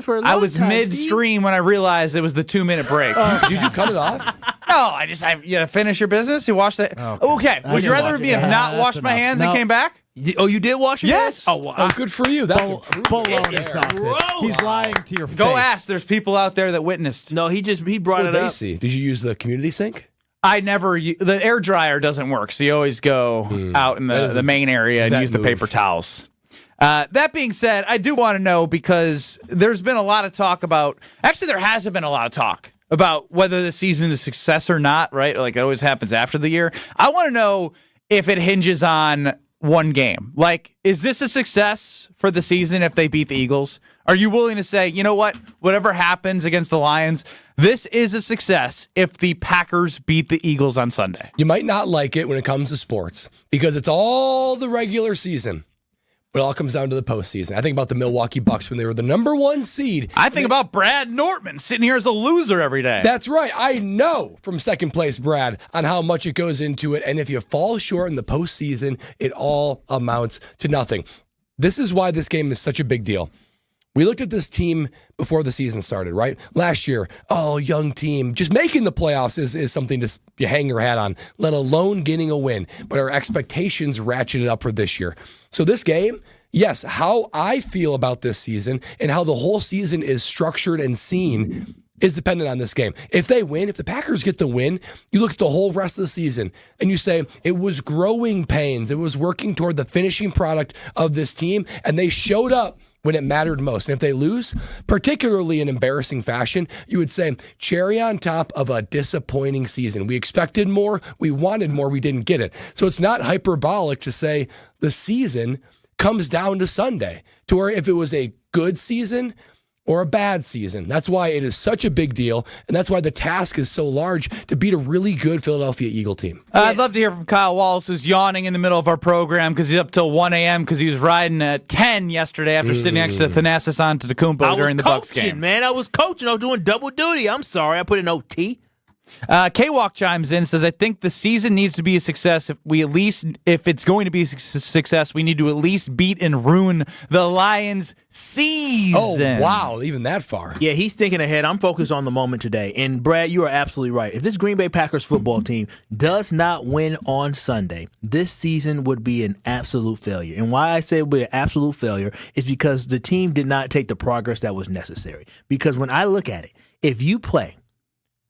for a long time. I was midstream when I realized it was the 2-minute break. Did you cut it off? No, you finish your business. You wash that. Okay. Would you rather me have not washed my hands and came back? You did wash your hands? Yes. Oh, good for you. That's bologna sausage. He's lying to your face. Go ask. There's people out there that witnessed. No, he brought it up. See? Did you use the community sink? I never. The air dryer doesn't work, so you always go out in the main area and use the paper towels. That being said, I do want to know, because there's been a lot of talk about. Actually, there hasn't been a lot of talk about whether the season is a success or not. Right? Like it always happens after the year. I want to know if it hinges on one game. Like, is this a success for the season if they beat the Eagles? Are you willing to say, you know what, whatever happens against the Lions, this is a success if the Packers beat the Eagles on Sunday? You might not like it when it comes to sports because it's all the regular season, but it all comes down to the postseason. I think about the Milwaukee Bucks when they were the number 1 seed. I think about Brad Nortman sitting here as a loser every day. That's right. I know from second place, Brad, on how much it goes into it. And if you fall short in the postseason, it all amounts to nothing. This is why this game is such a big deal. We looked at this team before the season started, right? Last year, young team. Just making the playoffs is something to you hang your hat on, let alone getting a win. But our expectations ratcheted up for this year. So this game, yes, how I feel about this season and how the whole season is structured and seen is dependent on this game. If they win, if the Packers get the win, you look at the whole rest of the season and you say it was growing pains. It was working toward the finishing product of this team, and they showed up when it mattered most. And if they lose, particularly in embarrassing fashion, you would say cherry on top of a disappointing season. We expected more, we wanted more, we didn't get it. So it's not hyperbolic to say the season comes down to Sunday, to where if it was a good season or a bad season. That's why it is such a big deal, and that's why the task is so large to beat a really good Philadelphia Eagle team. I'd love to hear from Kyle Wallace, who's yawning in the middle of our program because he's up till 1 a.m. because he was riding at 10 yesterday after sitting next to Thanasis Antetokounmpo during the Bucks game. I was coaching. I was doing double duty. I'm sorry. I put in OT. K-Walk chimes in and says, I think the season needs to be a success. If it's going to be a success, we need to at least beat and ruin the Lions' season. Oh, wow. Even that far. Yeah, he's thinking ahead. I'm focused on the moment today. And, Brad, you are absolutely right. If this Green Bay Packers football team does not win on Sunday, this season would be an absolute failure. And why I say it would be an absolute failure is because the team did not take the progress that was necessary. Because when I look at it, if you play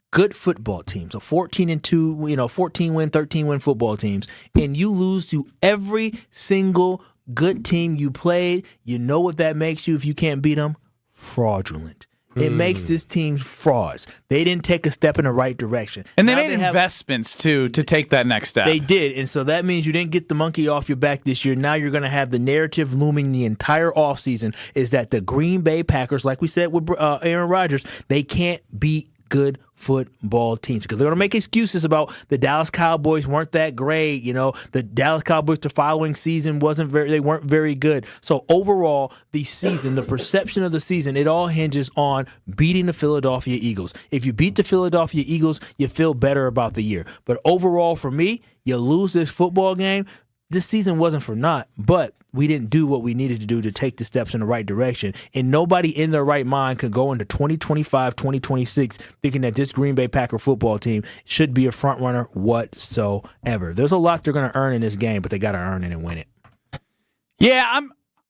good football teams, a 14-2, 14-win, 13-win football teams, and you lose to every single good team you played, you know what that makes you if you can't beat them? Fraudulent. It makes this team frauds. They didn't take a step in the right direction. And they made investments, too, to take that next step. They did, and so that means you didn't get the monkey off your back this year. Now you're going to have the narrative looming the entire offseason is that the Green Bay Packers, like we said with Aaron Rodgers, they can't beat good football teams because they're going to make excuses about the Dallas Cowboys weren't that great. The Dallas Cowboys the following season they weren't very good. So overall, the season, the perception of the season, it all hinges on beating the Philadelphia Eagles. If you beat the Philadelphia Eagles, you feel better about the year. But overall, for me, you lose this football game. This season wasn't for naught, but we didn't do what we needed to do to take the steps in the right direction. And nobody in their right mind could go into 2025, 2026 thinking that this Green Bay Packer football team should be a front runner whatsoever. There's a lot they're going to earn in this game, but they got to earn it and win it. Yeah,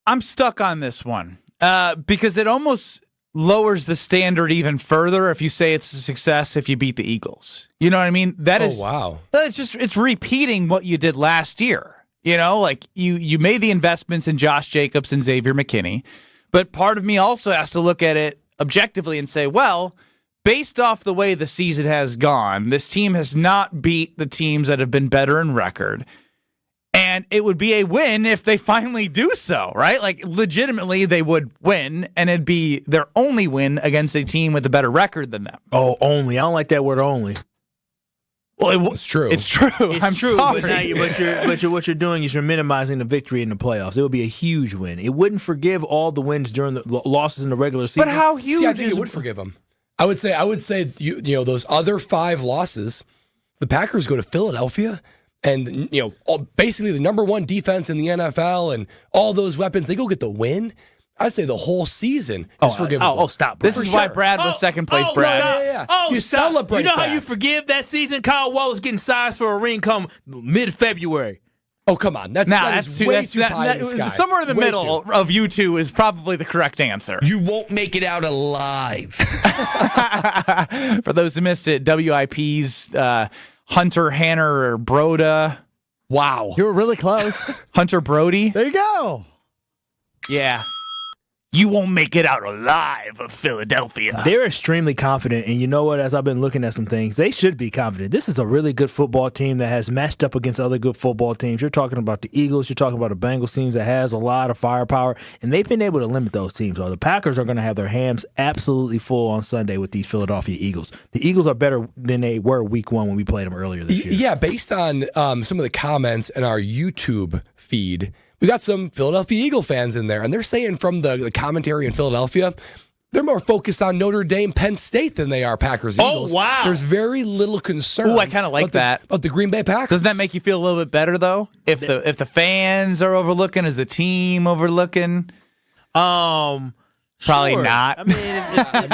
I'm stuck on this one because it almost lowers the standard even further if you say it's a success if you beat the Eagles. You know what I mean? That is wow. It's repeating what you did last year. You know, like you made the investments in Josh Jacobs and Xavier McKinney, but part of me also has to look at it objectively and say, well, based off the way the season has gone, this team has not beat the teams that have been better in record. And it would be a win if they finally do so, right? Like, legitimately, they would win, and it'd be their only win against a team with a better record than them. Oh, only. I don't like that word only. Well, it's true. It's true. I'm true, sorry. But what you're doing is you're minimizing the victory in the playoffs. It would be a huge win. It wouldn't forgive all the wins during the losses in the regular season. But how huge? See, I think it would forgive them. I would say you know those other 5 losses, the Packers go to Philadelphia. And, you know, basically the number 1 defense in the NFL and all those weapons, they go get the win. I'd say the whole season is forgivable. Stop, Brad. This is why Brad was second place, Brad. Yeah. Oh, you stop. celebrate You know that. how you forgive that season? Kyle Wallace getting sized for a ring come mid-February. Oh, come on. That's way too pie in the sky. Somewhere in the middle of you two is probably the correct answer. You won't make it out alive. For those who missed it, WIP's Hunter Hanner or Broda. Wow. You were really close. Hunter Brody. There you go. Yeah. You won't make it out alive of Philadelphia. They're extremely confident, and you know what? As I've been looking at some things, they should be confident. This is a really good football team that has matched up against other good football teams. You're talking about the Eagles. You're talking about the Bengals teams that has a lot of firepower, and they've been able to limit those teams. So the Packers are going to have their hands absolutely full on Sunday with these Philadelphia Eagles. The Eagles are better than they were week 1 when we played them earlier this year. Yeah, based on some of the comments in our YouTube feed, we got some Philadelphia Eagle fans in there, and they're saying from the commentary in Philadelphia, they're more focused on Notre Dame, Penn State than they are Packers Eagles. Oh, wow. There's very little concern. Ooh, I kind of like that. About the Green Bay Packers. Doesn't that make you feel a little bit better, though? If the fans are overlooking, is the team overlooking? Probably Sure. not. I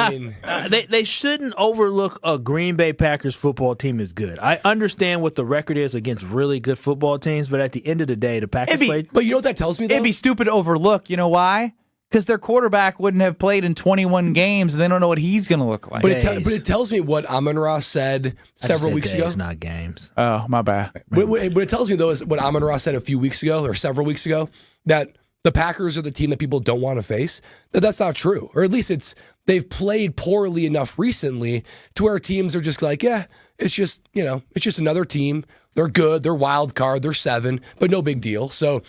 mean, they shouldn't overlook a Green Bay Packers football team is good. I understand what the record is against really good football teams, but at the end of the day, the Packers played. But you know what that tells me, though? It'd be stupid to overlook. You know why? Because their quarterback wouldn't have played in 21 games, and they don't know what he's going to look like. But it tells me what Amon-Ra said several weeks ago. Not games. Oh, my bad. What it tells me, though, is what Amon-Ra said a few weeks ago, or several weeks ago, that the Packers are the team that people don't want to face. That's not true. Or at least they've played poorly enough recently to where teams are just like, yeah, it's just another team. They're good. They're wild card. They're 7, but no big deal. So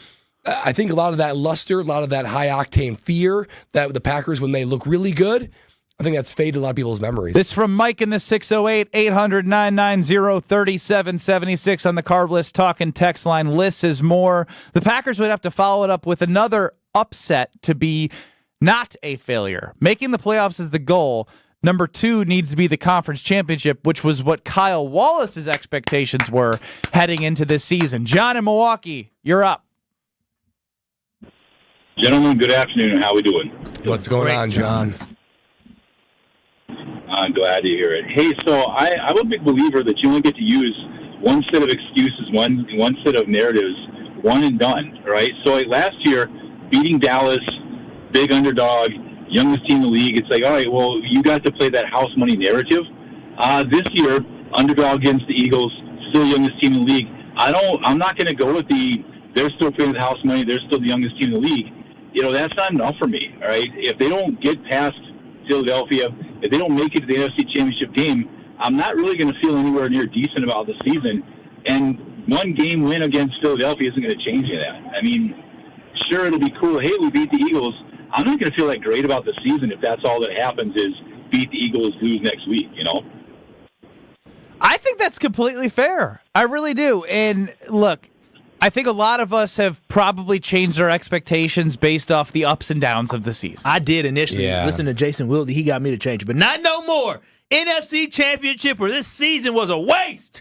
I think a lot of that luster, a lot of that high octane fear that the Packers, when they look really good, I think that's faded a lot of people's memories. This from Mike in the 608-800-990-3776 on the Carbless talk and text line. Lists is more. The Packers would have to follow it up with another upset to be not a failure. Making the playoffs is the goal. Number 2 needs to be the conference championship, which was what Kyle Wallace's expectations were heading into this season. John in Milwaukee, you're up. Gentlemen, good afternoon. How we doing? What's going on, John? I'm glad to hear it. Hey, so I'm a big believer that you only get to use one set of excuses, one set of narratives, one and done, right? So like last year, beating Dallas, big underdog, youngest team in the league, it's like, all right, well, you got to play that house money narrative. This year, underdog against the Eagles, still youngest team in the league. I'm not going to go with they're still playing the house money, they're still the youngest team in the league. You know, that's not enough for me, all right? If they don't get past Philadelphia, if they don't make it to the NFC Championship game, I'm not really going to feel anywhere near decent about the season. And one game win against Philadelphia isn't going to change any of that. I mean, sure, it'll be cool. Hey, we beat the Eagles. I'm not going to feel that great about the season if that's all that happens is beat the Eagles, lose next week, you know? I think that's completely fair. I really do. And look, I think a lot of us have probably changed our expectations based off the ups and downs of the season. I did initially. Yeah. Listen to Jason Wilde. He got me to change it, but not no more. NFC Championship or this season was a waste.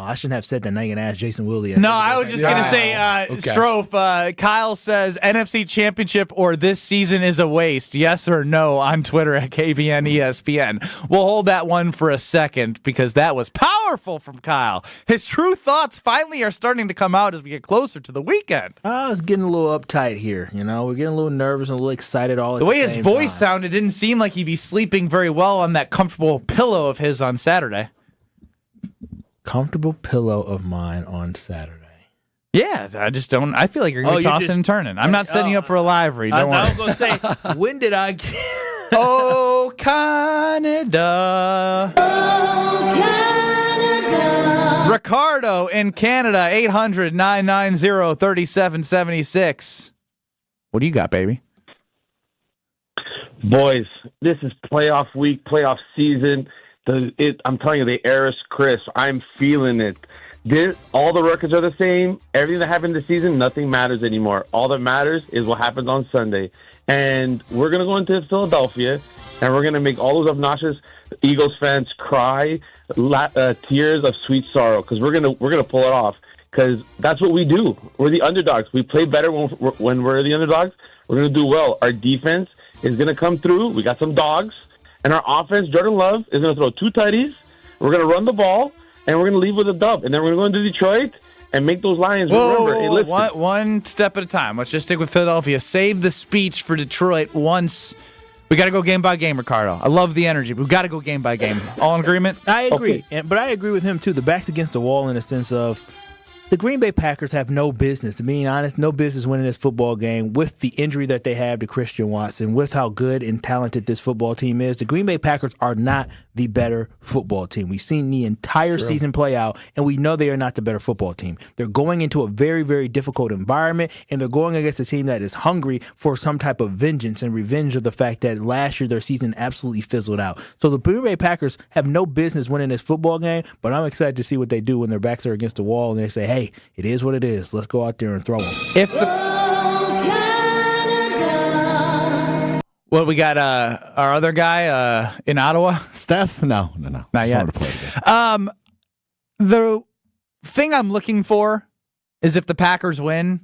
Oh, I shouldn't have said that. Now you're going to ask Jason Willie. No, I was just going to say, Strofe, Kyle says NFC Championship or this season is a waste. Yes or no on Twitter at KBN ESPN. We'll hold that one for a second because that was powerful from Kyle. His true thoughts finally are starting to come out as we get closer to the weekend. I was getting a little uptight here. We're getting a little nervous and a little excited all at the the way same his voice time. sounded didn't seem like he'd be sleeping very well on that comfortable pillow of his on Saturday. Comfortable pillow of mine on Saturday. Yeah, I just don't. I feel like you're going to be tossing and turning. I'm not setting you up for a live read. Don't worry. I was going to say, when did I get... Oh, Canada. Oh, Canada. Ricardo in Canada, 800-990-3776. What do you got, baby? Boys, this is playoff week, playoff season. I'm telling you, the air is crisp. I'm feeling it. All the records are the same. Everything that happened this season, nothing matters anymore. All that matters is what happens on Sunday. And we're going to go into Philadelphia, and we're going to make all those obnoxious Eagles fans cry tears of sweet sorrow because we're gonna pull it off because that's what we do. We're the underdogs. We play better when we're the underdogs. We're going to do well. Our defense is going to come through. We got some dogs. And our offense, Jordan Love, is going to throw 2 tutties. We're going to run the ball, and we're going to leave with a dub. And then we're going to go into Detroit and make those Lions. Remember, one step at a time. Let's just stick with Philadelphia. Save the speech for Detroit once. We got to go game by game, Ricardo. I love the energy, but we got to go game by game. All in agreement? I agree. Okay. But I agree with him, too. The back's against the wall in a sense of the Green Bay Packers have no business, to be honest, no business winning this football game with the injury that they have to Christian Watson, with how good and talented this football team is. The Green Bay Packers are not the better football team. We've seen the entire season play out, and we know they are not the better football team. They're going into a very, very difficult environment, and they're going against a team that is hungry for some type of vengeance and revenge of the fact that last year their season absolutely fizzled out. So the Green Bay Packers have no business winning this football game, but I'm excited to see what they do when their backs are against the wall and they say, hey, it is what it is. Let's go out there and throw them. Well, we got our other guy in Ottawa. Steph? No. Not yet. The thing I'm looking for is if the Packers win,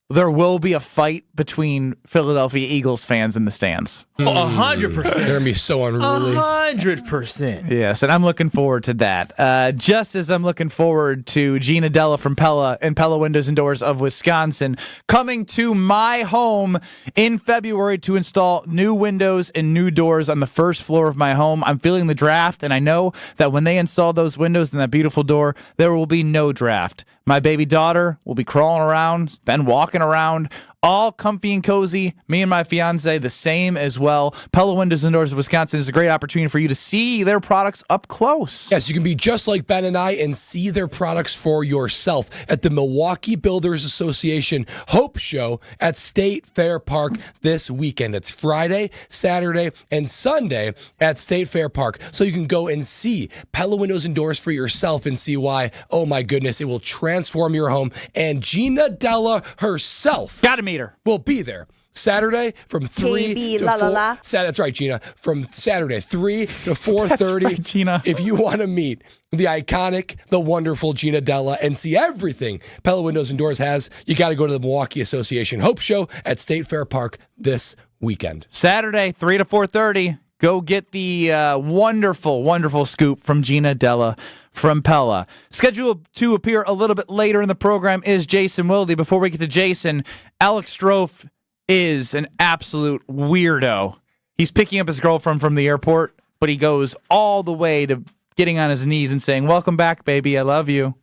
there will be a fight between Philadelphia Eagles fans in the stands. 100%. They're going to be so unruly. 100%. Yes, and I'm looking forward to that. Just as I'm looking forward to Gina Della from Pella and Pella Windows and Doors of Wisconsin coming to my home in February to install new windows and new doors on the first floor of my home. I'm feeling the draft, and I know that when they install those windows and that beautiful door, there will be no draft. My baby daughter will be crawling around, then walking around, all comfy and cozy. Me and my fiance, the same as well. Pella Windows and Doors of Wisconsin is a great opportunity for you to see their products up close. Yes, you can be just like Ben and I and see their products for yourself at the Milwaukee Builders Association Hope Show at State Fair Park this weekend. It's Friday, Saturday, and Sunday at State Fair Park. So you can go and see Pella Windows and Doors for yourself and see why, oh my goodness, it will transform your home. And Gina Della herself. Gotta meet her. Will be there. Saturday from 3 to 4. That's right, Gina. From Saturday, 3 to 4:30. That's right, Gina. If you want to meet the iconic, the wonderful Gina Della and see everything Pella Windows and Doors has, you got to go to the Milwaukee Association Hope Show at State Fair Park this weekend. Saturday, 3 to 4:30. Go get the wonderful, wonderful scoop from Gina Della from Pella. Scheduled to appear a little bit later in the program is Jason Wilde. Before we get to Jason, Alex Strofe is an absolute weirdo. He's picking up his girlfriend from the airport, but he goes all the way to getting on his knees and saying, "Welcome back, baby. I love you."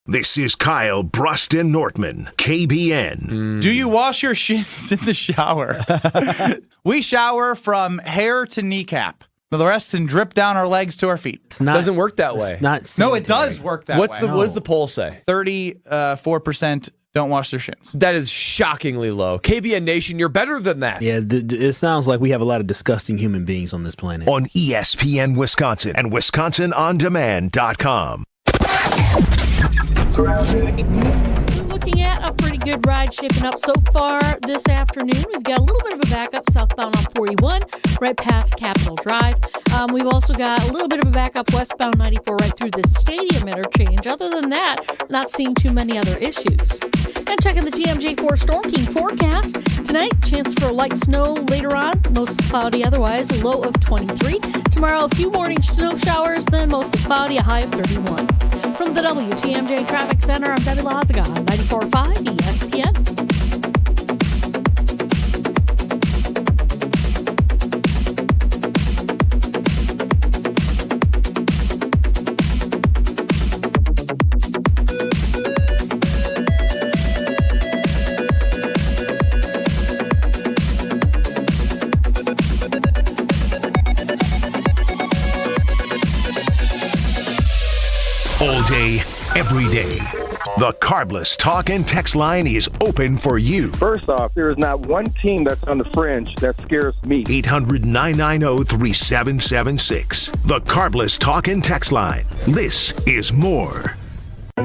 This is Kyle, Brust, and Nortman, KBN. Do you wash your shins in the shower? We shower from hair to kneecap. The rest can drip down our legs to our feet. It doesn't work that way. No, it does work that way. What does the poll say? 34% don't wash their shins. That is shockingly low. KBN Nation, you're better than that. Yeah, it sounds like we have a lot of disgusting human beings on this planet. On ESPN Wisconsin and WisconsinOnDemand.com. Looking at a pretty good ride shaping up so far this afternoon. We've got a little bit of a backup southbound on 41, right past Capitol Drive. We've also got a little bit of a backup westbound 94 right through the stadium interchange. Other than that, not seeing too many other issues. And checking the TMJ4 Storm King forecast. Tonight, chance for light snow later on. Mostly cloudy otherwise, a low of 23. Tomorrow, a few morning snow showers, then mostly cloudy, a high of 31. From the WTMJ Traffic Center, I'm Debbie Lazaga on 94.5 ESPN. All day, every day. The Carbless talk and text line is open for you. First off, there is not one team that's on the fringe that scares me. 800-990-3776. The Carbless talk and text line. This is more.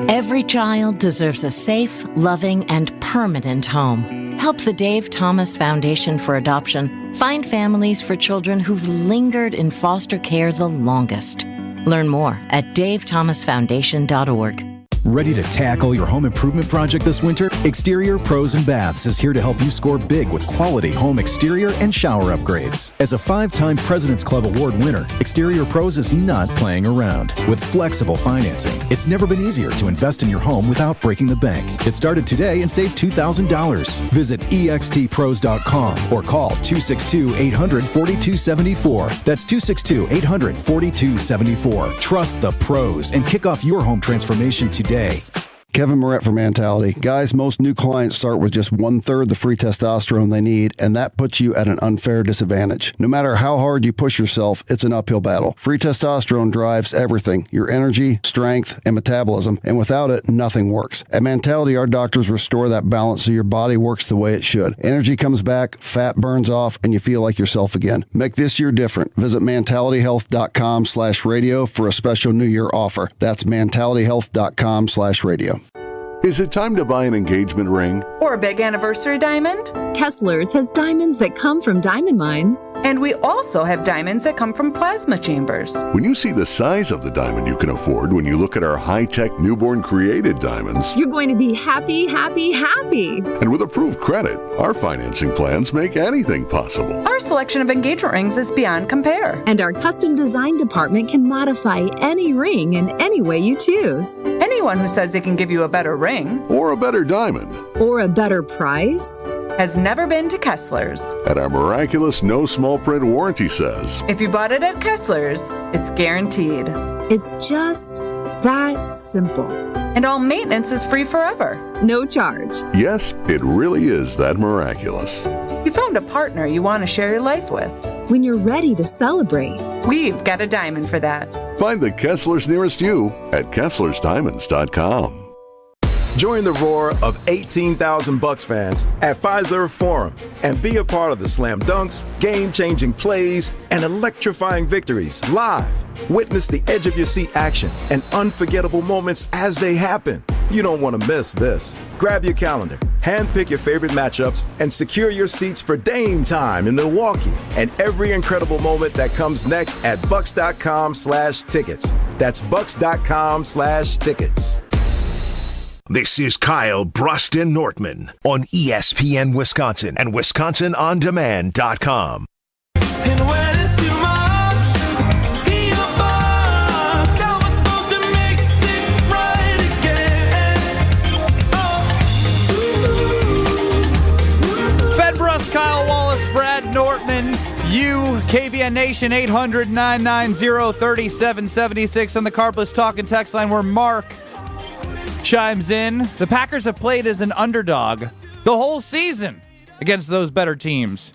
Every child deserves a safe, loving, and permanent home. Help the Dave Thomas Foundation for Adoption find families for children who've lingered in foster care the longest. Learn more at davethomasfoundation.org. Ready to tackle your home improvement project this winter? Exterior Pros and Baths is here to help you score big with quality home exterior and shower upgrades. As a 5-time President's Club Award winner, Exterior Pros is not playing around. With flexible financing, it's never been easier to invest in your home without breaking the bank. Get started today and save $2,000. Visit extpros.com or call 262-800-4274. That's 262-800-4274. Trust the pros and kick off your home transformation today. Kevin Moret for Mentality. Guys, most new clients start with just 1/3 the free testosterone they need, and that puts you at an unfair disadvantage. No matter how hard you push yourself, it's an uphill battle. Free testosterone drives everything, your energy, strength, and metabolism, and without it, nothing works. At Mentality, our doctors restore that balance so your body works the way it should. Energy comes back, fat burns off, and you feel like yourself again. Make this year different. Visit mentalityhealth.com/radio for a special New Year offer. That's mentalityhealth.com/radio. Is it time to buy an engagement ring? Or a big anniversary diamond? Kessler's has diamonds that come from diamond mines. And we also have diamonds that come from plasma chambers. When you see the size of the diamond you can afford when you look at our high-tech newborn created diamonds, you're going to be happy, happy, happy. And with approved credit, our financing plans make anything possible. Our selection of engagement rings is beyond compare. And our custom design department can modify any ring in any way you choose. Anyone who says they can give you a better ring or a better diamond or a better price has never been to Kessler's. And our miraculous no small print warranty says, if you bought it at Kessler's, it's guaranteed. It's just that simple. And all maintenance is free forever. No charge. Yes, it really is that miraculous. You found a partner you want to share your life with. When you're ready to celebrate, we've got a diamond for that. Find the Kessler's nearest you at KesslersDiamonds.com. Join the roar of 18,000 Bucks fans at Fiserv Forum and be a part of the slam dunks, game-changing plays, and electrifying victories live. Witness the edge-of-your-seat action and unforgettable moments as they happen. You don't want to miss this. Grab your calendar, handpick your favorite matchups, and secure your seats for Dame time in Milwaukee and every incredible moment that comes next at Bucks.com/tickets. That's Bucks.com/tickets. This is Kyle, Brust, and Nortman on ESPN Wisconsin and WisconsinOnDemand.com. And when it's too much, be a fuck. I was supposed to make this right again. Ben Brust, Kyle Wallace, Brad Nortman, you, KBN Nation, 800-990-3776 on the Carbless Talk and Text line where Mark chimes in. The Packers have played as an underdog the whole season against those better teams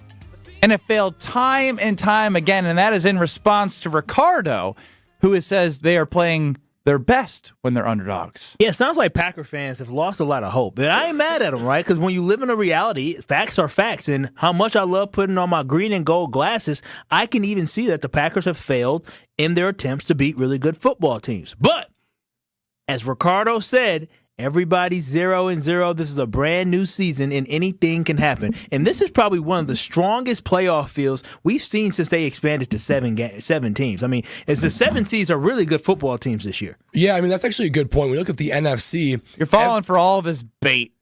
and have failed time and time again, and that is in response to Ricardo, who says they are playing their best when they're underdogs. Yeah, it sounds like Packer fans have lost a lot of hope. And I ain't mad at them, right? Because when you live in a reality, facts are facts. And how much I love putting on my green and gold glasses, I can even see that the Packers have failed in their attempts to beat really good football teams. But as Ricardo said, Everybody's 0-0. This is a brand new season, and anything can happen. And this is probably one of the strongest playoff fields we've seen since they expanded to seven teams. I mean, it's the 7 seeds are really good football teams this year. Yeah, I mean, that's actually a good point. When we look at the NFC. You're falling for all of his bait.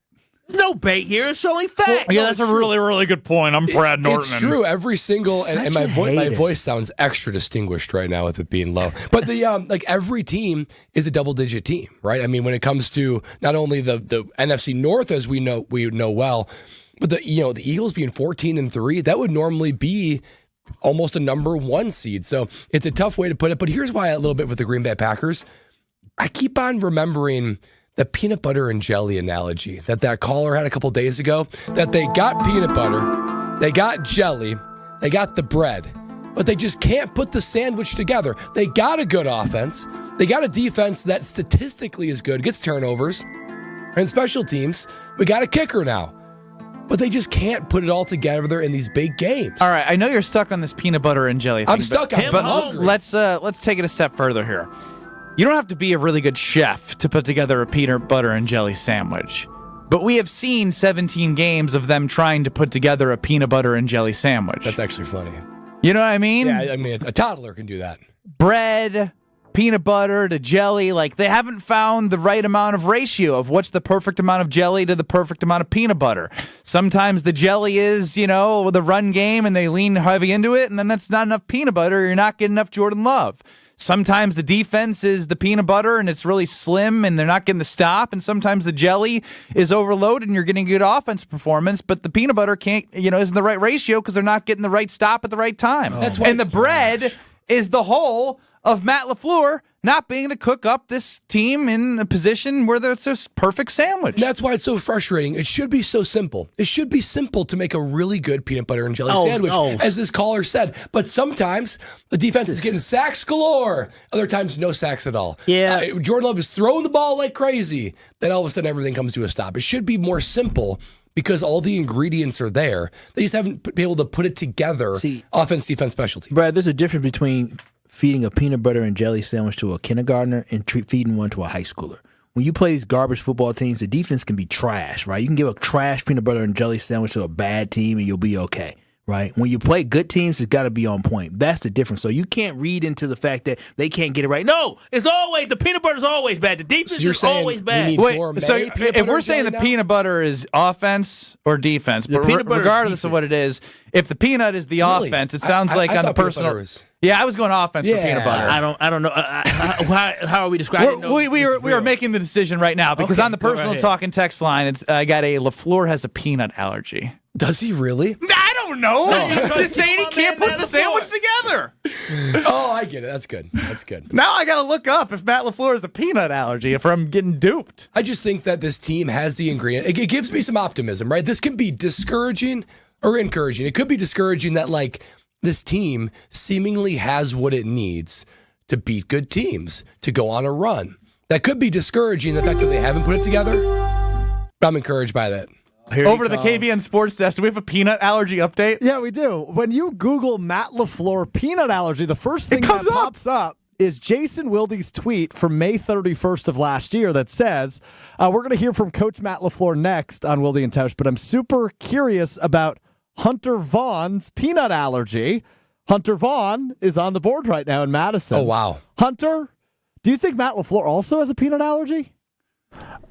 No bait here. It's only fact. Yeah, that's a really, really good point. I'm Brad Nortman. It's true. Every single and my voice sounds extra distinguished right now with it being low. But the like every team is a double-digit team, right? I mean, when it comes to not only the NFC North as we know well, but the Eagles being 14-3, that would normally be almost a number 1 seed. So it's a tough way to put it. But here's why a little bit with the Green Bay Packers. I keep on remembering the peanut butter and jelly analogy that caller had a couple days ago, that they got peanut butter, they got jelly, they got the bread, but they just can't put the sandwich together. They got a good offense. They got a defense that statistically is good, gets turnovers, and special teams. We got a kicker now, but they just can't put it all together in these big games. All right, I know you're stuck on this peanut butter and jelly thing. I'm stuck on it. But let's take it a step further here. You don't have to be a really good chef to put together a peanut butter and jelly sandwich. But we have seen 17 games of them trying to put together a peanut butter and jelly sandwich. That's actually funny. You know what I mean? Yeah, I mean, a toddler can do that. Bread, peanut butter to jelly, like they haven't found the right amount of ratio of what's the perfect amount of jelly to the perfect amount of peanut butter. Sometimes the jelly is, the run game and they lean heavy into it, and then that's not enough peanut butter, you're not getting enough Jordan Love. Sometimes the defense is the peanut butter and it's really slim and they're not getting the stop. And sometimes the jelly is overloaded and you're getting a good offense performance, but the peanut butter isn't the right ratio because they're not getting the right stop at the right time. And the bread is the whole of Matt LaFleur not being able to cook up this team in a position where it's a perfect sandwich. That's why it's so frustrating. It should be so simple. It should be simple to make a really good peanut butter and jelly sandwich, as this caller said. But sometimes the defense is getting sacks galore. Other times, no sacks at all. Yeah. Jordan Love is throwing the ball like crazy. Then all of a sudden, everything comes to a stop. It should be more simple because all the ingredients are there. They just haven't been able to put it together. Offense, defense, special teams. Brad, there's a difference between feeding a peanut butter and jelly sandwich to a kindergartner and feeding one to a high schooler. When you play these garbage football teams, the defense can be trash, right? You can give a trash peanut butter and jelly sandwich to a bad team and you'll be okay, right? When you play good teams, it's got to be on point. That's the difference. So you can't read into the fact that they can't get it right. No, it's always, the peanut butter is always bad. The defense is always bad. So if we're saying the peanut butter is offense or defense, but regardless of what it is, if the peanut is the offense, it sounds like on the personal. Yeah, I was going offense for peanut butter. I don't know. How are we describing? We are making the decision right now because on the personal talk and text line, I got a LaFleur has a peanut allergy. Does he really? I don't know. He's just saying he can't put the sandwich together. Oh, I get it. That's good. That's good. Now I got to look up if Matt LaFleur has a peanut allergy if I'm getting duped. I just think that this team has the ingredient. It gives me some optimism, right? This can be discouraging or encouraging. It could be discouraging that, this team seemingly has what it needs to beat good teams, to go on a run. That could be discouraging, the fact that they haven't put it together. But I'm encouraged by that. Over to the KBN Sports Desk, do we have a peanut allergy update? Yeah, we do. When you Google Matt LaFleur peanut allergy, the first thing that pops up is Jason Wilde's tweet from May 31st of last year that says, we're going to hear from Coach Matt LaFleur next on Wilde and Tausch, but I'm super curious about Hunter Vaughn's peanut allergy. Hunter Vaughn is on the board right now in Madison. Oh, wow. Hunter, do you think Matt LaFleur also has a peanut allergy?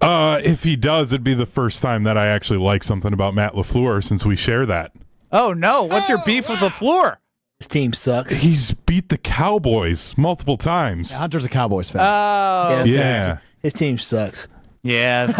If he does, it'd be the first time that I actually like something about Matt LaFleur since we share that. Oh, no. What's your beef with LaFleur? His team sucks. He's beat the Cowboys multiple times. Yeah, Hunter's a Cowboys fan. Oh. Yeah. His team sucks. Yeah.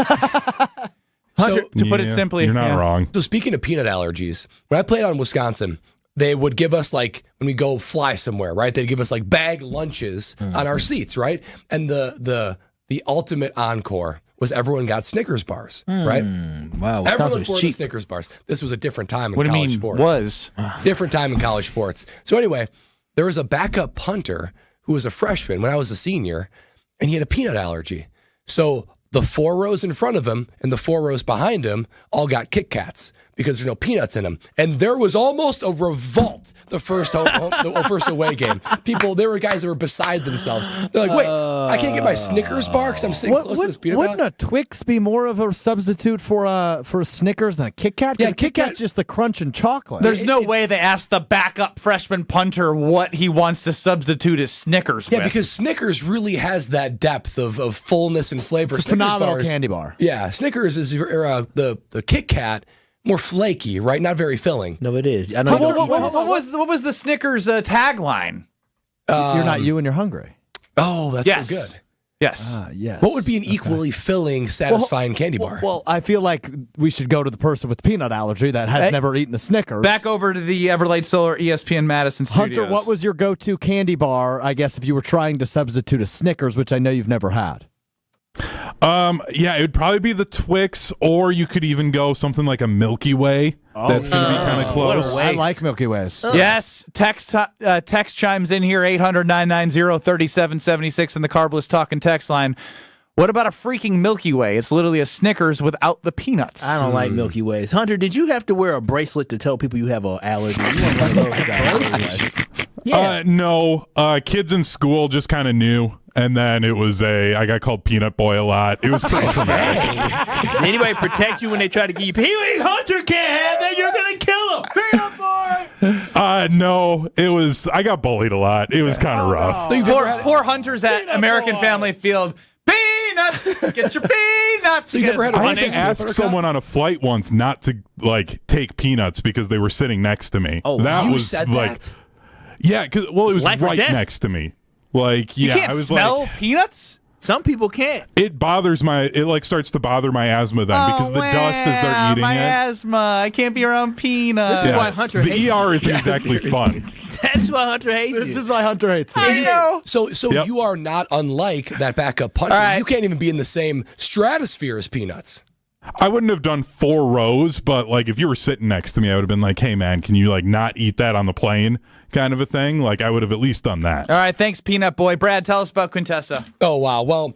Hunter, to put it simply, you're not wrong. So speaking of peanut allergies, when I played on Wisconsin, they would give us when we go fly somewhere, right? They'd give us bag lunches on our seats, right? And the ultimate encore was everyone got Snickers bars, right? Wow, everyone was cheap. Snickers bars. This was a different time in what college do you mean sports. Was different time in college sports. So anyway, there was a backup punter who was a freshman when I was a senior, and he had a peanut allergy. So the 4 rows in front of him and the 4 rows behind him all got Kit Kats because there's no peanuts in them. And there was almost a revolt the first first away game. There were guys that were beside themselves. They're like, wait, I can't get my Snickers bar because I'm sitting close to this peanut butter. Wouldn't a Twix be more of a substitute for a Snickers than a Kit Kat? Yeah, Kit Kat's just the crunch and chocolate. There's no way they asked the backup freshman punter what he wants to substitute his Snickers with. Yeah, because Snickers really has that depth of fullness and flavor. It's a phenomenal candy bar. Yeah, Snickers is the Kit Kat. More flaky, right? Not very filling. No, it is. I know. What was the Snickers tagline? You're not you and you're hungry. Oh, that's so good. Yes. Yes. What would be an equally filling, satisfying candy bar? Well, I feel like we should go to the person with the peanut allergy that has never eaten a Snickers. Back over to the Everlade Solar ESPN Madison studios. Hunter, what was your go-to candy bar, I guess, if you were trying to substitute a Snickers, which I know you've never had? Yeah, it would probably be the Twix, or you could even go something like a Milky Way. That's going to be kind of close. I like Milky Ways. Yes, text chimes in here, 800-990-3776 in the Carbless talking text line. What about a freaking Milky Way? It's literally a Snickers without the peanuts. I don't like Milky Ways. Hunter, did you have to wear a bracelet to tell people you have an allergy? You weren't one of those guys. Yeah. No, kids in school just kind of knew. And then I got called Peanut Boy a lot. It was pretty traumatic. Did anybody protect you when they try to give you Pee-wee? Hunter can't have that. You're going to kill him. Peanut Boy. No, I got bullied a lot. It was kind of rough. No. Poor Hunters at American Family Field. Peanuts! Get your peanuts! So you never had a I had to ask someone on a flight once not to take peanuts because they were sitting next to me. Oh, that you was said like, that? Yeah, it was Life or right death? next to me. Like, you can't I was smell like, peanuts? Some people can't. It starts to bother my asthma then because the dust as they're eating my it. asthma. I can't be around peanuts. This is why Hunter hates the ER isn't exactly fun. That's why Hunter hates you. This is why Hunter hates you. I know. So you are not unlike that backup punter. Right. You can't even be in the same stratosphere as peanuts. I wouldn't have done 4 rows, but like if you were sitting next to me, I would have been like, "Hey man, can you not eat that on the plane?" kind of a thing. Like I would have at least done that. All right, thanks, Peanut Boy. Brad, tell us about Quintessa. Oh wow. Well,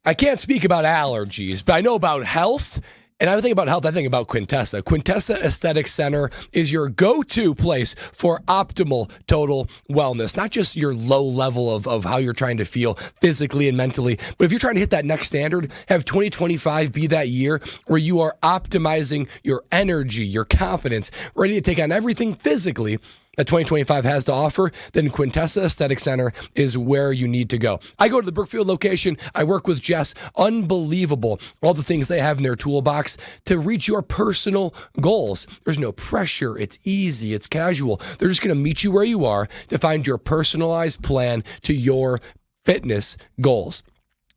I can't speak about allergies, but I know about health. And I think about health, I think about Quintessa. Quintessa Aesthetic Center is your go-to place for optimal total wellness. Not just your low level of how you're trying to feel physically and mentally, but if you're trying to hit that next standard, have 2025 be that year where you are optimizing your energy, your confidence, ready to take on everything physically that 2025 has to offer, then Quintessa Aesthetic Center is where you need to go. I go to the Brookfield location. I work with Jess. Unbelievable. All the things they have in their toolbox to reach your personal goals. There's no pressure. It's easy. It's casual. They're just going to meet you where you are to find your personalized plan to your fitness goals.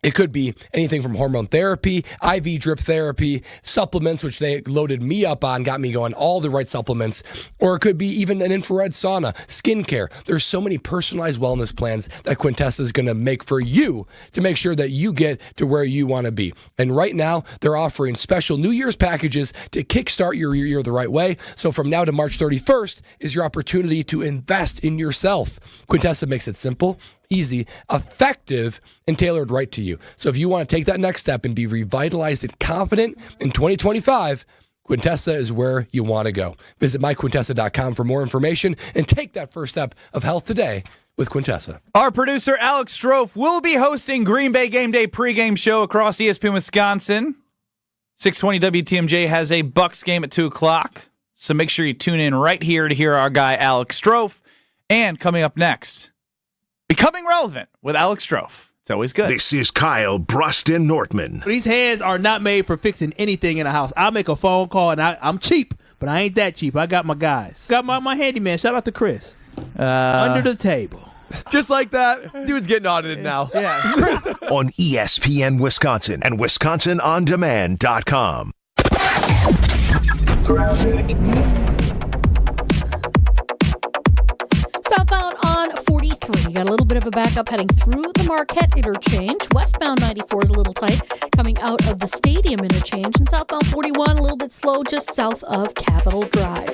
It could be anything from hormone therapy, IV drip therapy, supplements, which they loaded me up on, got me going, all the right supplements. Or it could be even an infrared sauna, skincare. There's so many personalized wellness plans that Quintessa is going to make for you to make sure that you get to where you want to be. And right now, they're offering special New Year's packages to kickstart your year the right way. So from now to March 31st is your opportunity to invest in yourself. Quintessa makes it simple, easy, effective, and tailored right to you. So if you want to take that next step and be revitalized and confident in 2025, Quintessa is where you want to go. Visit myquintessa.com for more information and take that first step of health today with Quintessa. Our producer, Alex Strofe, will be hosting Green Bay Game Day pregame show across ESPN Wisconsin. 620 WTMJ has a Bucks game at 2 o'clock. So make sure you tune in right here to hear our guy, Alex Strofe. And coming up next, Becoming Relevant with Alex Strofe. It's always good. This is Kyle, Brust, and Nortman. These hands are not made for fixing anything in a house. I'll make a phone call, and I'm cheap, but I ain't that cheap. I got my guys. Got my handyman. Shout out to Chris. Under the table. Just like that, dude's getting audited now. Yeah. On ESPN Wisconsin and WisconsinOnDemand.com. Southbound on 43. You got a little bit of a backup heading through the Marquette interchange. Westbound 94 is a little tight coming out of the Stadium interchange. And southbound 41 a little bit slow just south of Capitol Drive.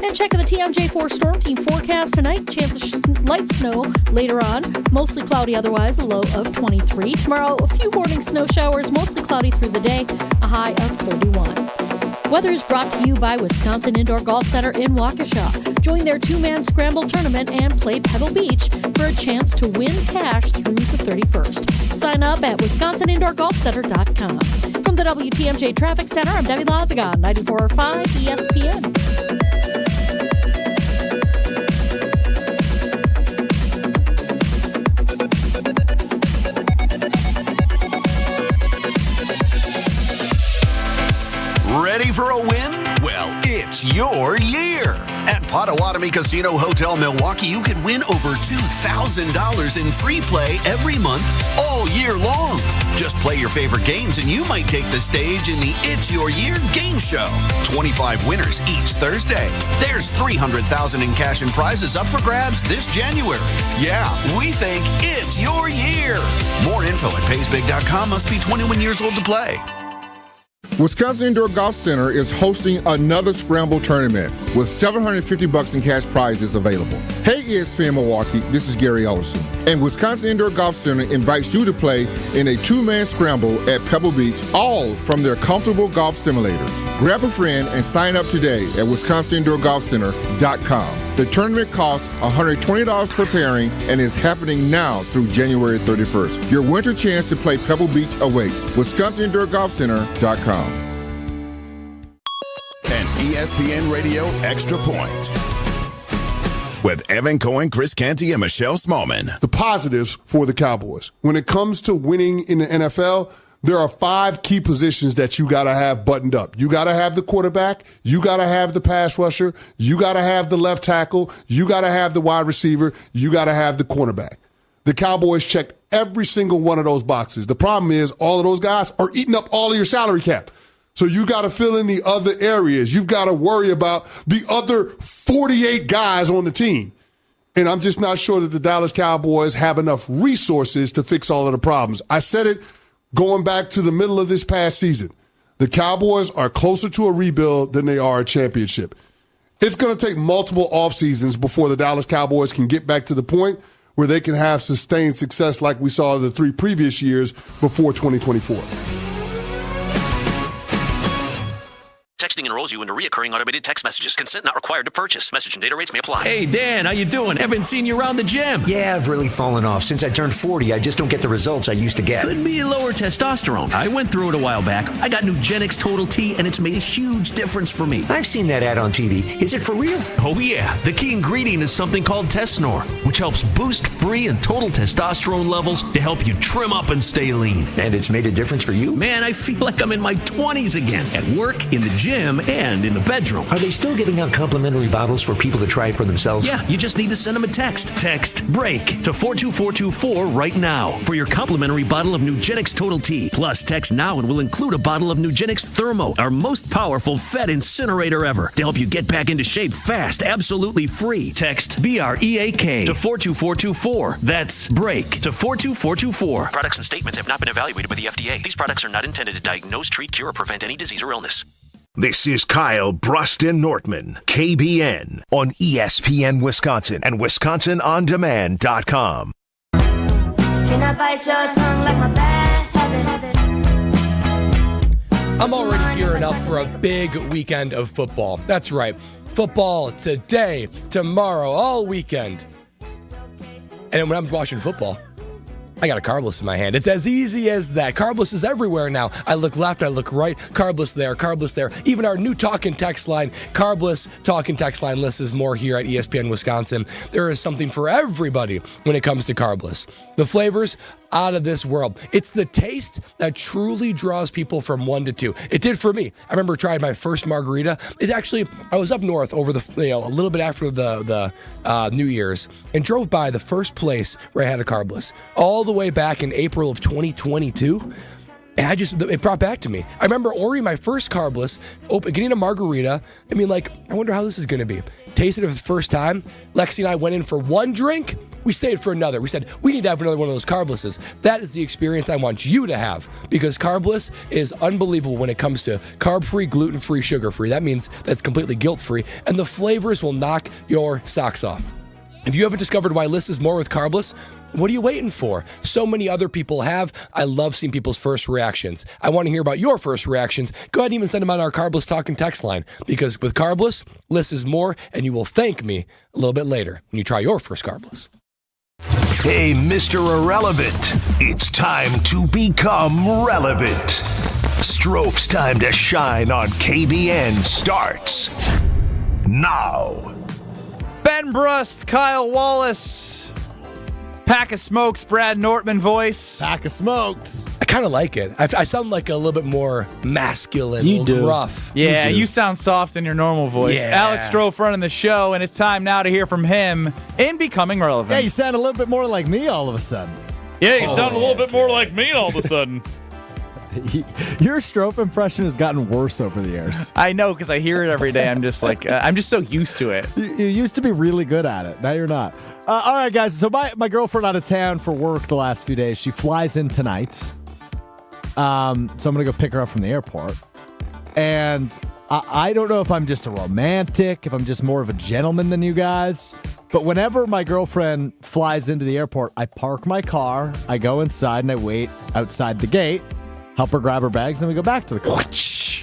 And checking the TMJ4 Storm Team forecast tonight. Chance of light snow later on. Mostly cloudy otherwise, a low of 23. Tomorrow, a few morning snow showers, mostly cloudy through the day, a high of 31. Weather is brought to you by Wisconsin Indoor Golf Center in Waukesha. Join their two-man scramble tournament and play Pebble Beach for a chance to win cash through the 31st. Sign up at wisconsinindoorgolfcenter.com. From the WTMJ Traffic Center, I'm Debbie Lazagon, 94.5 ESPN. Ready for a win? Well, it's your year. At Potawatomi Casino Hotel Milwaukee, you could win over $2,000 in free play every month, all year long. Just play your favorite games and you might take the stage in the It's Your Year game show. 25 winners each Thursday. There's $300,000 in cash and prizes up for grabs this January. Yeah, we think it's your year. More info at paysbig.com. Must be 21 years old to play. Wisconsin Indoor Golf Center is hosting another Scramble tournament with $750 in cash prizes available. Hey ESPN Milwaukee, this is Gary Ellerson, and Wisconsin Indoor Golf Center invites you to play in a two-man scramble at Pebble Beach, all from their comfortable golf simulators. Grab a friend and sign up today at wisconsinindoorgolfcenter.com. The tournament costs $120 per pairing and is happening now through January 31st. Your winter chance to play Pebble Beach awaits. wisconsinindoorgolfcenter.com. An ESPN Radio Extra Point with Evan Cohen, Chris Canty, and Michelle Smallman. The positives for the Cowboys. When it comes to winning in the NFL, there are 5 key positions that you got to have buttoned up. You got to have the quarterback. You got to have the pass rusher. You got to have the left tackle. You got to have the wide receiver. You got to have the cornerback. The Cowboys checked every single one of those boxes. The problem is all of those guys are eating up all of your salary cap. So you got to fill in the other areas. You've got to worry about the other 48 guys on the team. And I'm just not sure that the Dallas Cowboys have enough resources to fix all of the problems. I said it going back to the middle of this past season. The Cowboys are closer to a rebuild than they are a championship. It's going to take multiple off seasons before the Dallas Cowboys can get back to the point where they can have sustained success like we saw the 3 previous years before 2024. Texting enrolls you into reoccurring automated text messages. Consent not required to purchase. Message and data rates may apply. Hey, Dan, how you doing? Haven't seen you around the gym. Yeah, I've really fallen off. Since I turned 40, I just don't get the results I used to get. Could be lower testosterone. I went through it a while back. I got Nugenix Total T, and it's made a huge difference for me. I've seen that ad on TV. Is it for real? Oh, yeah. The key ingredient is something called Tesnor, which helps boost free and total testosterone levels to help you trim up and stay lean. And it's made a difference for you? Man, I feel like I'm in my 20s again. At work, in the gym, and in the bedroom. Are they still giving out complimentary bottles for people to try it for themselves? Yeah, you just need to send them a text. Text BREAK to 42424 right now for your complimentary bottle of Nugenix Total T. Plus, text now and we'll include a bottle of Nugenix Thermo, our most powerful fat incinerator ever, to help you get back into shape fast, absolutely free. Text BREAK to 42424. That's BREAK to 42424. Products and statements have not been evaluated by the FDA. These products are not intended to diagnose, treat, cure, or prevent any disease or illness. This is Kyle, Brust, and Nortman, KBN, on ESPN Wisconsin and WisconsinOnDemand.com. Can I bite your tongue like my bad habit? I'm already gearing up for a big weekend of football. That's right. Football today, tomorrow, all weekend. And when I'm watching football, I got a Carbless in my hand. It's as easy as that. Carbless is everywhere now. I look left, I look right. Carbless there, Carbless there. Even our new talking text line, Carbless talking text line list is more here at ESPN Wisconsin. There is something for everybody when it comes to Carbless. The flavors, out of this world. It's the taste that truly draws people from 1 to 2. It did for me. I remember trying my first margarita. I was up north over a little bit after the New Year's and drove by the first place where I had a Carbless all the way back in April of 2022. And it brought back to me. I remember ordering my first Carbless, getting a margarita. I wonder how this is going to be. Tasted it for the first time. Lexi and I went in for one drink. We stayed for another. We said, we need to have another one of those Carblesses. That is the experience I want you to have, because Carbless is unbelievable when it comes to carb-free, gluten-free, sugar-free. That means that's completely guilt-free, and the flavors will knock your socks off. If you haven't discovered why less is more with Carbless, What are you waiting for? So many other people have. I love seeing people's first reactions. I want to hear about your first reactions. Go ahead and even send them on our Carbless Talking text line. Because with Carbless, less is more, and you will thank me a little bit later when you try your first Carbless. Hey, Mr. Irrelevant, it's time to become relevant. Stroph's time to shine on KBN starts now. Ben Brust, Kyle Wallace, Pack of Smokes, Brad Nortman voice. Pack of Smokes. I kind of like it. I sound like a little bit more masculine, a little gruff. Yeah, you sound soft in your normal voice. Yeah. Alex Stro running the show, and it's time now to hear from him in Becoming Relevant. Yeah, you sound a little bit more like me all of a sudden. Yeah, you sound a little bit more like me all of a sudden. Your Strope impression has gotten worse over the years. I know, because I hear it every day. I'm just like, I'm just so used to it. You used to be really good at it. Now you're not. All right, guys. So my girlfriend out of town for work the last few days. She flies in tonight. So I'm going to go pick her up from the airport. And I don't know if I'm just a romantic, if I'm just more of a gentleman than you guys. But whenever my girlfriend flies into the airport, I park my car, I go inside, and I wait outside the gate, help her grab her bags, then we go back to the car.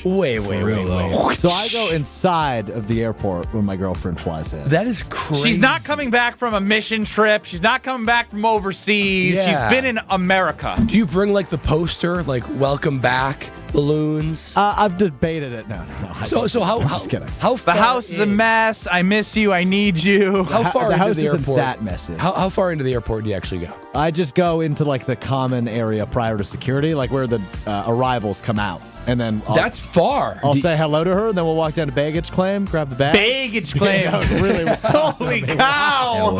Wait. So I go inside of the airport when my girlfriend flies in. That is crazy. She's not coming back from a mission trip. She's not coming back from overseas. Yeah. She's been in America. Do you bring like the poster, like welcome back balloons? I've debated it. No. So how? I'm just kidding. How far The house is a mess. I miss you. I need you. How far the into house the isn't airport? that messy. How far into the airport do you actually go? I just go into like the common area prior to security, like where the arrivals come out. And then That's far. I'll say hello to her, and then we'll walk down to baggage claim, grab the bag. Baggage claim. Really Holy cow.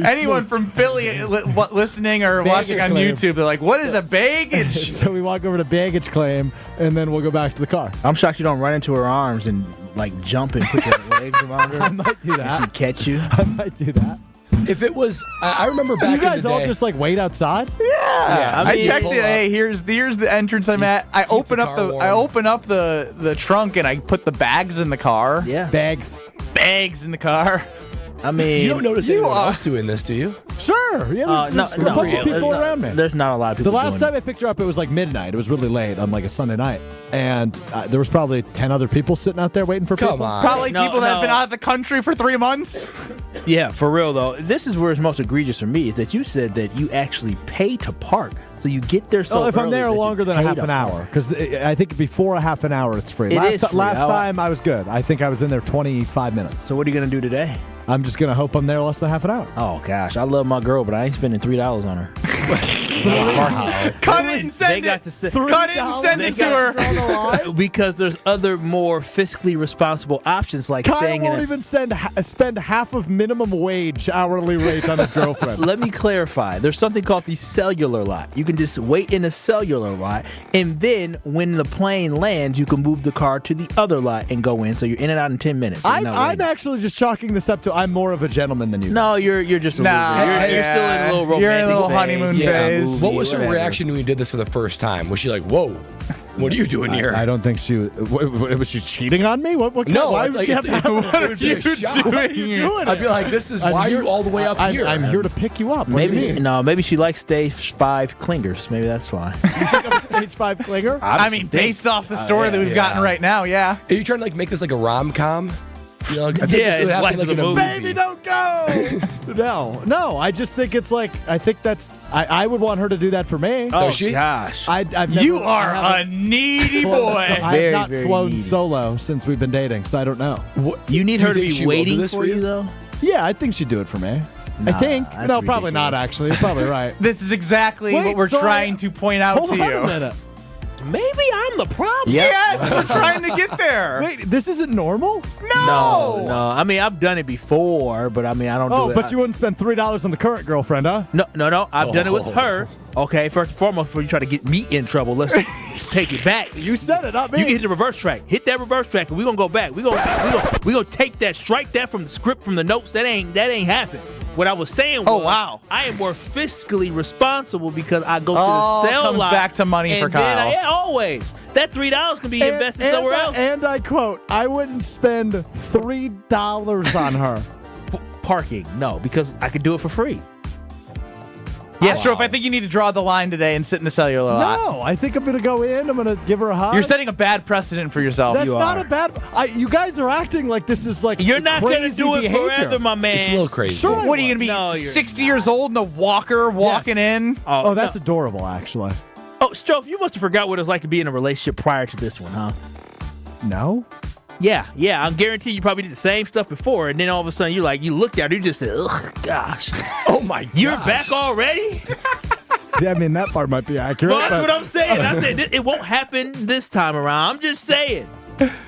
Anyone from Philly listening or watching on claim. YouTube, they're like, what is a baggage? So we walk over to baggage claim, and then we'll go back to the car. I'm shocked you don't run into her arms and like jump and put your legs around her. I might do that. And she catch you. I might do that. If it was, I remember back So you guys in the day. all just like wait outside? Yeah, I mean, I text you, hey, here's the entrance I'm at. I open up the trunk and I put the bags in the car. Yeah. Bags in the car. I mean, You don't notice anyone else doing this, do you? Sure. Yeah, there's a bunch of people around me. There's not a lot of people. The last doing time I picked her up, it was like midnight. It was really late on like a Sunday night. And there was probably 10 other people sitting out there waiting for people. Come on. Probably No, people that have no. been out of the country for 3 months. Yeah, for real though. This is where it's most egregious for me is that you said that you actually pay to park. So you get there so if I'm early there that you longer than a pay half to an park. hour, because I think before a half an hour it's free. It is free. Last time I was good. I think I was in there 25 minutes. So what are you gonna do today? I'm just gonna hope I'm there less than half an hour. Oh gosh, I love my girl, but I ain't spending $3 on her. Cut it and send it. Cut it and send it to her. Because there's other more fiscally responsible options like Kyle staying in won't a. even spend half of minimum wage hourly rate on his girlfriend. Let me clarify. There's something called the cellular lot. You can just wait in a cellular lot, and then when the plane lands, you can move the car to the other lot and go in. So you're in and out in 10 minutes. I'm actually just chalking this up to I'm more of a gentleman than you. No, guys. you're just a loser. You're still in a little romantic You're in a little phase. honeymoon Yeah, phase. movie, What was her whatever. reaction when you did this for the first time? Was she like, "Whoa, what are you doing here?" I don't think she was she cheating on me. What No, why it's would like she have it's- to it would be a shock. What are you doing? I'd be like, "This is why are you all the way up here?" I'm here to pick you up. What do you mean? Maybe she likes stage 5 clingers. Maybe that's why. I'm a stage 5 clinger. I mean, based off the story that we've gotten right now, yeah. Are you trying to like make this like a rom-com? You know, like, I think Yeah, this would it's happen like like in a a movie. Baby, don't go. No. I just think it's like I think that's I would want her to do that for me. Oh, she? gosh. I've never, You are a needy boy. I Very, have not very flown needy. solo since we've been dating, so I don't know. You need Do you her to think be she will do waiting this for for you, you? though? Yeah, I think she'd do it for me. I Nah, think. that's No, probably not. ridiculous. Actually, you're probably right. This is exactly Wait, what we're so trying to point out Hold to on you. a minute. Maybe I'm the problem. Yes, we're trying to get there. Wait, this isn't normal? No. I mean, I've done it before, but I mean, I don't do Oh, it. but you wouldn't spend $3 on the current girlfriend, huh? No. I've done it with her. Okay, first and foremost, before you try to get me in trouble, let's take it back. You said it, not me. You can hit the reverse track. Hit that reverse track, and we're gonna go back. We're gonna take that, strike that from the script, from the notes. That ain't happened. What I was saying was, wow. I am more fiscally responsible because I go to All the cell comes lot. back to money and for then Kyle. yeah, always. That $3 can be invested somewhere else. And I quote, I wouldn't spend $3 on her. Parking, no, because I could do it for free. Yeah, Strofe, I think you need to draw the line today and sit in the cellular lot. No, I think I'm going to go in. I'm going to give her a hug. You're setting a bad precedent for yourself. That's not a bad. You guys are acting like this is like You're not going to do it forever, my man. It's a little crazy. Sure, what are you going to be, 60 years old in a walker walking in? Oh, that's adorable, actually. Oh, Strofe, you must have forgot what it was like to be in a relationship prior to this one, huh? No. Yeah. I guarantee you probably did the same stuff before, and then all of a sudden you looked at her, you just said, ugh, gosh. Oh, my God. You're back already? Yeah, I mean, that part might be accurate. Well, that's what I'm saying. I said it won't happen this time around. I'm just saying.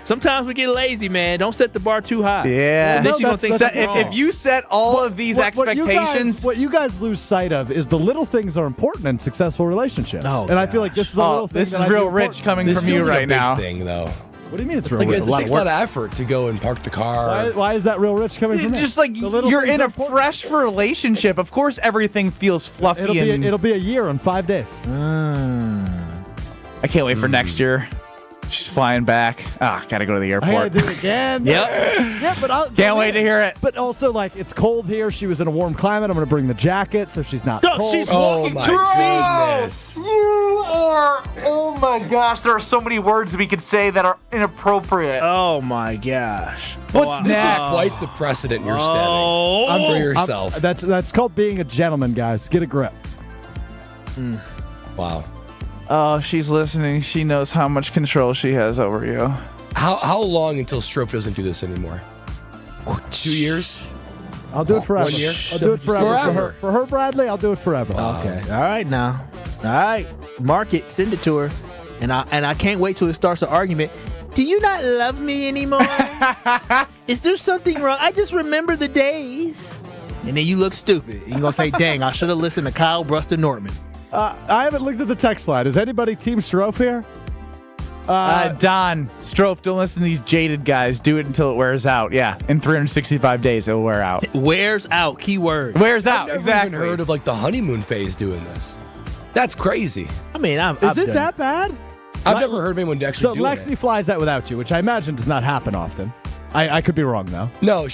Sometimes we get lazy, man. Don't set the bar too high. Yeah. Then you're gonna think something wrong. If you set all of these expectations. What you guys lose sight of is the little things are important in successful relationships. Oh, and I feel like this is a little thing. This is real rich coming This from you feels like right a big now. thing, though. What do you mean it's real Like, rich? it takes a lot of effort to go and park the car. Why is that real rich coming from me? Just like The little you're things in are a important. fresh relationship. Of course, everything feels fluffy. It'll be a year in 5 days. I can't wait for next year. She's flying back. Gotta go to the I gotta airport. do it again. Yep. Yeah, but Can't wait to hear it. But also, like, it's cold here. She was in a warm climate. I'm gonna bring the jacket so she's not cold. She's Oh, walking my to goodness. You are. Oh my gosh, there are so many words we could say that are inappropriate. Oh my gosh. What's This next? is quite the precedent you're Oh. setting for yourself. That's called being a gentleman, guys. Get a grip. Wow. Oh, she's listening. She knows how much control she has over you. How long until Strofe doesn't do this anymore? 2 years? I'll do it forever. 1 year? I'll do it forever. Forever. For her, Bradley, I'll do it forever. Okay. All right now. All right. Mark it. Send it to her. And I can't wait till it starts an argument. Do you not love me anymore? Is there something wrong? I just remember the days. And then you look stupid. You're going to say, dang, I should have listened to Kyle, Brust, and Nortman. I haven't looked at the text line. Is anybody Team Strofe here? Don, Strofe, don't listen to these jaded guys. Do it until it wears out. Yeah, in 365 days, it'll wear out. Wears out. Keyword. Wears out, I've never exactly. even heard of like the honeymoon phase doing this. That's crazy. I mean, Is it that bad? I've never heard of anyone actually So doing Lexi it. flies out without you, which I imagine does not happen often. I could be wrong, though. No,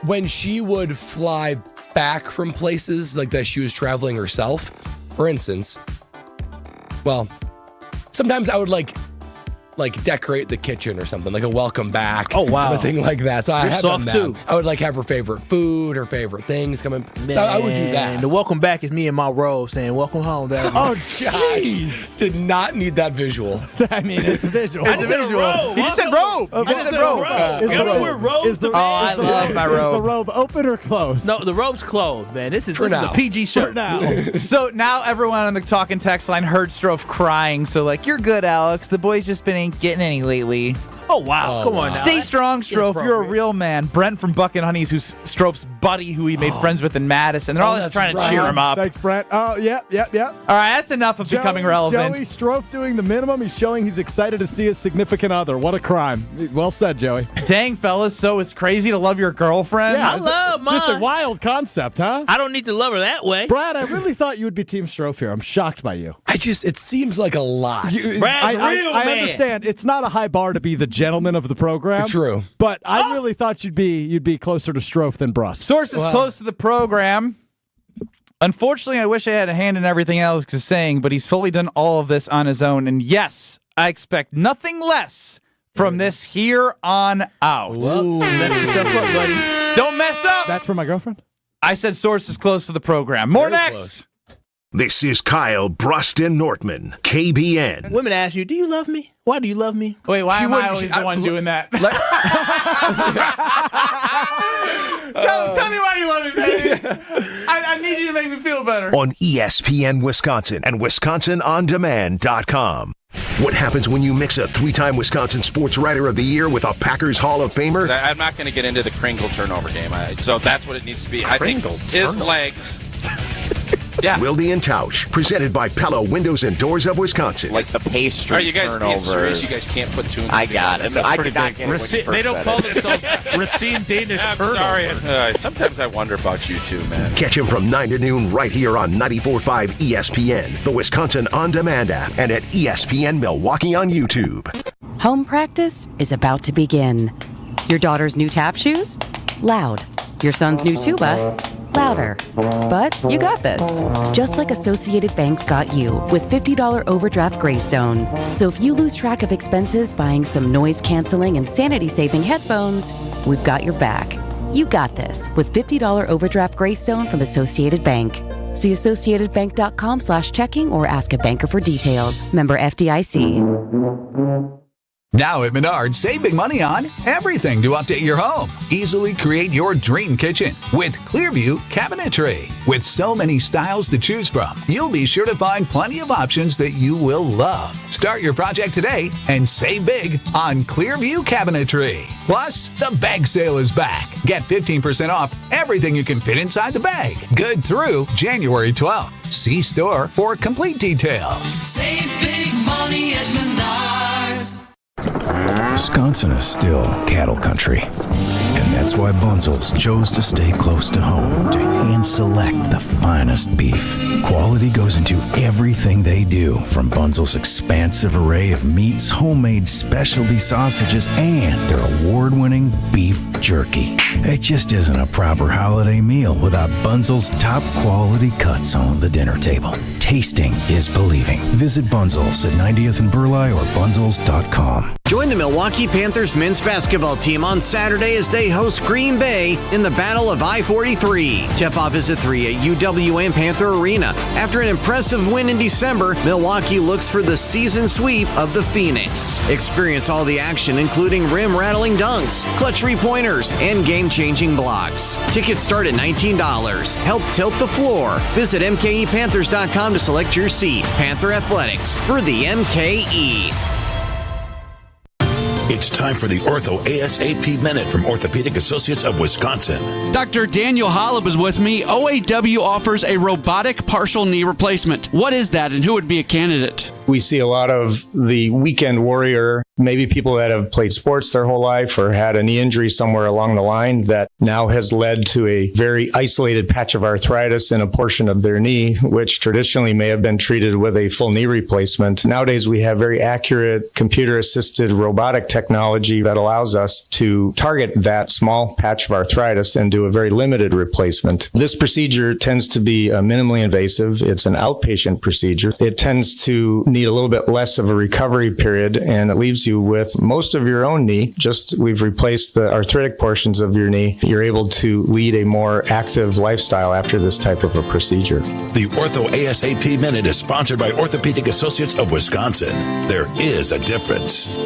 when she would fly back from places like that she was traveling herself, for instance, sometimes I would like decorate the kitchen or something, like a welcome back. Oh, wow. A thing like that. So I You're have soft, done that. too. I would like have her favorite food, her favorite things coming. So I would do that. And the welcome back is me in my robe saying, welcome home, Dad. Oh, jeez. Did not need that visual. I mean, it's a visual. I just said robe. He just said robe. I just said robe. I don't wear robes. I love my Is the robe. robe open or closed? No, the robe's closed, man. This is now. a PG show. For now. So now everyone on the talking text line heard Strofe crying. So like, you're good, Alex. The boys just ain't getting any lately. Oh, wow. Come on now. Stay strong, Strofe. You're a real man. Brent from Buck and Honeys, who's Strofe's buddy, who he made friends with in Madison. They're all just trying to cheer him up. Thanks, Brent. Oh, yep. All right, that's enough of becoming relevant. Joey Strofe doing the minimum. He's showing he's excited to see his significant other. What a crime. Well said, Joey. Dang, fellas. So it's crazy to love your girlfriend? I love mine. Just a wild concept, huh? I don't need to love her that way. Brad, I really thought you would be Team Strofe here. I'm shocked by you. It seems like a lot. Brad's real, I man. understand. It's not a high bar to be the gentleman of the program. True. But I really thought you'd be closer to Strofe than Brust. Sources close to the program. Unfortunately, I wish I had a hand in everything Alex is saying, but he's fully done all of this on his own. And yes, I expect nothing less from this here on out. Well, mess yourself up, buddy. Don't mess up. That's for my girlfriend? I said sources close to the program. More Very next. close. This is Kyle, Brust, and Nortman, KBN. Women ask you, do you love me? Why do you love me? Wait, why She am I wouldn't- always she- the one doing that? Uh, Tell me why you love me, baby. I need you to make me feel better. On ESPN Wisconsin and WisconsinOnDemand.com. What happens when you mix a three-time Wisconsin Sports Writer of the Year with a Packers Hall of Famer? I'm not going to get into the Kringle turnover game. So that's what it needs to be. I think his legs. Yeah. Wilde and Tausch, presented by Pella Windows and Doors of Wisconsin. Like the pastry Are you guys being serious? turnovers. You guys can't put two and two I got it. together. I did not get it when you first They don't said call it. themselves Racine Danish I'm turnover. sorry. Sometimes I wonder about you two, man. Catch him from 9 to noon right here on 94.5 ESPN, the Wisconsin On Demand app, and at ESPN Milwaukee on YouTube. Home practice is about to begin. Your daughter's new tap shoes? Loud. Your son's new tuba? louder. But you got this. Just like Associated Bank's got you with $50 overdraft grace zone. So if you lose track of expenses buying some noise-canceling and sanity-saving headphones, we've got your back. You got this with $50 overdraft grace zone from Associated Bank. See associatedbank.com/checking or ask a banker for details. Member FDIC. Now at Menards, save big money on everything to update your home. Easily create your dream kitchen with Clearview Cabinetry. With so many styles to choose from, you'll be sure to find plenty of options that you will love. Start your project today and save big on Clearview Cabinetry. Plus, the bag sale is back. Get 15% off everything you can fit inside the bag. Good through January 12th. See store for complete details. Save big money at Menards. Wisconsin is still cattle country. And that's why Bunzel's chose to stay close to home to hand select the finest beef. Quality goes into everything they do, from Bunzel's expansive array of meats, homemade specialty sausages, and their award-winning beef jerky. It just isn't a proper holiday meal without Bunzel's top quality cuts on the dinner table. Tasting is believing. Visit Bunzel's at 90th and Burleigh or bunzels.com. Join the Milwaukee Panthers men's basketball team on Saturday as they host Green Bay in the Battle of I-43. Tip-off is at 3 at UWM Panther Arena. After an impressive win in December, Milwaukee looks for the season sweep of the Phoenix. Experience all the action, including rim-rattling dunks, clutch three-pointers, and game-changing blocks. Tickets start at $19. Help tilt the floor. Visit MKEPanthers.com to select your seat. Panther Athletics for the MKE. It's time for the Ortho ASAP Minute from Orthopedic Associates of Wisconsin. Dr. Daniel Hollab is with me. OAW offers a robotic partial knee replacement. What is that, and who would be a candidate? We see a lot of the weekend warrior, maybe people that have played sports their whole life or had a knee injury somewhere along the line that now has led to a very isolated patch of arthritis in a portion of their knee, which traditionally may have been treated with a full knee replacement. Nowadays, we have very accurate computer-assisted robotic technology that allows us to target that small patch of arthritis and do a very limited replacement. This procedure tends to be minimally invasive. It's an outpatient procedure. It tends to need a little bit less of a recovery period, and it leaves you with most of your own knee. Just we've replaced the arthritic portions of your knee. You're able to lead a more active lifestyle after this type of a procedure. The Ortho ASAP Minute is sponsored by Orthopedic Associates of Wisconsin. There is a difference.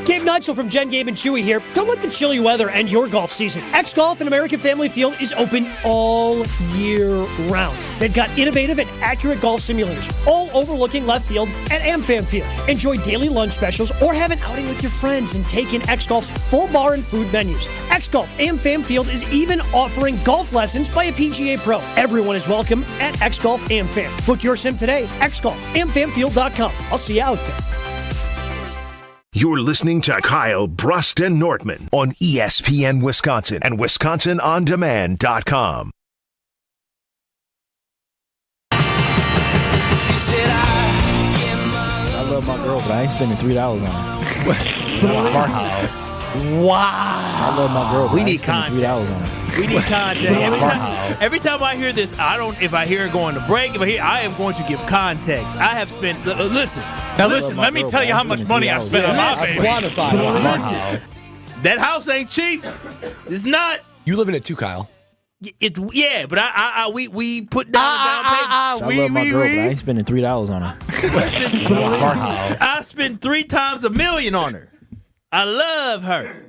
Gabe Neitzel from Jen, Gabe, and Chewy here. Don't let the chilly weather end your golf season. X-Golf and American Family Field is open all year round. They've got innovative and accurate golf simulators, all overlooking left field at AmFam Field. Enjoy daily lunch specials or have an outing with your friends and take in X-Golf's full bar and food menus. X-Golf AmFam Field is even offering golf lessons by a PGA Pro. Everyone is welcome at X-Golf AmFam. Book your sim today, xgolfamfamfield.com. I'll see you out there. You're listening to Kyle, Brust, and Nortman on ESPN Wisconsin and WisconsinOnDemand.com. I love my girl, but I ain't spending $3 on her. Wow. I love my girl, but We I need ain't spending $3 on her. We need context. Every time I hear this, if I hear it going to break, I am going to give context. I have spent, listen. Now listen, let me tell you how much money I've spent on my baby. Listen, that house ain't cheap. It's not. You live in it too, Kyle. Yeah, but we put down the down payment. I love my girl, but I ain't spending $3 on her. I spent 3 times $1 million on her. I love her.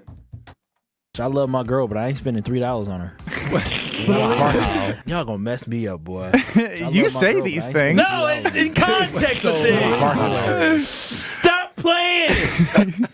I love my girl, but I ain't spending $3 on her. Y'all gonna mess me up, boy. You say these things. No, it's in context of things. Stop playing.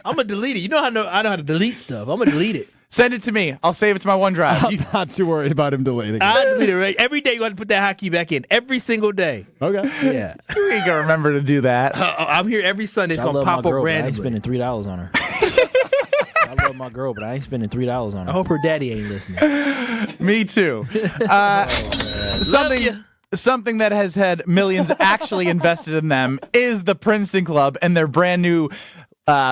I'm gonna delete it. You know I know how to delete stuff. I'm gonna delete it. Send it to me. I'll save it to my OneDrive. I'm not too worried about him deleting it. I delete it right every day. You got to put that hotkey back in every single day. Okay. Yeah. You ain't gonna remember to do that. I'm here every Sunday. It's gonna pop up randomly. I ain't spending $3 on her. I love my girl, but I ain't spending $3 on her. I hope her daddy ain't listening. Me too. Something that has had millions actually invested in them is the Princeton Club and their brand new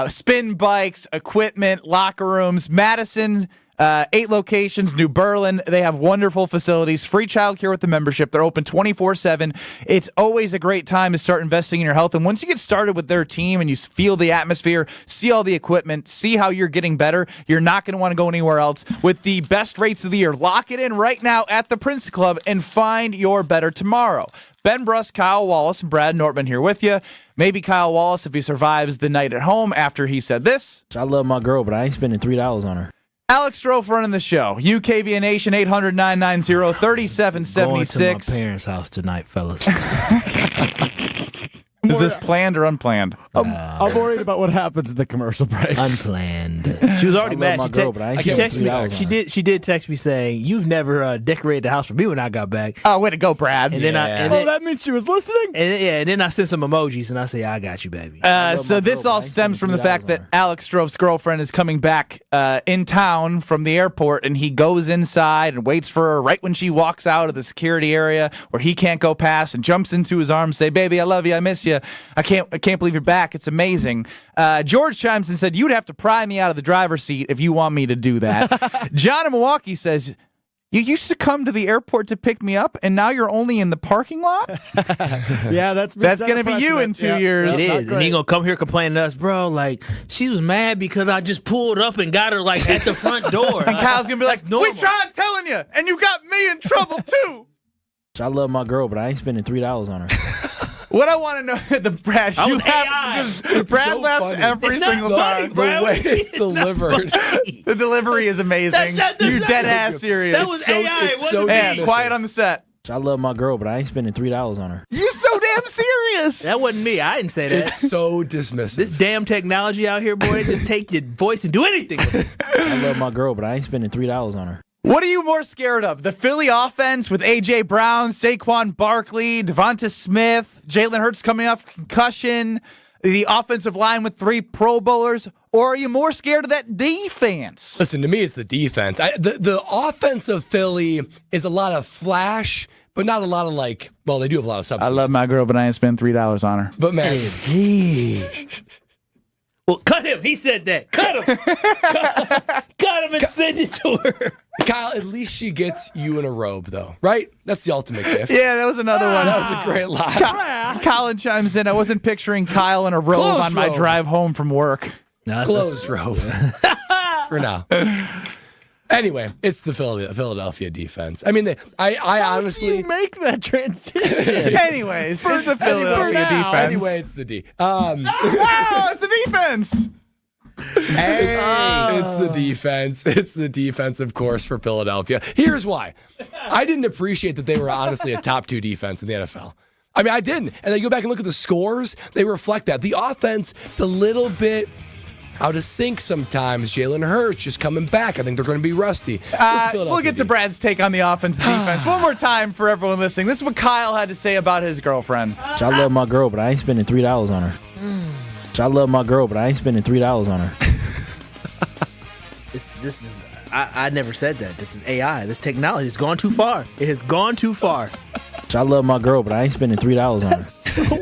spin bikes, equipment, locker rooms. Madison 8 locations, New Berlin. They have wonderful facilities, free childcare with the membership. They're open 24/7. It's always a great time to start investing in your health. And once you get started with their team and you feel the atmosphere, see all the equipment, see how you're getting better, you're not going to want to go anywhere else. With the best rates of the year, lock it in right now at the Prince Club and find your better tomorrow. Ben Brust, Kyle Wallace, and Brad Nortman here with you. Maybe Kyle Wallace if he survives the night at home after he said this. I love my girl, but I ain't spending $3 on her. Alex Stro running the show. UKBN Nation 800-990-3776. Going to my parents' house tonight, fellas. Is this planned or unplanned? I'm worried about what happens in the commercial break. Unplanned. She was already mad. My girl, but I ain't She texted me. $3 She did text me saying, "You've never decorated the house for me when I got back." Oh, way to go, Brad! And then that means she was listening. And then I sent some emojis and I say, "I got you, baby." So this all stems from the fact that Alex Strove's girlfriend is coming back in town from the airport, and he goes inside and waits for her right when she walks out of the security area where he can't go past, and jumps into his arms, say, "Baby, I love you, I miss you. I can't believe you're back. It's amazing." George chimes in and said, "You'd have to pry me out of the driver's seat if you want me to do that." John in Milwaukee says, "You used to come to the airport to pick me up, and now you're only in the parking lot?" Yeah, that's going to be you in 2 years. It is, and he gonna come here complaining to us, bro. Like, she was mad because I just pulled up and got her like at the front door. And Kyle's gonna be like, "We tried telling you, and you got me in trouble too." I love my girl, but I ain't spending $3 on her. What I want to know, Brad, I you was have AI. Brad so laughs funny. every It's single not time. funny, Brad. The way it's It's not delivered. funny. The delivery is amazing. You dead ass serious. That was AI. It wasn't Man, me. quiet on the set. I love my girl, but I ain't spending $3 on her. You so damn serious. That wasn't me. I didn't say that. It's so dismissive. This damn technology out here, boy, just take your voice and do anything with it. I love my girl, but I ain't spending $3 on her. What are you more scared of? The Philly offense with A.J. Brown, Saquon Barkley, Devonta Smith, Jalen Hurts coming off concussion, the offensive line with 3 Pro Bowlers, or are you more scared of that defense? Listen, to me, it's the defense. The offense of Philly is a lot of flash, but not a lot of they do have a lot of substance. I love my girl, but I ain't spend $3 on her. But man, Well, cut him. He said that. Cut him. Cut him and send it to her. Kyle, at least she gets you in a robe, though, right? That's the ultimate gift. Yeah, that was another one. That was a great line. Colin chimes in. I wasn't picturing Kyle in a robe Closed on my robe. drive home from work. Closed robe. For now. Anyway, it's the Philadelphia defense. I mean, I honestly make that transition. Anyways, it's the Philadelphia defense. Anyway, it's the D. Oh, it's the defense. Hey, it's the defense. It's the defense, of course, for Philadelphia. Here's why. I didn't appreciate that they were honestly a top 2 defense in the NFL. I mean, I didn't. And then you go back and look at the scores, they reflect that. The offense, a little bit out of sync sometimes. Jalen Hurts just coming back. I think they're going to be rusty. We'll get to Brad's take on the offense and defense. One more time for everyone listening. This is what Kyle had to say about his girlfriend. I love my girl, but I ain't spending $3 on her. I love my girl, but I ain't spending $3 on her. This is. I never said that. This is AI. This technology has gone too far. It has gone too far. I love my girl, but I ain't spending $3 on her.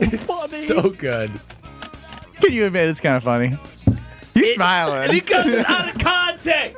It's so good. Can you admit it's kind of funny? You smiling. Because it's out of context.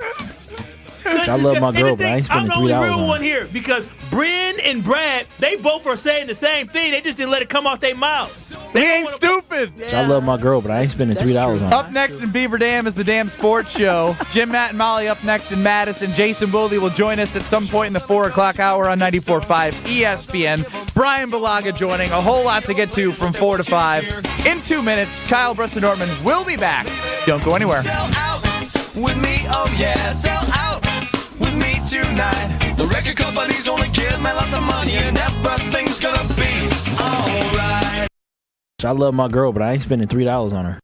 I love my girl, but I ain't spending $3 on her. I'm the only real one here because Bryn and Brad, they both are saying the same thing. They just didn't let it come off their mouths. They ain't stupid. I love my girl, but I ain't spending $3 on her. Up next in Beaver Dam is the Damn Sports Show. Jim, Matt, and Molly up next in Madison. Jason Wilde will join us at some point in the 4 o'clock hour on 94.5 ESPN. Brian Balaga joining. A whole lot to get to from 4 to 5. In 2 minutes, Kyle, Brust, and Nortman will be back. Don't go anywhere. Sell out with me, oh yeah, sell out with me tonight. The record company's gonna give me lots of money and everything's gonna be alright. I love my girl, but I ain't spending $3 on her.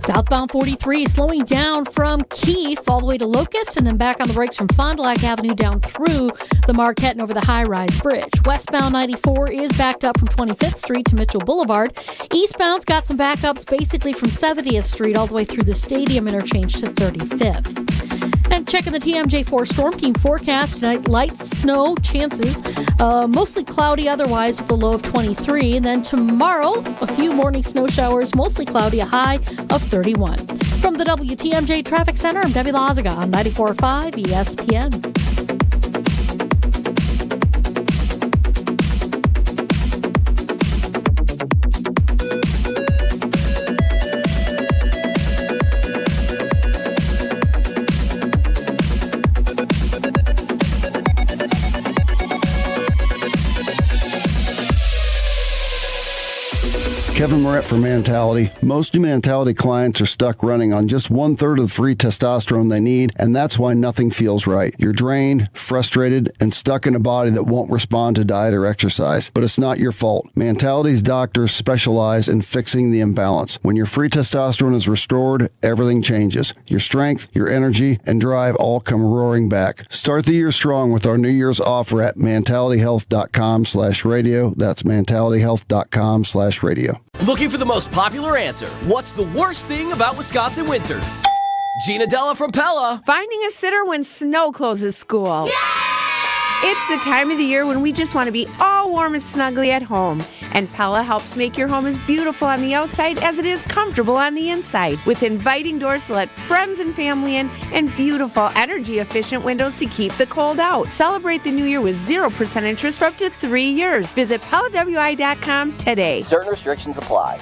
Southbound 43 slowing down from Keefe all the way to Locust and then back on the brakes from Fond du Lac Avenue down through the Marquette and over the high-rise bridge. Westbound 94 is backed up from 25th Street to Mitchell Boulevard. Eastbound's got some backups basically from 70th Street all the way through the Stadium interchange to 35th. And checking the TMJ4 Storm Team forecast tonight, light snow chances, mostly cloudy otherwise with a low of 23. And then tomorrow, a few morning snow showers, mostly cloudy, a high of 31. From the WTMJ Traffic Center, I'm Debbie Lazaga on 94.5 ESPN. Kevin Moret for Mentality. Most new Mentality clients are stuck running on just 1/3 of the free testosterone they need, and that's why nothing feels right. You're drained, frustrated, and stuck in a body that won't respond to diet or exercise. But it's not your fault. Mentality's doctors specialize in fixing the imbalance. When your free testosterone is restored, everything changes. Your strength, your energy, and drive all come roaring back. Start the year strong with our New Year's offer at mentalityhealth.com/radio. That's mentalityhealth.com/radio. Looking for the most popular answer. What's the worst thing about Wisconsin winters? Gina Della from Pella. Finding a sitter when snow closes school. Yay! It's the time of the year when we just want to be all warm and snuggly at home. And Pella helps make your home as beautiful on the outside as it is comfortable on the inside. With inviting doors to let friends and family in and beautiful energy-efficient windows to keep the cold out. Celebrate the new year with 0% interest for up to 3 years. Visit PellaWI.com today. Certain restrictions apply.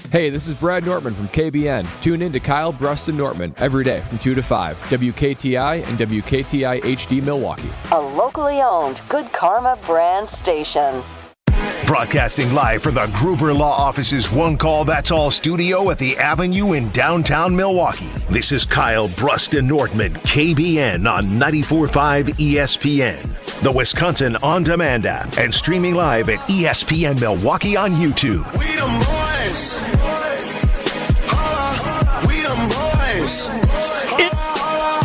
Hey, this is Brad Nortman from KBN. Tune in to Kyle, Brust, and Nortman every day from 2 to 5. WKTI and WKTI HD Milwaukee. A locally owned Good Karma brand station. Broadcasting live from the Gruber Law Office's One Call That's All studio at the Avenue in downtown Milwaukee. This is Kyle, Brust, and Nortman, KBN on 94.5 ESPN. The Wisconsin On Demand app and streaming live at ESPN Milwaukee on YouTube. We them boys. We them boys.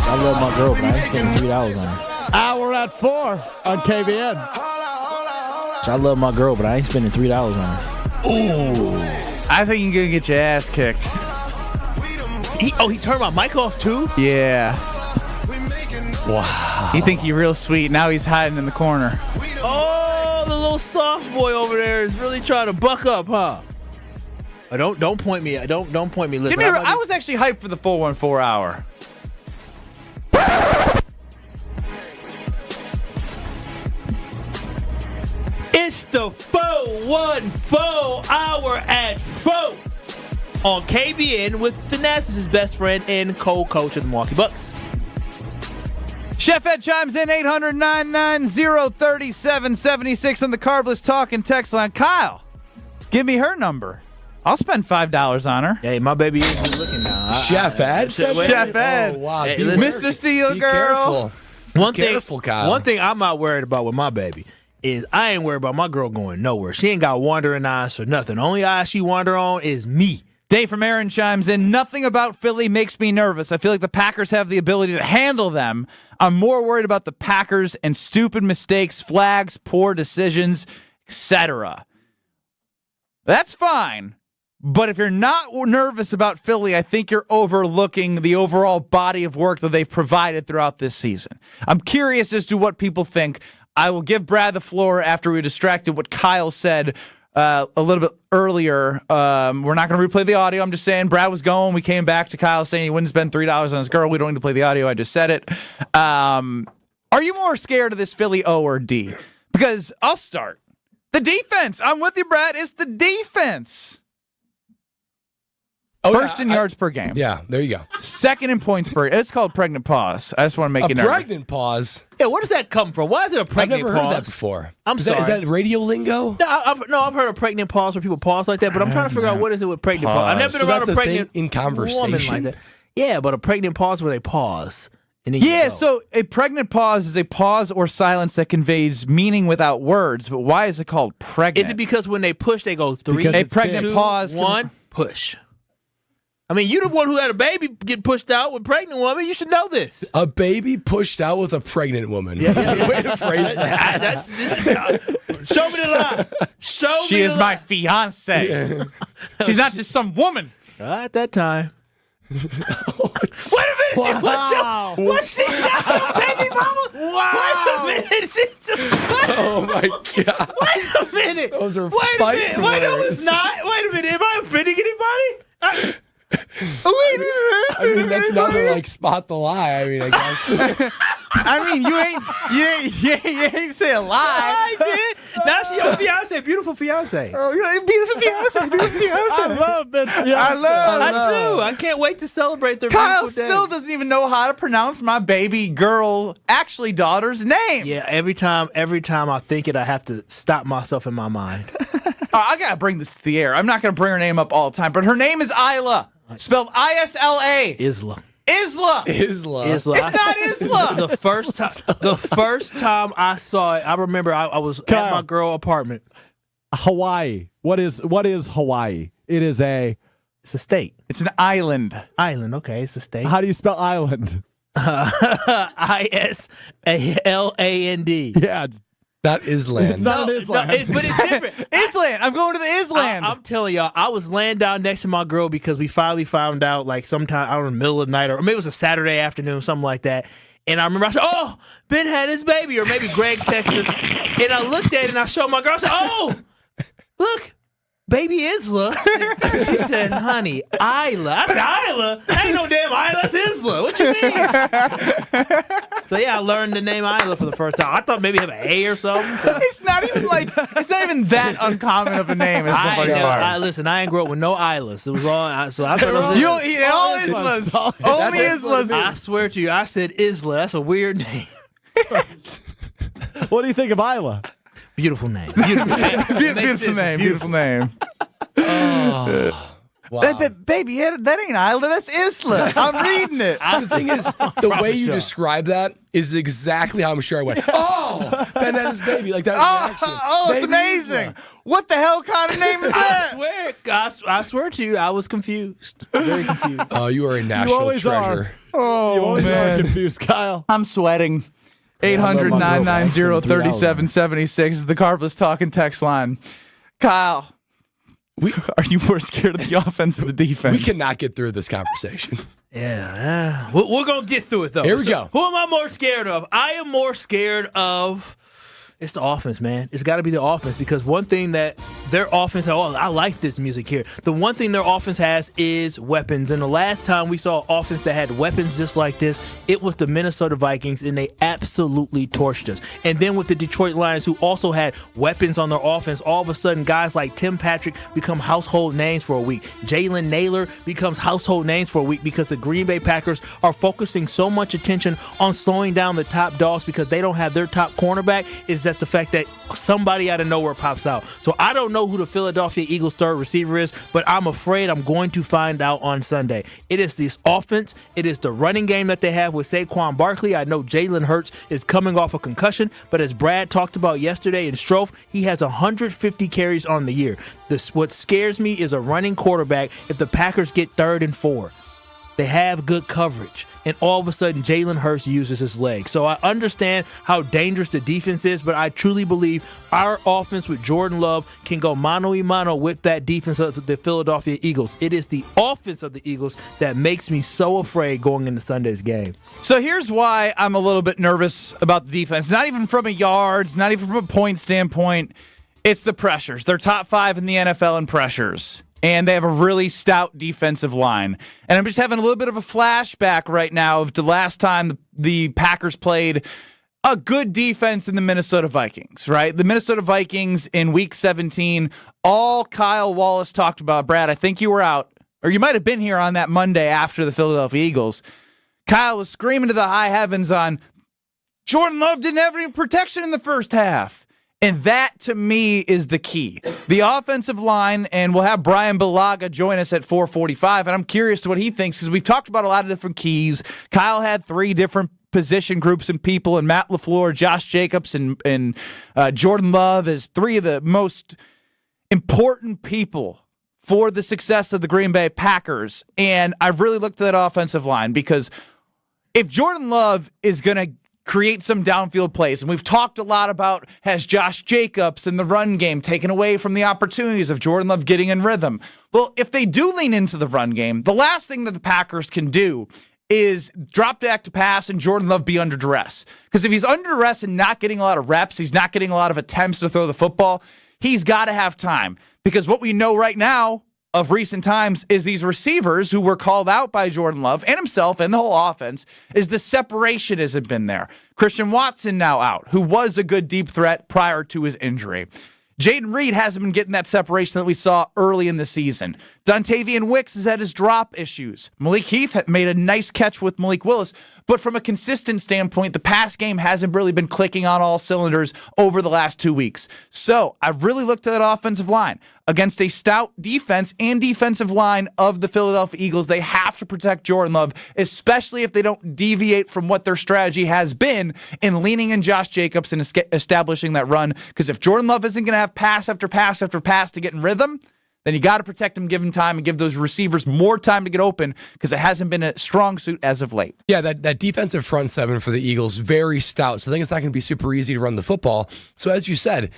I love my girl, but I ain't spending $3 on her. Hour at 4 on KBN. I love my girl, but I ain't spending $3 on her. Ooh. I think you're going to get your ass kicked. He turned my mic off too? Yeah. Wow. You think you're real sweet. Now he's hiding in the corner. Oh, the little soft boy over there is really trying to buck up, huh? Don't point me. Don't point me. Listen, I was actually hyped for the 414 hour. It's the 414 hour at 4 on KBN with Thanasis' best friend and co-coach of the Milwaukee Bucks. Chef Ed chimes in 800-990-3776 on the Carbless talk and text line. Kyle, give me her number. I'll spend $5 on her. Hey, my baby is good looking now. Chef Ed? Chef Ed. Oh, wow. Hey, Mr. Steel Girl. Careful, Kyle. One thing I'm not worried about with my baby is I ain't worried about my girl going nowhere. She ain't got wandering eyes or nothing. The only eye she wander on is me. Dave from Aaron chimes in. Nothing about Philly makes me nervous. I feel like the Packers have the ability to handle them. I'm more worried about the Packers and stupid mistakes, flags, poor decisions, etc. That's fine. But if you're not nervous about Philly, I think you're overlooking the overall body of work that they've provided throughout this season. I'm curious as to what people think. I will give Brad the floor after we distracted what Kyle said a little bit earlier. We're not going to replay the audio. I'm just saying Brad was going. We came back to Kyle saying he wouldn't spend $3 on his girl. We don't need to play the audio. I just said it. Are you more scared of this Philly O or D? Because I'll start. The defense. I'm with you, Brad. It's the defense. First in yards per game. Yeah, there you go. Second in points per game. It's called pregnant pause. I just want to make you nervous. Pregnant pause? Yeah, where does that come from? Why is it a pregnant pause? I've never heard that before. I'm sorry. Is that radio lingo? No, I've heard a pregnant pause where people pause like that, but I'm trying to figure out what is it with pregnant pause. I've never been around a pregnant in conversation woman like that. Yeah, but a pregnant pause where they pause. And then yeah, so a pregnant pause is a pause or silence that conveys meaning without words, but why is it called pregnant? Is it because when they push, they go 3, a pregnant 2, pause 1, push? I mean, you the one who had a baby get pushed out with a pregnant woman. You should know this. A baby pushed out with a pregnant woman. Yeah. Way to phrase that. Show me the line. She is my fiance. She's not just some woman. At that time. Wait a minute, she what's she got baby mama? Wow. Wait a minute, Oh my God. Wait a minute. Those are Wait a minute. Wait, no, it's not. Wait a minute. Am I offending anybody? Wait a minute. I mean, that's another like spot the lie. I mean, I guess. I mean, you ain't say a lie. I did. Now she your fiance, beautiful fiance. Oh, beautiful fiance, beautiful fiance. I love it. I do. I can't wait to celebrate their Kyle beautiful day. still doesn't even know how to pronounce my baby girl, actually daughter's name. Yeah, every time I think it, I have to stop myself in my mind. I gotta bring this to the air. I'm not gonna bring her name up all the time, but her name is Isla, spelled Isla. Isla. Isla. It's not Isla. The first time I saw it, I remember I was Kyle. at my girl apartment. Hawaii. What is Hawaii? It's a state. It's an island. Island, okay, it's a state. How do you spell island? Island. Yeah, it's not Island. It's not an Island. But it's different. Island. I'm going to the Island. I'm telling y'all, I was laying down next to my girl because we finally found out, like, sometime, I don't know, middle of the night, or maybe it was a Saturday afternoon, something like that. And I remember I said, "Oh, Ben had his baby," or maybe Greg texted. And I looked at it and I showed my girl. I said, "Oh, look, baby Isla." And she said, "Honey, Isla." I said, "Isla? Ain't no damn Isla. It's Isla. What you mean?" So yeah, I learned the name Isla for the first time. I thought maybe it had an A or something. So. It's not even that uncommon of a name. Listen, I ain't grew up with no Islas. It was all. So I thought it was all Islas. Only Islas. I swear to you, I said Isla. That's a weird name. What do you think of Isla? Beautiful name. Beautiful name. Oh, wow. Baby, that ain't Isla. That's Isla. I'm reading it. The thing is, the way you describe that is exactly how I'm sure I went. Oh, Ben had his baby. Like that reaction. Oh, it's Baby amazing. Isla. What the hell kind of name is that? I swear to you, I was confused. Very confused. Oh, you are a national treasure. Oh, you always man. are confused, Kyle. I'm sweating. 800-990-3776 is the Carbless talking text line. Kyle, are you more scared of the offense or the defense? We cannot get through this conversation. Yeah. We're going to get through it, though. Here we go. Who am I more scared of? I am more scared of... It's the offense, man. It's got to be the offense because one thing that their offense, I like this music here. The one thing their offense has is weapons. And the last time we saw an offense that had weapons just like this, it was the Minnesota Vikings, and they absolutely torched us. And then with the Detroit Lions, who also had weapons on their offense, all of a sudden guys like Tim Patrick become household names for a week. Jalen Naylor becomes household names for a week because the Green Bay Packers are focusing so much attention on slowing down the top dogs because they don't have their top cornerback. Is that the fact that somebody out of nowhere pops out. So I don't know who the Philadelphia Eagles third receiver is, but I'm afraid I'm going to find out on Sunday. It is this offense. It is the running game that they have with Saquon Barkley. I know Jalen Hurts is coming off a concussion, but as Brad talked about yesterday in Stro, he has 150 carries on the year. What scares me is a running quarterback if the Packers get 3rd and 4. They have good coverage, and all of a sudden, Jalen Hurts uses his legs. So I understand how dangerous the defense is, but I truly believe our offense with Jordan Love can go mano-a-mano with that defense of the Philadelphia Eagles. It is the offense of the Eagles that makes me so afraid going into Sunday's game. So here's why I'm a little bit nervous about the defense. Not even from a yards, not even from a point standpoint. It's the pressures. They're top 5 in the NFL in pressures. And they have a really stout defensive line. And I'm just having a little bit of a flashback right now of the last time the Packers played a good defense in the Minnesota Vikings, right? The Minnesota Vikings in Week 17, all Kyle Wallace talked about, Brad, I think you were out, or you might have been here on that Monday after the Philadelphia Eagles. Kyle was screaming to the high heavens on Jordan Love didn't have any protection in the first half. And that, to me, is the key. The offensive line, and we'll have Brian Balaga join us at 4:45, and I'm curious to what he thinks, because we've talked about a lot of different keys. Kyle had 3 different position groups and people, and Matt LaFleur, Josh Jacobs, and Jordan Love as 3 of the most important people for the success of the Green Bay Packers. And I've really looked at that offensive line, because if Jordan Love is going to create some downfield plays. And we've talked a lot about, has Josh Jacobs in the run game taken away from the opportunities of Jordan Love getting in rhythm? Well, if they do lean into the run game, the last thing that the Packers can do is drop back to pass and Jordan Love be under duress. Because if he's under duress and not getting a lot of reps, he's not getting a lot of attempts to throw the football, he's got to have time. Because what we know right now of recent times is these receivers who were called out by Jordan Love and himself and the whole offense is the separation hasn't been there. Christian Watson now out, who was a good deep threat prior to his injury. Jaden Reed hasn't been getting that separation that we saw early in the season. Dontavian Wicks has had his drop issues. Malik Heath had made a nice catch with Malik Willis, but from a consistent standpoint, the pass game hasn't really been clicking on all cylinders over the last 2 weeks. So I've really looked at that offensive line. Against a stout defense and defensive line of the Philadelphia Eagles, they have to protect Jordan Love, especially if they don't deviate from what their strategy has been in leaning in Josh Jacobs and establishing that run. Because if Jordan Love isn't going to have pass after pass after pass to get in rhythm, then you got to protect him, give him time, and give those receivers more time to get open because it hasn't been a strong suit as of late. Yeah, that defensive front seven for the Eagles, very stout. So I think it's not going to be super easy to run the football. So as you said,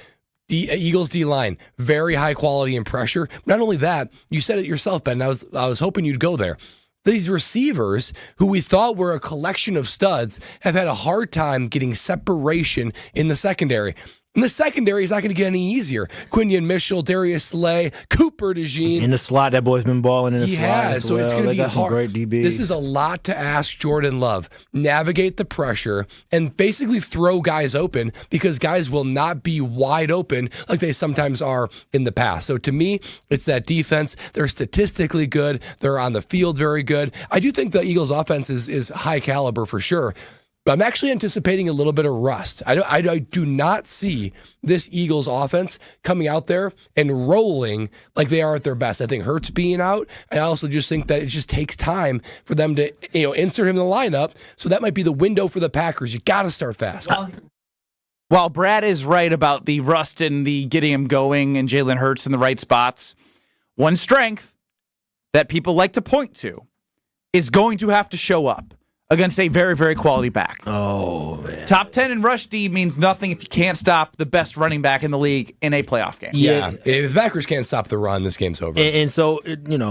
Eagles D-line, very high quality and pressure. Not only that, you said it yourself, Ben. I was hoping you'd go there. These receivers, who we thought were a collection of studs, have had a hard time getting separation in the secondary. And the secondary is not going to get any easier. Quinion Mitchell, Darius Slay, Cooper DeJean. In the slot, that boy's been balling in the slot. Yeah, so it's going to be hard. Some great DBs. This is a lot to ask Jordan Love. Navigate the pressure and basically throw guys open because guys will not be wide open like they sometimes are in the past. So to me, it's that defense. They're statistically good. They're on the field very good. I do think the Eagles' offense is high caliber for sure. But I'm actually anticipating a little bit of rust. I do not see this Eagles offense coming out there and rolling like they are at their best. I think Hurts being out. I also just think that it just takes time for them to insert him in the lineup. So that might be the window for the Packers. You got to start fast. While Brad is right about the rust and the getting him going and Jalen Hurts in the right spots, one strength that people like to point to is going to have to show up against a very, very quality back. Oh, man. Top 10 in rush D means nothing if you can't stop the best running back in the league in a playoff game. Yeah. If the Packers can't stop the run, this game's over. And so,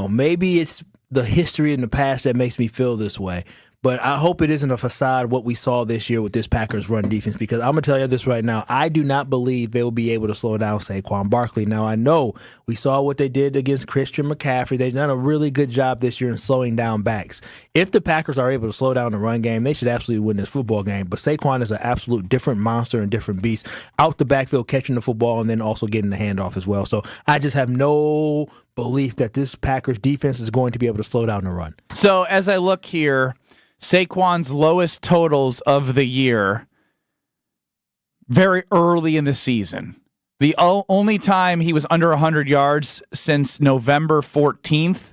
maybe it's the history in the past that makes me feel this way. But I hope it isn't a facade what we saw this year with this Packers run defense, because I'm going to tell you this right now. I do not believe they will be able to slow down Saquon Barkley. Now, I know we saw what they did against Christian McCaffrey. They've done a really good job this year in slowing down backs. If the Packers are able to slow down the run game, they should absolutely win this football game. But Saquon is an absolute different monster and different beast out the backfield, catching the football and then also getting the handoff as well. So I just have no belief that this Packers defense is going to be able to slow down the run. So as I look here, Saquon's lowest totals of the year very early in the season. The only time he was under 100 yards since November 14th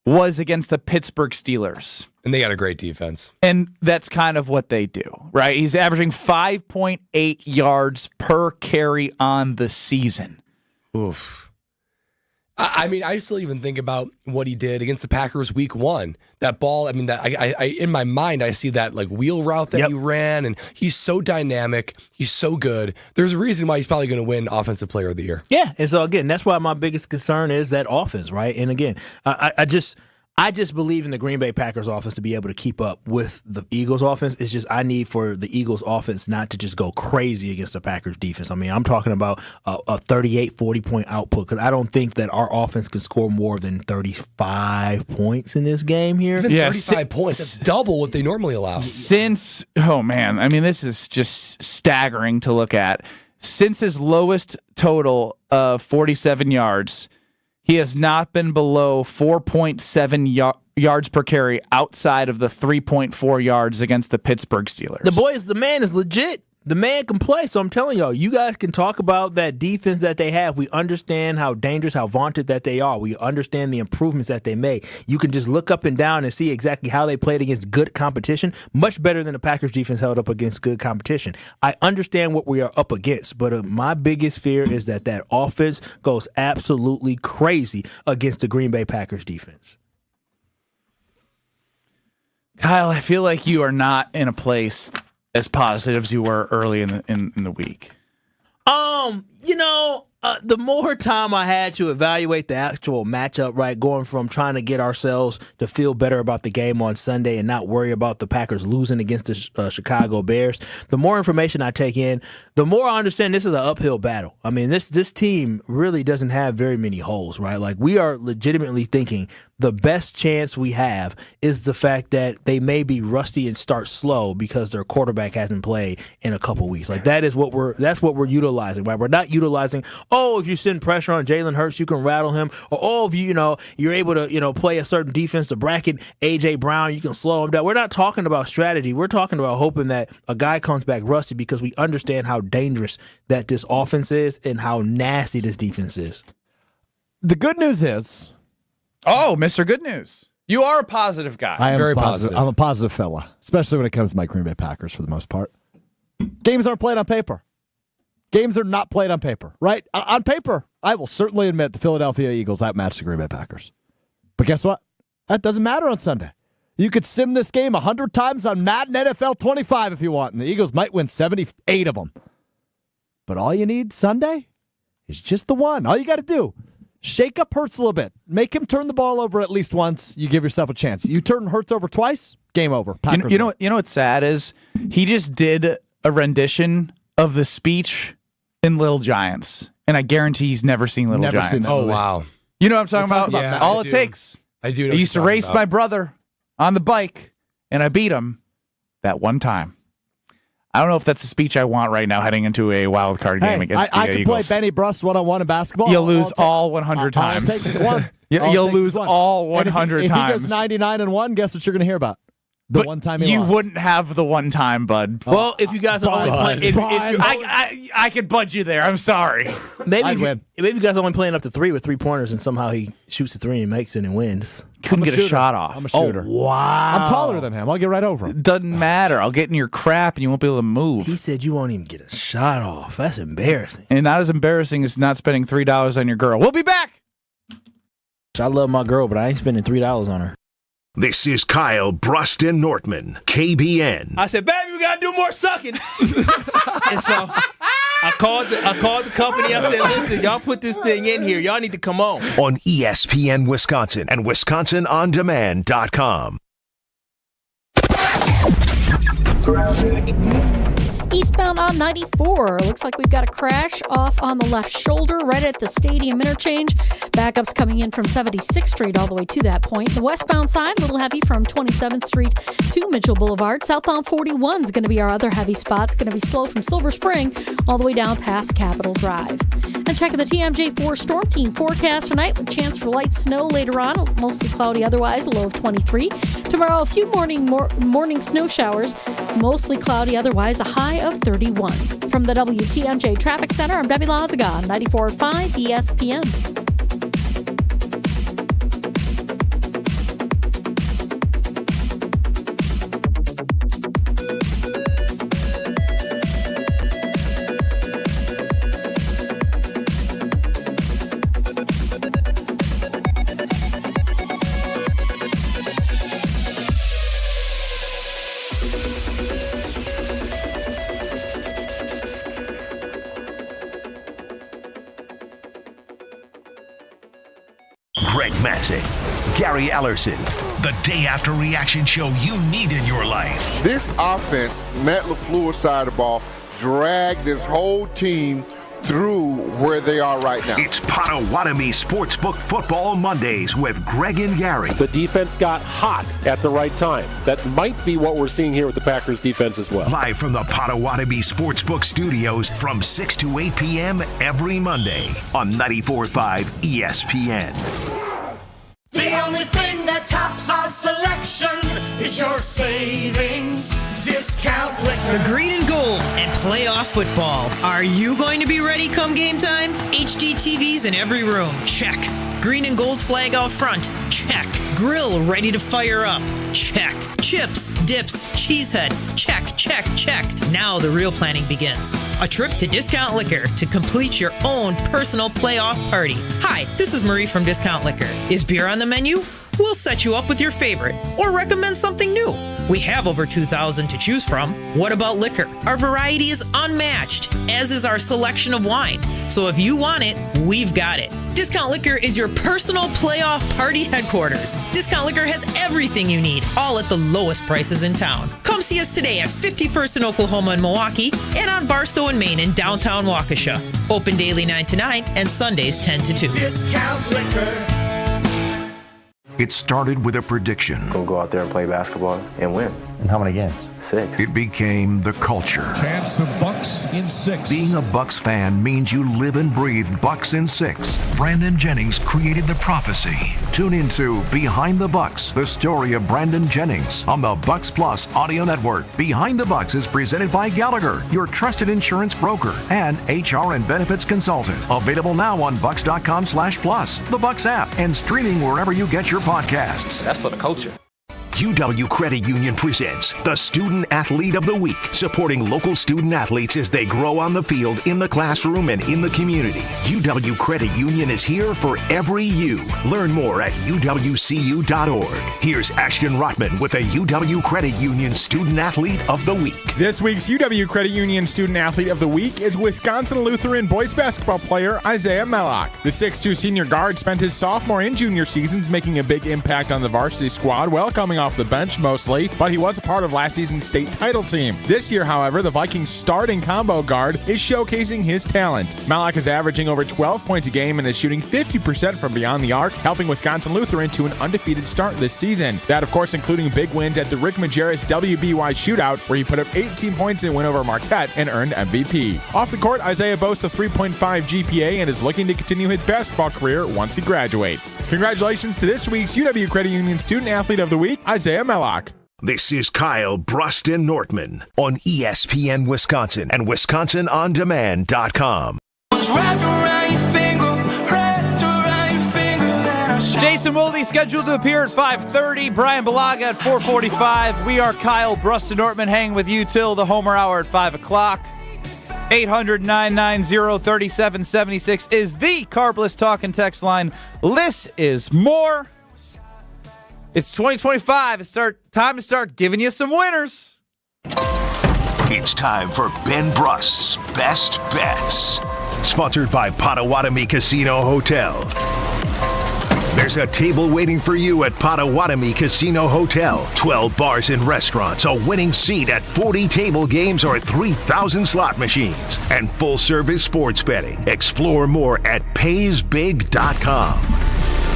was against the Pittsburgh Steelers. And they got a great defense. And that's kind of what they do, right? He's averaging 5.8 yards per carry on the season. Oof. I mean, I still even think about what he did against the Packers week 1. That ball, I mean, that I in my mind, I see that like wheel route that he ran, and he's so dynamic. He's so good. There's a reason why he's probably going to win Offensive Player of the Year. Yeah, and so again, that's why my biggest concern is that offense, right? And again, I just believe in the Green Bay Packers offense to be able to keep up with the Eagles offense. It's just I need for the Eagles offense not to just go crazy against the Packers defense. I mean, I'm talking about a 38, 40-point output because I don't think that our offense can score more than 35 points in this game here. Even 35 points, that's double what they normally allow. Oh man, I mean, this is just staggering to look at. Since his lowest total of 47 yards, he has not been below 4.7 yards per carry outside of the 3.4 yards against the Pittsburgh Steelers. The man is legit. The man can play. So I'm telling y'all, you guys can talk about that defense that they have. We understand how dangerous, how vaunted that they are. We understand the improvements that they made. You can just look up and down and see exactly how they played against good competition, much better than the Packers defense held up against good competition. I understand what we are up against, but my biggest fear is that offense goes absolutely crazy against the Green Bay Packers defense. Kyle, I feel like you are not in a place as positive as you were early in the week? The more time I had to evaluate the actual matchup, right, going from trying to get ourselves to feel better about the game on Sunday and not worry about the Packers losing against the Chicago Bears, the more information I take in, the more I understand this is an uphill battle. I mean, this team really doesn't have very many holes, right? Like, we are legitimately thinking the best chance we have is the fact that they may be rusty and start slow because their quarterback hasn't played in a couple weeks. Like, that's what we're utilizing, right? We're not utilizing, if you send pressure on Jalen Hurts, you can rattle him, or if you're able to play a certain defense to bracket A.J. Brown, you can slow him down. We're not talking about strategy. We're talking about hoping that a guy comes back rusty because we understand how dangerous that this offense is and how nasty this defense is. The good news is... Oh, Mr. Good News. You are a positive guy. I am very positive. I'm a positive fella, especially when it comes to my Green Bay Packers for the most part. Games aren't played on paper. Games are not played on paper, right? On paper, I will certainly admit the Philadelphia Eagles outmatched the Green Bay Packers. But guess what? That doesn't matter on Sunday. You could sim this game 100 times on Madden NFL 25 if you want, and the Eagles might win 78 of them. But all you need Sunday is just the one. All you got to do, shake up Hurts a little bit. Make him turn the ball over at least once. You give yourself a chance. You turn Hurts over twice, game over. Packers you know what's sad is he just did a rendition of the speech in Little Giants, and I guarantee he's never seen Little Giants. Oh, wow. You know what I'm talking about? Yeah, All it takes. I do. I used to race my brother on the bike, and I beat him that one time. I don't know if that's a speech I want right now heading into a wild card game against the I can Eagles. play Benny Brust one-on-one in basketball. You'll lose all 100 times. All it takes is one. You'll lose all 100 if times. If he goes 99-1, guess what you're going to hear about? The one time he you lost. wouldn't have the one time, bud. Well, if you guys are only playing, I could bud you there. I'm sorry. Maybe you guys are only playing up to 3 with 3-pointers, and somehow he shoots a 3 and makes it and wins. Couldn't get a shot off. I'm a shooter. Oh, wow. I'm taller than him. I'll get right over him. Doesn't matter. I'll get in your crap, and you won't be able to move. He said you won't even get a shot off. That's embarrassing. And not as embarrassing as not spending $3 on your girl. We'll be back. I love my girl, but I ain't spending $3 on her. This is Kyle, Brust, and Nortman, KBN. I said, baby, we got to do more sucking. And so I called the company. I said, listen, y'all put this thing in here. Y'all need to come on. On ESPN Wisconsin and WisconsinOnDemand.com. Eastbound on 94. Looks like we've got a crash off on the left shoulder right at the stadium interchange. Backups coming in from 76th Street all the way to that point. The westbound side, a little heavy from 27th Street to Mitchell Boulevard. Southbound 41 is going to be our other heavy spot. It's going to be slow from Silver Spring all the way down past Capitol Drive. And checking the TMJ4 Storm Team forecast tonight with chance for light snow later on. Mostly cloudy otherwise, a low of 23. Tomorrow, a few morning snow showers. Mostly cloudy otherwise, a high of 31. From the WTMJ Traffic Center, I'm Debbie Lazaga, 94.5 ESPN. Gary Ellerson, the day after reaction show you need in your life. This offense, Matt LaFleur's side of the ball, dragged this whole team through where they are right now. It's Potawatomi Sportsbook Football Mondays with Greg and Gary. The defense got hot at the right time. That might be what we're seeing here with the Packers defense as well. Live from the Potawatomi Sportsbook Studios from 6 to 8 p.m. every Monday on 94.5 ESPN. The only thing that tops our selection is your savings discount liquor. The green and gold and playoff football. Are you going to be ready come game time? HD TVs in every room. Check. Green and gold flag out front. Check. Grill ready to fire up. Check. Chips, dips, cheesehead. Check, check, check. Now the real planning begins. A trip to Discount Liquor to complete your own personal playoff party. Hi, this is Marie from Discount Liquor. Is beer on the menu? We'll set you up with your favorite or recommend something new. We have over 2,000 to choose from. What about liquor? Our variety is unmatched, as is our selection of wine. So if you want it, we've got it. Discount Liquor is your personal playoff party headquarters. Discount Liquor has everything you need, all at the lowest prices in town. Come see us today at 51st in Oklahoma and Milwaukee, and on Barstow and Main in downtown Waukesha. Open daily 9 to 9 and Sundays 10 to 2. Discount Liquor. It started with a prediction. We'll go out there and play basketball and win. And how many games? 6. It became the culture. Chance of Bucks in 6. Being a Bucks fan means you live and breathe Bucks in 6. Brandon Jennings created the prophecy. Tune into Behind the Bucks, the story of Brandon Jennings on the Bucks Plus audio network. Behind the Bucks is presented by Gallagher, your trusted insurance broker and HR and benefits consultant. Available now on bucks.com/plus, the Bucks app, and streaming wherever you get your podcasts. That's for the culture. UW Credit Union presents the Student Athlete of the Week, supporting local student athletes as they grow on the field, in the classroom, and in the community. UW Credit Union is here for every you. Learn more at uwcu.org. Here's Ashton Rotman with the UW Credit Union Student Athlete of the Week. This week's UW Credit Union Student Athlete of the Week is Wisconsin Lutheran boys basketball player Isaiah Mellock. The 6'2 senior guard spent his sophomore and junior seasons making a big impact on the varsity squad while coming off the bench mostly, but he was a part of last season's state title team. This year, however, the Vikings starting combo guard is showcasing his talent. Mellock is averaging over 12 points a game and is shooting 50% from beyond the arc, helping Wisconsin Lutheran to an undefeated start this season. That, of course, including big wins at the Rick Majerus WBY shootout, where he put up 18 points in a win over Marquette and earned MVP. Off the court, Isaiah boasts a 3.5 GPA and is looking to continue his basketball career once he graduates. Congratulations to this week's UW Credit Union Student Athlete of the Week, Isaiah Mellock. This is Kyle, Brust, and Nortman on ESPN Wisconsin and WisconsinOnDemand.com. Jason Wilde scheduled to appear at 5:30. Brian Balaga at 4:45. We are Kyle, Brust, and Nortman hanging with you till the Homer Hour at 5 o'clock. 800-990-3776 is the Carbless talk and text line. Less is more. It's 2025. It's time to start giving you some winners. It's time for Ben Brust's Best Bets. Sponsored by Potawatomi Casino Hotel. There's a table waiting for you at Potawatomi Casino Hotel. 12 bars and restaurants, a winning seat at 40 table games or 3,000 slot machines, and full-service sports betting. Explore more at paysbig.com.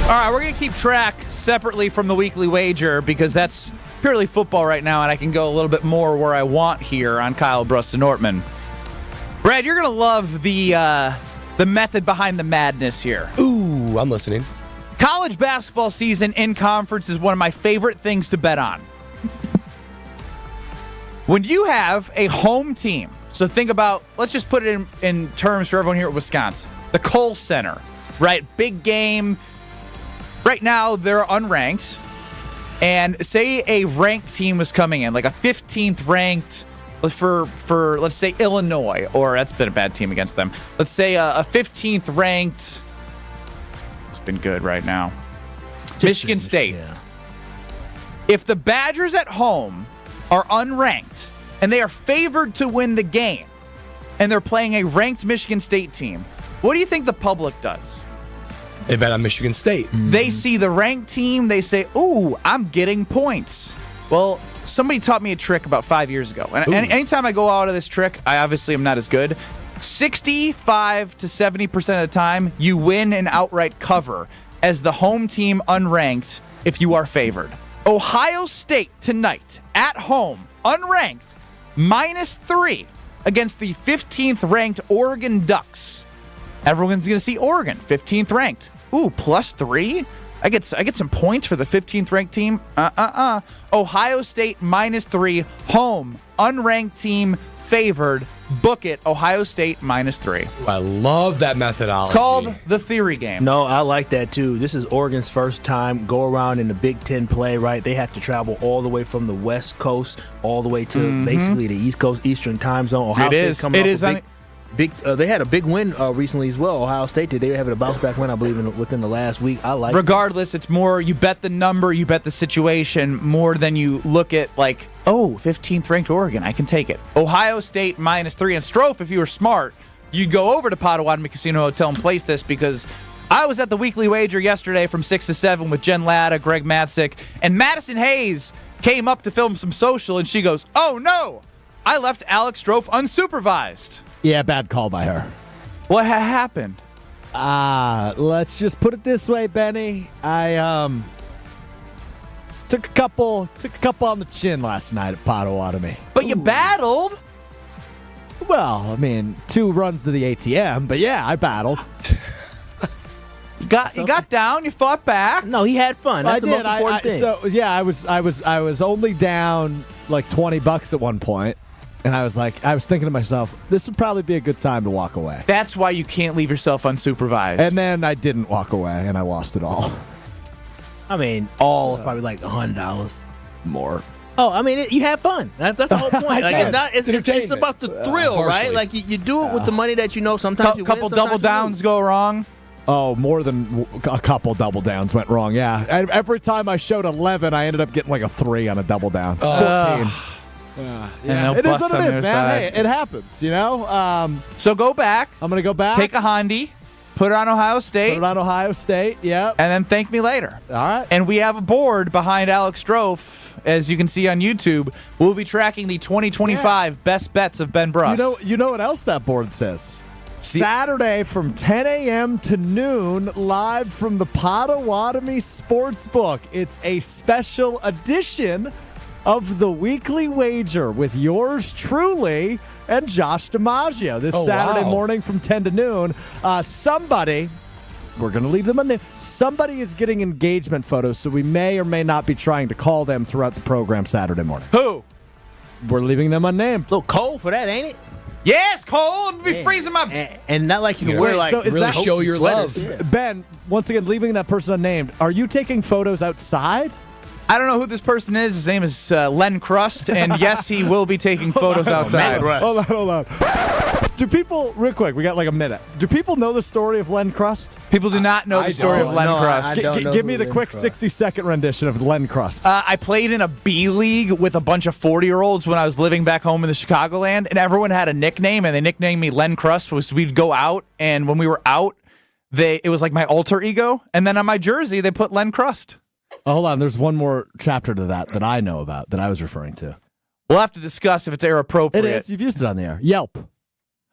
All right, we're going to keep track separately from the weekly wager because that's purely football right now, and I can go a little bit more where I want here on Kyle, Brust, and Nortman. Brad, you're going to love the method behind the madness here. Ooh, I'm listening. College basketball season in conference is one of my favorite things to bet on. When you have a home team, so think about, let's just put it in terms for everyone here at Wisconsin, the Kohl Center, right? Big game. Right now, they're unranked. And say a ranked team was coming in, like a 15th ranked for let's say, Illinois, or that's been a bad team against them. Let's say a 15th ranked, it's been good right now, Michigan State. Yeah. If the Badgers at home are unranked and they are favored to win the game and they're playing a ranked Michigan State team, what do you think the public does? They bet on Michigan State. Mm-hmm. They see the ranked team, they say, ooh, I'm getting points. Well, somebody taught me a trick about 5 years ago. And anytime I go out of this trick, I obviously am not as good. 65 to 70% of the time, you win an outright cover as the home team unranked if you are favored. Ohio State tonight at home, unranked, -3 against the 15th ranked Oregon Ducks. Everyone's going to see Oregon, 15th ranked. Ooh, +3? I get some points for the 15th ranked team. Ohio State -3, home, unranked team, favored. Book it, Ohio State -3. I love that methodology. It's called the theory game. No, I like that too. This is Oregon's first time go around in the Big Ten play, right? They have to travel all the way from the West Coast all the way to basically the East Coast, Eastern time zone. Ohio State's coming off a big They had a big win recently as well. Ohio State did. They were having a bounce back win, I believe, within the last week. I like. Regardless, it's more you bet the number, you bet the situation more than you look at 15th ranked Oregon. I can take it. Ohio State -3 and Stro. If you were smart, you'd go over to Potawatomi Casino Hotel and place this because I was at the weekly wager yesterday from 6 to 7 with Jen Latta, Greg Matzik, and Madison Hayes came up to film some social, and she goes, "Oh no, I left Alex Strofe unsupervised." Yeah, bad call by her. What happened? Let's just put it this way, Benny. I took a couple on the chin last night at Potawatomi. But you battled. Well, I mean, 2 runs to the ATM, but yeah, I battled. You got down. You fought back. No, he had fun. That's the most important thing. So yeah, I was only down like $20 at one point. And I was thinking to myself, this would probably be a good time to walk away. That's why you can't leave yourself unsupervised. And then I didn't walk away, and I lost it all. I mean, probably like $100 more. Oh, I mean, you have fun. That's the whole point. It's about the thrill, right? Like you do it with the money that you know. Sometimes you win, couple double downs go wrong. Oh, more than a couple double downs went wrong. Yeah, every time I showed 11, I ended up getting like a 3 on a double down. 14. Yeah, it is what it is, man. Hey, it happens, you know. So go back. I'm gonna go back. Take a Hondi. Put it on Ohio State. Put it on Ohio State, yep. And then thank me later. All right. And we have a board behind Alex Strofe, as you can see on YouTube. We'll be tracking the 2025 best bets of Ben Brust. You know what else that board says? Saturday from 10 a.m. to noon, live from the Potawatomi Sportsbook. It's a special edition of the Weekly Wager with yours truly and Josh DiMaggio this Saturday morning from 10 to noon. Somebody, we're going to leave them unnamed, somebody is getting engagement photos, so we may or may not be trying to call them throughout the program Saturday morning. Who? We're leaving them unnamed. A little cold for that, ain't it? Yes, Cole. I'm going to be freezing my... And not like you can wear, like, so really show your love. Ben, once again, leaving that person unnamed, are you taking photos outside? I don't know who this person is. His name is Len Crust, and yes, he will be taking photos outside. Hold on. Do people, real quick, we got like a minute. Do people know the story of Len Crust? People do not know the story of Len Crust. Give me the quick 60-second rendition of Len Crust. I played in a B league with a bunch of 40-year-olds when I was living back home in the Chicagoland, and everyone had a nickname, and they nicknamed me Len Crust. We'd go out, and when we were out, it was like my alter ego, and then on my jersey, they put Len Crust. Oh, hold on, there's one more chapter to that I know about, that I was referring to. We'll have to discuss if it's air appropriate. It is. You've used it on the air. Yelp.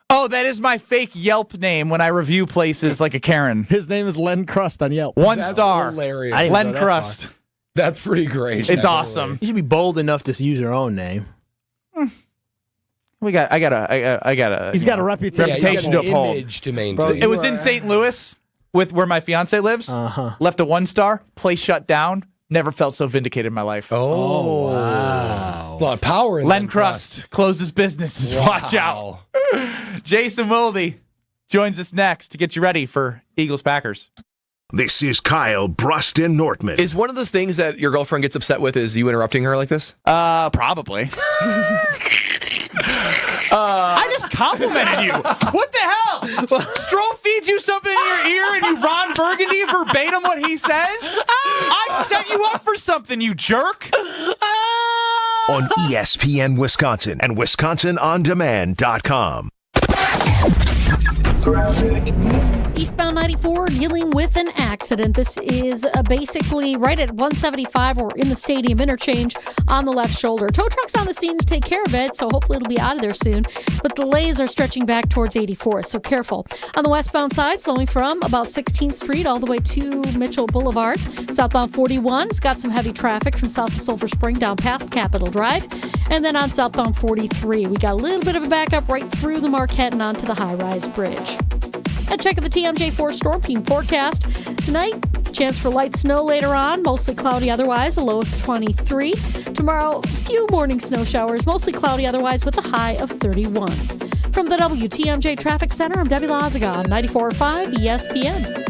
Oh, that is my fake Yelp name when I review places like a Karen. His name is Len Crust on Yelp. One star. Hilarious. Len Crust. That's pretty great. It's awesome. You should be bold enough to use your own name. I got a. He's got a reputation to uphold. Image to maintain. It was in St. Louis with where my fiance lives. Left a 1-star. Place shut down. Never felt so vindicated in my life. Oh, wow. A lot of power in Len Crust closes businesses. Wow. Watch out. Jason Wilde joins us next to get you ready for Eagles-Packers. This is Kyle, Brust, and Nortman. Is one of the things that your girlfriend gets upset with is you interrupting her like this? Probably. I just complimented you. What the hell? Stro feeds you something in your ear and you Ron Burgundy verbatim what he says? I set you up for something, you jerk. On ESPN Wisconsin and WisconsinOnDemand.com. Eastbound 94 dealing with an accident. This is basically right at 175 or in the stadium interchange on the left shoulder. Tow truck's on the scene to take care of it, so hopefully it'll be out of there soon. But delays are stretching back towards 84th, so careful. On the westbound side, slowing from about 16th Street all the way to Mitchell Boulevard. Southbound 41, it's got some heavy traffic from south of Sulphur Spring down past Capitol Drive. And then on southbound 43, we got a little bit of a backup right through the Marquette and onto the high-rise bridge. And check out the TMJ4 Storm Team forecast. Tonight, chance for light snow later on, mostly cloudy otherwise, a low of 23. Tomorrow, a few morning snow showers, mostly cloudy otherwise with a high of 31. From the WTMJ Traffic Center, I'm Debbie Lazaga on 94.5 ESPN.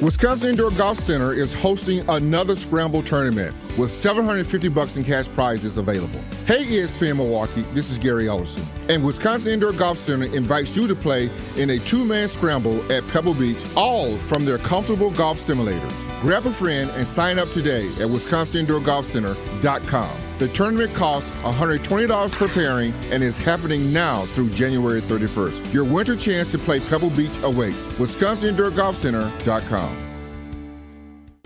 Wisconsin Indoor Golf Center is hosting another Scramble tournament with $750 in cash prizes available. Hey ESPN Milwaukee, this is Gary Ellerson, and Wisconsin Indoor Golf Center invites you to play in a two-man scramble at Pebble Beach, all from their comfortable golf simulators. Grab a friend and sign up today at wisconsinindoorgolfcenter.com. The tournament costs $120 per pairing and is happening now through January 31st. Your winter chance to play Pebble Beach awaits. wisconsinindoorgolfcenter.com.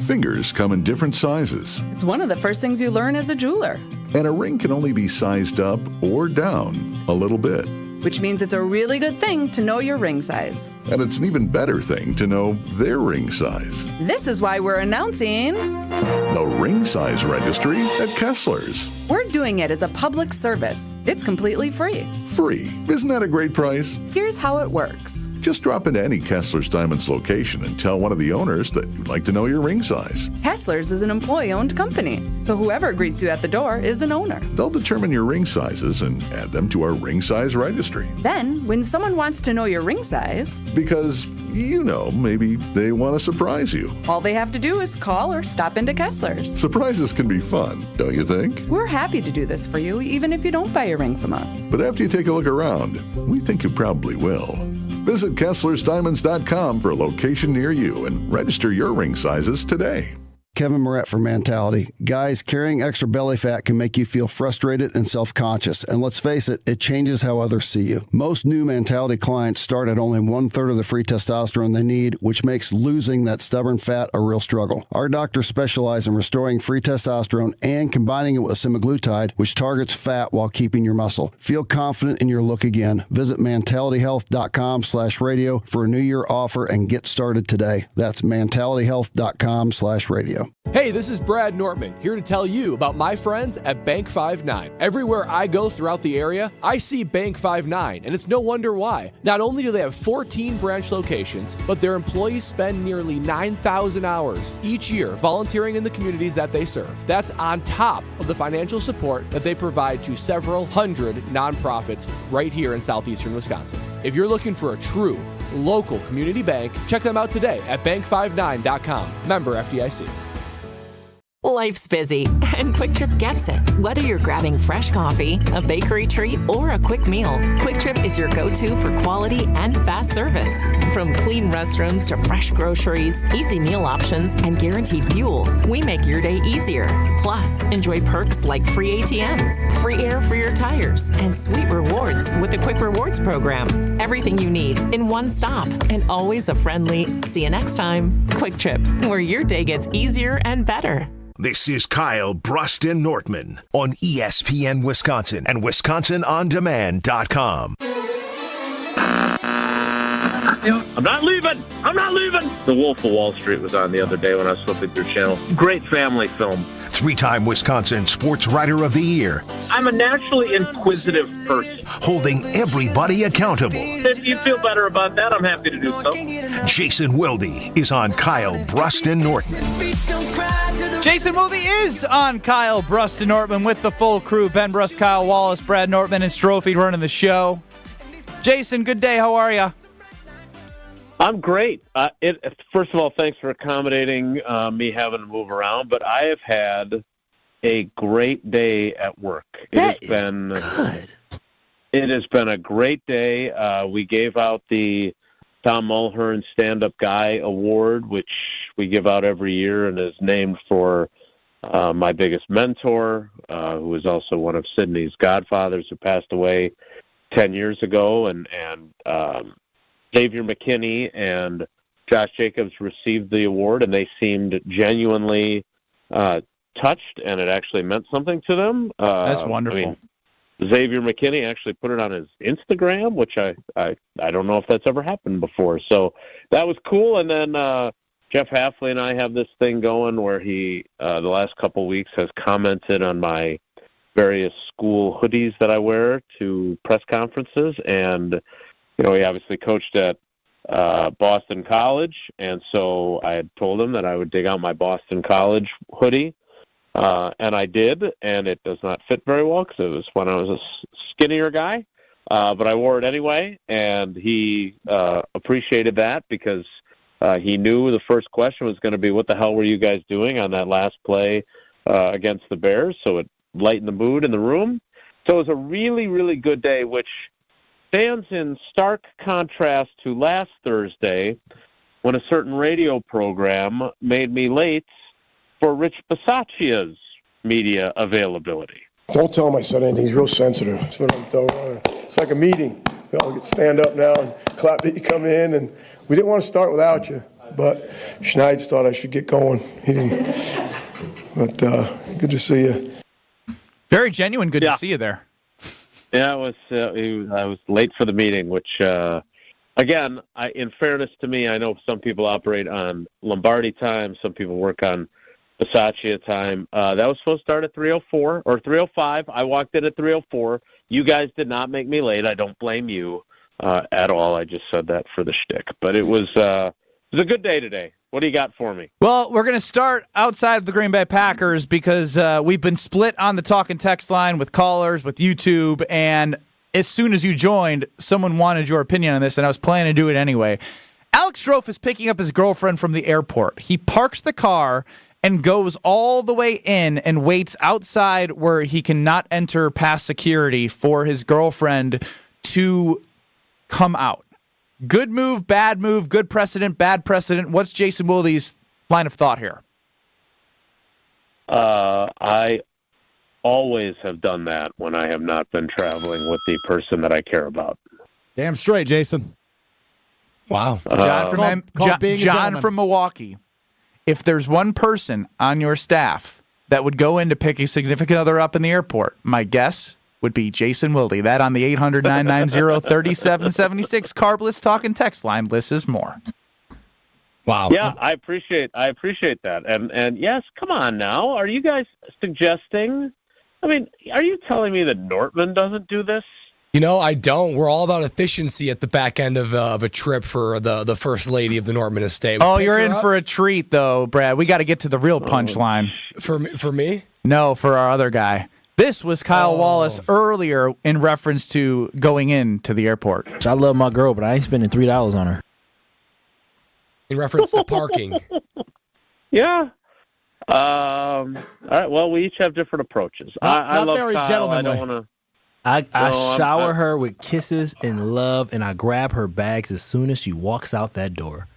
Fingers come in different sizes, It's one of the first things you learn as a jeweler, and a ring can only be sized up or down a little bit. which means it's a really good thing to know your ring size. And it's an even better thing to know their ring size. This is why we're announcing The Ring Size Registry at Kessler's. we're doing it as a public service. It's completely free. Free. Isn't that a great price? Here's how it works. Just drop into any Kessler's Diamonds location and tell one of the owners that you'd like to know your ring size. Kessler's is an employee-owned company, so whoever greets you at the door is an owner. They'll determine your ring sizes and add them to our Ring Size Registry. Then, when someone wants to know your ring size, Because, maybe they want to surprise you. all they have to do is call or stop into Kessler's. Surprises can be fun, don't you think? We're happy to do this for you, even if you don't buy a ring from us. But after you take a look around, we think you probably will. Visit KesslersDiamonds.com for a location near you and register your ring sizes today. Kevin Moret for Mentality. Guys, carrying extra belly fat can make you feel frustrated and self-conscious. And let's face it, it changes how others see you. Most new Mentality clients start at only 1/3 of the free testosterone they need, which makes losing that stubborn fat a real struggle. Our doctors specialize in restoring free testosterone and combining it with semaglutide, which targets fat while keeping your muscle. Feel confident in your look again. Visit mentalityhealth.com/radio for a new year offer and get started today. That's mentalityhealth.com/radio. Hey, this is Brad Nortman, here to tell you about my friends at Bank 5-9. Everywhere I go throughout the area, I see Bank 5-9, and it's no wonder why. Not only do they have 14 branch locations, but their employees spend nearly 9,000 hours each year volunteering in the communities that they serve. That's on top of the financial support that they provide to several hundred nonprofits right here in southeastern Wisconsin. If you're looking for a true local community bank, check them out today at bank59.com. Member FDIC. Life's busy, and Quick Trip gets it. Whether you're grabbing fresh coffee, a bakery treat, or a quick meal, Quick Trip is your go-to for quality and fast service. From clean restrooms to fresh groceries, easy meal options, and guaranteed fuel, we make your day easier. Plus, enjoy perks like free ATMs, free air for your tires, and sweet rewards with the Quick Rewards program. Everything you need in one stop, and always a friendly, see you next time, Quick Trip, where your day gets easier and better. This is Kyle, Brust, and Nortman on ESPN Wisconsin and WisconsinOnDemand.com. I'm not leaving. The Wolf of Wall Street was on the other day when I was flipping through channels. Great family film. Three-time Wisconsin Sports Writer of the Year. I'm a naturally inquisitive person. Holding everybody accountable. If you feel better about that, I'm happy to do so. Jason Wilde is on Kyle, Brust, and Nortman. Jason Wilde is on Kyle, Brust, and Nortman with the full crew. Ben Brust, Kyle Wallace, Brad Nortman, and Stro running the show. Jason, good day. How are you? I'm great. First of all, thanks for accommodating me having to move around, but I have had a great day at work. It has been a great day. We gave out the Tom Mulhern Stand-Up Guy Award, which we give out every year and is named for my biggest mentor, who is also one of Sydney's godfathers, who passed away 10 years ago, and Xavier McKinney and Josh Jacobs received the award, and they seemed genuinely touched, and it actually meant something to them. That's wonderful. I mean, Xavier McKinney actually put it on his Instagram, which I don't know if that's ever happened before. So that was cool. And then Jeff Hafley and I have this thing going where he, the last couple of weeks, has commented on my various school hoodies that I wear to press conferences. And, he obviously coached at Boston College. And so I had told him that I would dig out my Boston College hoodie. And I did, and it does not fit very well because it was when I was a skinnier guy. But I wore it anyway, and he appreciated that because he knew the first question was going to be, what the hell were you guys doing on that last play against the Bears, so it lightened the mood in the room. So it was a really, really good day, which stands in stark contrast to last Thursday when a certain radio program made me late for Rich Bisaccia's media availability. Don't tell him I said anything. He's real sensitive. That's what I'm telling him. It's like a meeting. We all get stand up now and clap that you come in, and we didn't want to start without you, but Schneid's thought I should get going. He didn't. But good to see you. Very genuine. Good to see you there. Yeah, I was late for the meeting, which, again, in fairness to me, I know some people operate on Lombardi time, some people work on Bisaccia time. That was supposed to start at 3:04 or 3:05. I walked in at 3:04. You guys did not make me late. I don't blame you at all. I just said that for the shtick. But it was a good day today. What do you got for me? Well, we're going to start outside of the Green Bay Packers because we've been split on the talk and text line with callers, with YouTube, and as soon as you joined, someone wanted your opinion on this, and I was planning to do it anyway. Alex Strofe is picking up his girlfriend from the airport. He parks the car and goes all the way in and waits outside where he cannot enter past security for his girlfriend to come out. Good move, good precedent, bad precedent. What's Jason Wilde's line of thought here? I always have done that when I have not been traveling with the person that I care about. Damn straight, Jason. Wow. John from Milwaukee. If there's one person on your staff that would go in to pick a significant other up in the airport, my guess would be Jason Wilde. That on the 800-990-3776 Carbless talk and text line. Lists is more. Wow. Yeah, I appreciate that. And yes, come on now. Are you guys suggesting? I mean, are you telling me that Nortman doesn't do this? You know, I don't. We're all about efficiency at the back end of a trip for the first lady of the Nortman estate. Oh, you're in for a treat, though, Brad. We got to get to the real punchline. For me? No, for our other guy. This was Kyle Wallace earlier in reference to going into the airport. I love my girl, but I ain't spending $3 on her. In reference to parking. Yeah. All right. Well, we each have different approaches. I love very Kyle. gentlemanly. I don't want to. I shower her with kisses and love, and I grab her bags as soon as she walks out that door.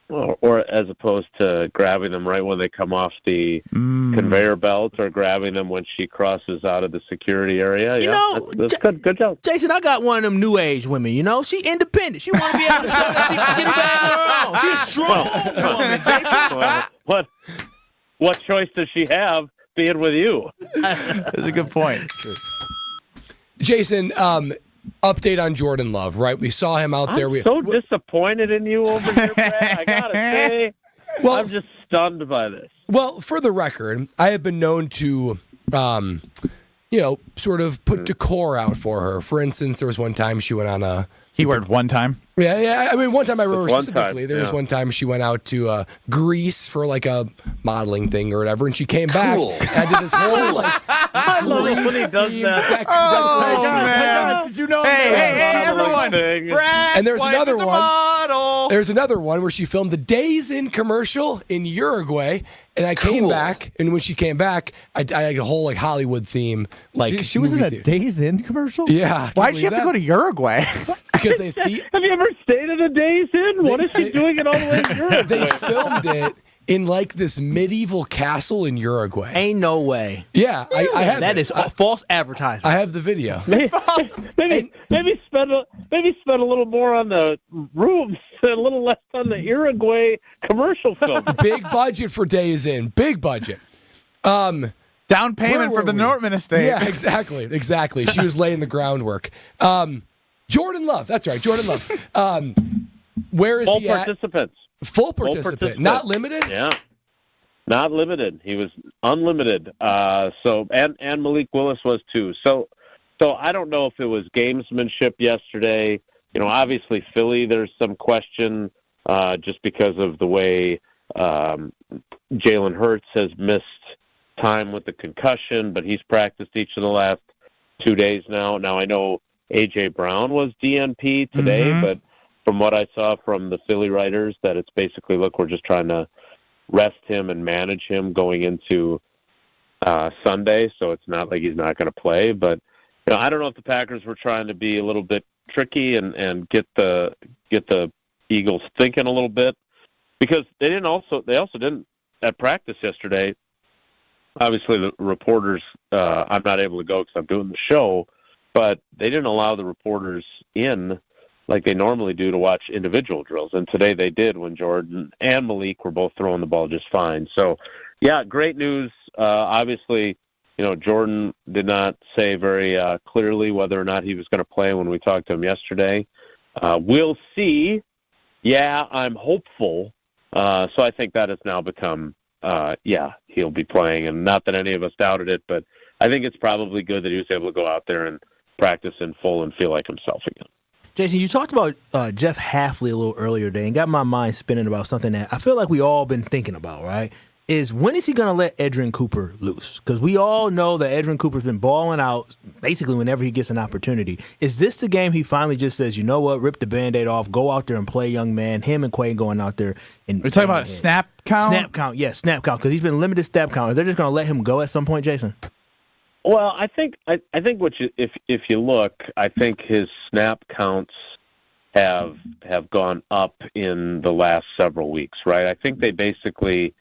Or as opposed to grabbing them right when they come off the conveyor belt, or grabbing them when she crosses out of the security area. You know, that's good. Good job, Jason. I got one of them new age women. You know, she independent. She want to be able to show that she can get her bag on her own. She's a strong woman, Jason. What choice does she have being with you? That's a good point. Jason, update on Jordan Love, right? We saw him out there. I'm so disappointed in you over here, Brad. I gotta say, I'm just stunned by this. Well, for the record, I have been known to, sort of put decor out for her. For instance, there was one time she went on a... Keyword one time? Yeah. I mean, one time I remember specifically. There was one time she went out to Greece for like a modeling thing or whatever, and she came back and did this whole I love it when he does that. Man. Did you know? Hey, everyone! Brad, and there's another one. Model. There's another one where she filmed the Days In commercial in Uruguay, and I came back, and when she came back, I had a whole like Hollywood theme. Like she was in a Days In commercial. Yeah. Why'd she have to go to Uruguay? Because have you ever stayed at a Days In? What is she doing it all the way in Uruguay? They filmed it in like this medieval castle in Uruguay. Ain't no way. Yeah, I have that. it. Is false advertising. I have the video. Maybe spend a little more on the rooms, a little less on the Uruguay commercial film. Big budget for Days In. Big budget. Down payment for the Nortman estate. Yeah, exactly. She was laying the groundwork. Jordan Love. That's right, Jordan Love. Where is he at? Full participant. Not limited? Yeah. Not limited. He was unlimited. And Malik Willis was too. So I don't know if it was gamesmanship yesterday. You know, obviously Philly, there's some question just because of the way Jalen Hurts has missed time with the concussion, but he's practiced each of the last 2 days now. Now I know A.J. Brown was DNP today, but from what I saw from the Philly writers, that it's basically, look, we're just trying to rest him and manage him going into Sunday, so it's not like he's not going to play. But I don't know if the Packers were trying to be a little bit tricky and get the Eagles thinking a little bit, because they also didn't at practice yesterday. Obviously, the reporters, I'm not able to go because I'm doing the show, but they didn't allow the reporters in like they normally do to watch individual drills. And today they did when Jordan and Malik were both throwing the ball just fine. So, yeah, great news. Obviously, Jordan did not say very clearly whether or not he was going to play when we talked to him yesterday. We'll see. Yeah, I'm hopeful. So I think that has now become, he'll be playing. And not that any of us doubted it, but I think it's probably good that he was able to go out there and practice in full and feel like himself again. Jason, you talked about Jeff Hafley a little earlier today and got my mind spinning about something that I feel like we all been thinking about, right? Is when is he going to let Edrin Cooper loose? Because we all know that Edrin Cooper's been balling out basically whenever he gets an opportunity. Is this the game he finally just says, you know what, rip the Band-Aid off, go out there and play, young man? Him and Quay going out there. And we're talking about snap count? Snap count, yeah, snap count, because he's been limited snap count. They're just going to let him go at some point, Jason? Well, I think if you look, I think his snap counts have gone up in the last several weeks, right? I think they basically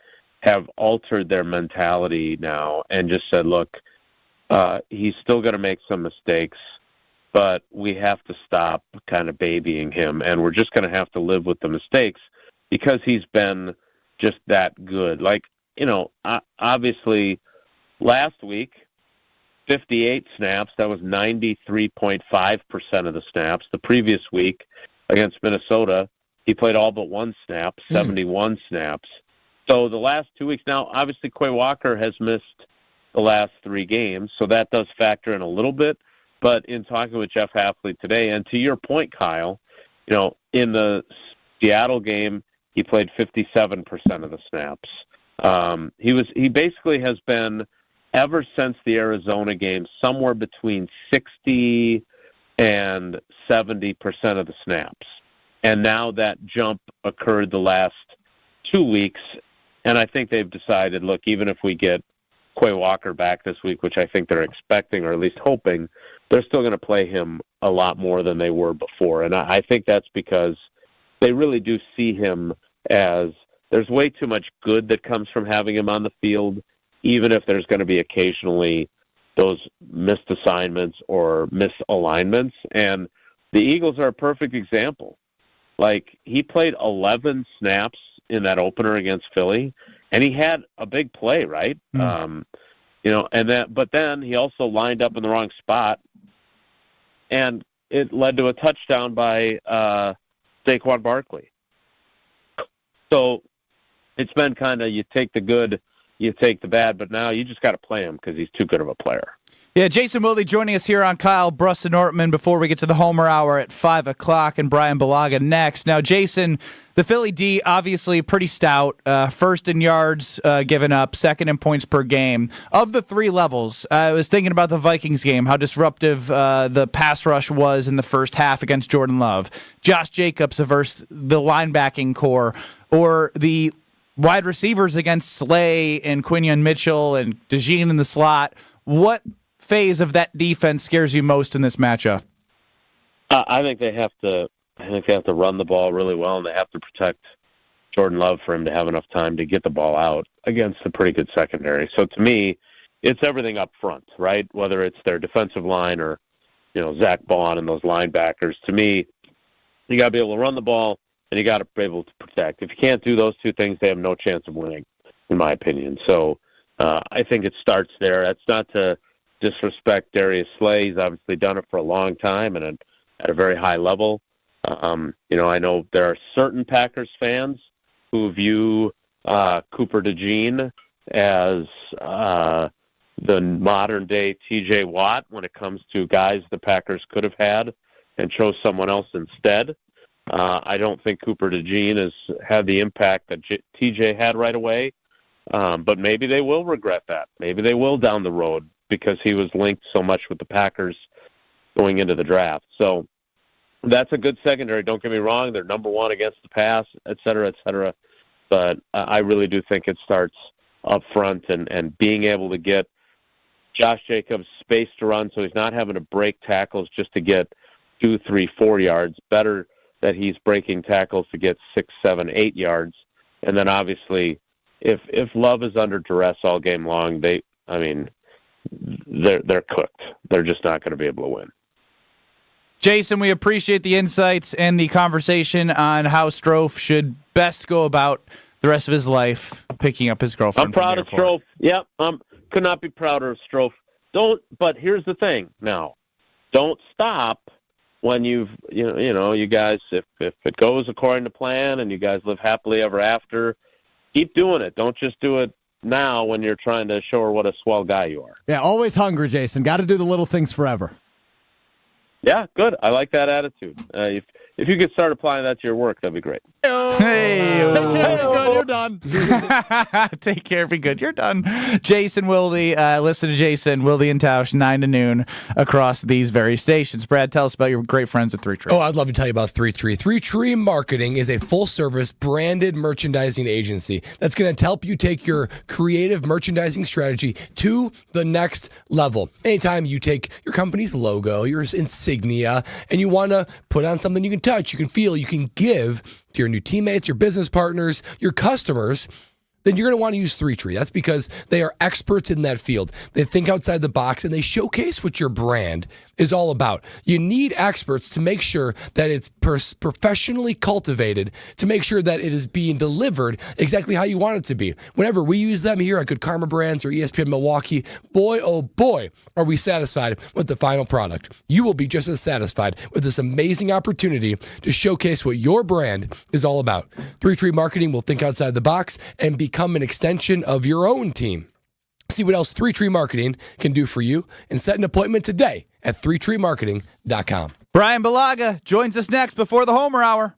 have altered their mentality now and just said, look, he's still going to make some mistakes, but we have to stop kind of babying him, and we're just going to have to live with the mistakes because he's been just that good. Like, obviously last week, 58 snaps, that was 93.5% of the snaps. The previous week against Minnesota, he played all but one snap, 71 snaps. So the last 2 weeks now, obviously Quay Walker has missed the last 3 games, so that does factor in a little bit. But in talking with Jeff Hafley today, and to your point, Kyle, in the Seattle game, he played 57% of the snaps. He basically has been, ever since the Arizona game, somewhere between 60 and 70% of the snaps. And now that jump occurred the last 2 weeks, and I think they've decided, look, even if we get Quay Walker back this week, which I think they're expecting or at least hoping, they're still going to play him a lot more than they were before. And I think that's because they really do see him as there's way too much good that comes from having him on the field, even if there's going to be occasionally those missed assignments or misalignments. And the Eagles are a perfect example. Like, he played 11 snaps in that opener against Philly, and he had a big play, right? But then he also lined up in the wrong spot, and it led to a touchdown by Saquon Barkley. So it's been kind of, you take the good, you take the bad, but now you just got to play him because he's too good of a player. Yeah, Jason Wilde joining us here on Kyle, Brust, and Nortman before we get to the Homer Hour at 5 o'clock, and Brian Balaga next. Now, Jason, the Philly D, obviously pretty stout. First in yards given up, second in points per game. Of the 3 levels, I was thinking about the Vikings game, how disruptive the pass rush was in the first half against Jordan Love. Josh Jacobs versus the linebacking core, or the wide receivers against Slay and Quinion Mitchell and DeJean in the slot. What phase of that defense scares you most in this matchup? I think they have to run the ball really well, and they have to protect Jordan Love for him to have enough time to get the ball out against a pretty good secondary. So to me, it's everything up front, right? Whether it's their defensive line or, Zach Bond and those linebackers. To me, you got to be able to run the ball, and you got to be able to protect. If you can't do those 2 things, they have no chance of winning, in my opinion. So I think it starts there. That's not to disrespect Darius Slay. He's obviously done it for a long time and at a very high level. I know there are certain Packers fans who view Cooper DeJean as the modern-day T.J. Watt when it comes to guys the Packers could have had and chose someone else instead. I don't think Cooper DeJean has had the impact that T.J. had right away, but maybe they will regret that. Maybe they will down the road, because he was linked so much with the Packers going into the draft. So that's a good secondary. Don't get me wrong. They're number 1 against the pass, et cetera, et cetera. But I really do think it starts up front and being able to get Josh Jacobs space to run, so he's not having to break tackles just to get 2, 3, 4 yards. Better that he's breaking tackles to get 6, 7, 8 yards. And then obviously, if Love is under duress all game long, they're cooked. They're just not going to be able to win. Jason, we appreciate the insights and the conversation on how Stro should best go about the rest of his life picking up his girlfriend. I'm proud of Stro. Yep, could not be prouder of Stro. But here's the thing now. Don't stop when you guys, if it goes according to plan and you guys live happily ever after, keep doing it. Don't just do it now when you're trying to show her what a swell guy you are. Yeah, always hungry, Jason. Got to do the little things forever. Yeah, good. I like that attitude. If you could start applying that to your work, that'd be great. Hey, take care, be good, you're done. Take care, be good, you're done. Jason Wilde, listen to Jason Wilde and Tausch 9 to noon across these very stations. Brad, tell us about your great friends at 3 Tree. Oh, I'd love to tell you about 3 Tree. 3 Tree Marketing is a full-service branded merchandising agency that's going to help you take your creative merchandising strategy to the next level. Anytime you take your company's logo, your insignia, and you want to put on something you can touch, you can feel, you can give to your new teammates, your business partners, your customers, then you're going to want to use 3 Tree. That's because they are experts in that field. They think outside the box and they showcase what your brand is all about. You need experts to make sure that it's professionally cultivated, to make sure that it is being delivered exactly how you want it to be. Whenever we use them here at Good Karma Brands or ESPN Milwaukee, boy, oh boy, are we satisfied with the final product. You will be just as satisfied with this amazing opportunity to showcase what your brand is all about. 3 Tree Marketing will think outside the box and become an extension of your own team. See what else 3 Tree Marketing can do for you and set an appointment today at 3treemarketing.com. Brian Balaga joins us next before the Homer Hour.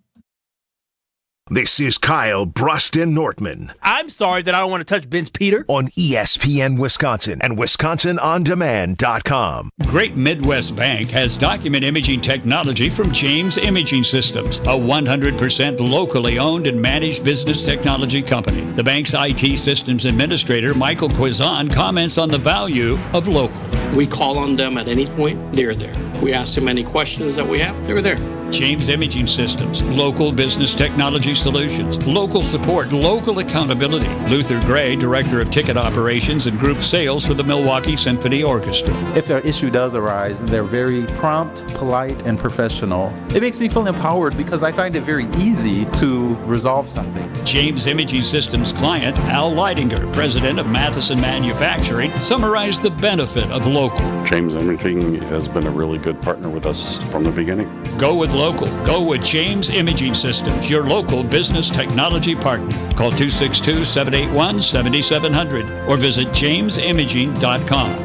This is Kyle, Brust, and Nortman. I'm sorry that I don't want to touch Ben's Peter. On ESPN Wisconsin and WisconsinOnDemand.com. Great Midwest Bank has document imaging technology from James Imaging Systems, a 100% locally owned and managed business technology company. The bank's IT systems administrator, Michael Quizon, comments on the value of local. We call on them at any point, they're there. We ask them any questions that we have, they're there. James Imaging Systems, local business technology solutions, local support, local accountability. Luther Gray, Director of Ticket Operations and Group Sales for the Milwaukee Symphony Orchestra. If an issue does arise, they're very prompt, polite, and professional. It makes me feel empowered because I find it very easy to resolve something. James Imaging Systems client, Al Leidinger, President of Matheson Manufacturing, summarized the benefit of local. James Imaging has been a really good partner with us from the beginning. Go with local. Go with James Imaging Systems, your local business technology partner. Call 262-781-7700 or visit jamesimaging.com.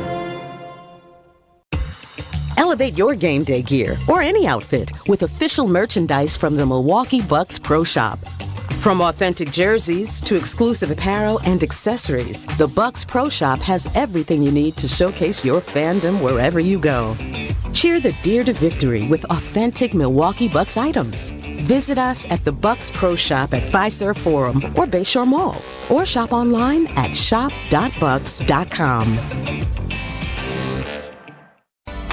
Elevate your game day gear or any outfit with official merchandise from the Milwaukee Bucks Pro Shop. From authentic jerseys to exclusive apparel and accessories, the Bucks Pro Shop has everything you need to showcase your fandom wherever you go. Cheer the deer to victory with authentic Milwaukee Bucks items. Visit us at the Bucks Pro Shop at Fiserv Forum or Bayshore Mall, or shop online at shop.bucks.com.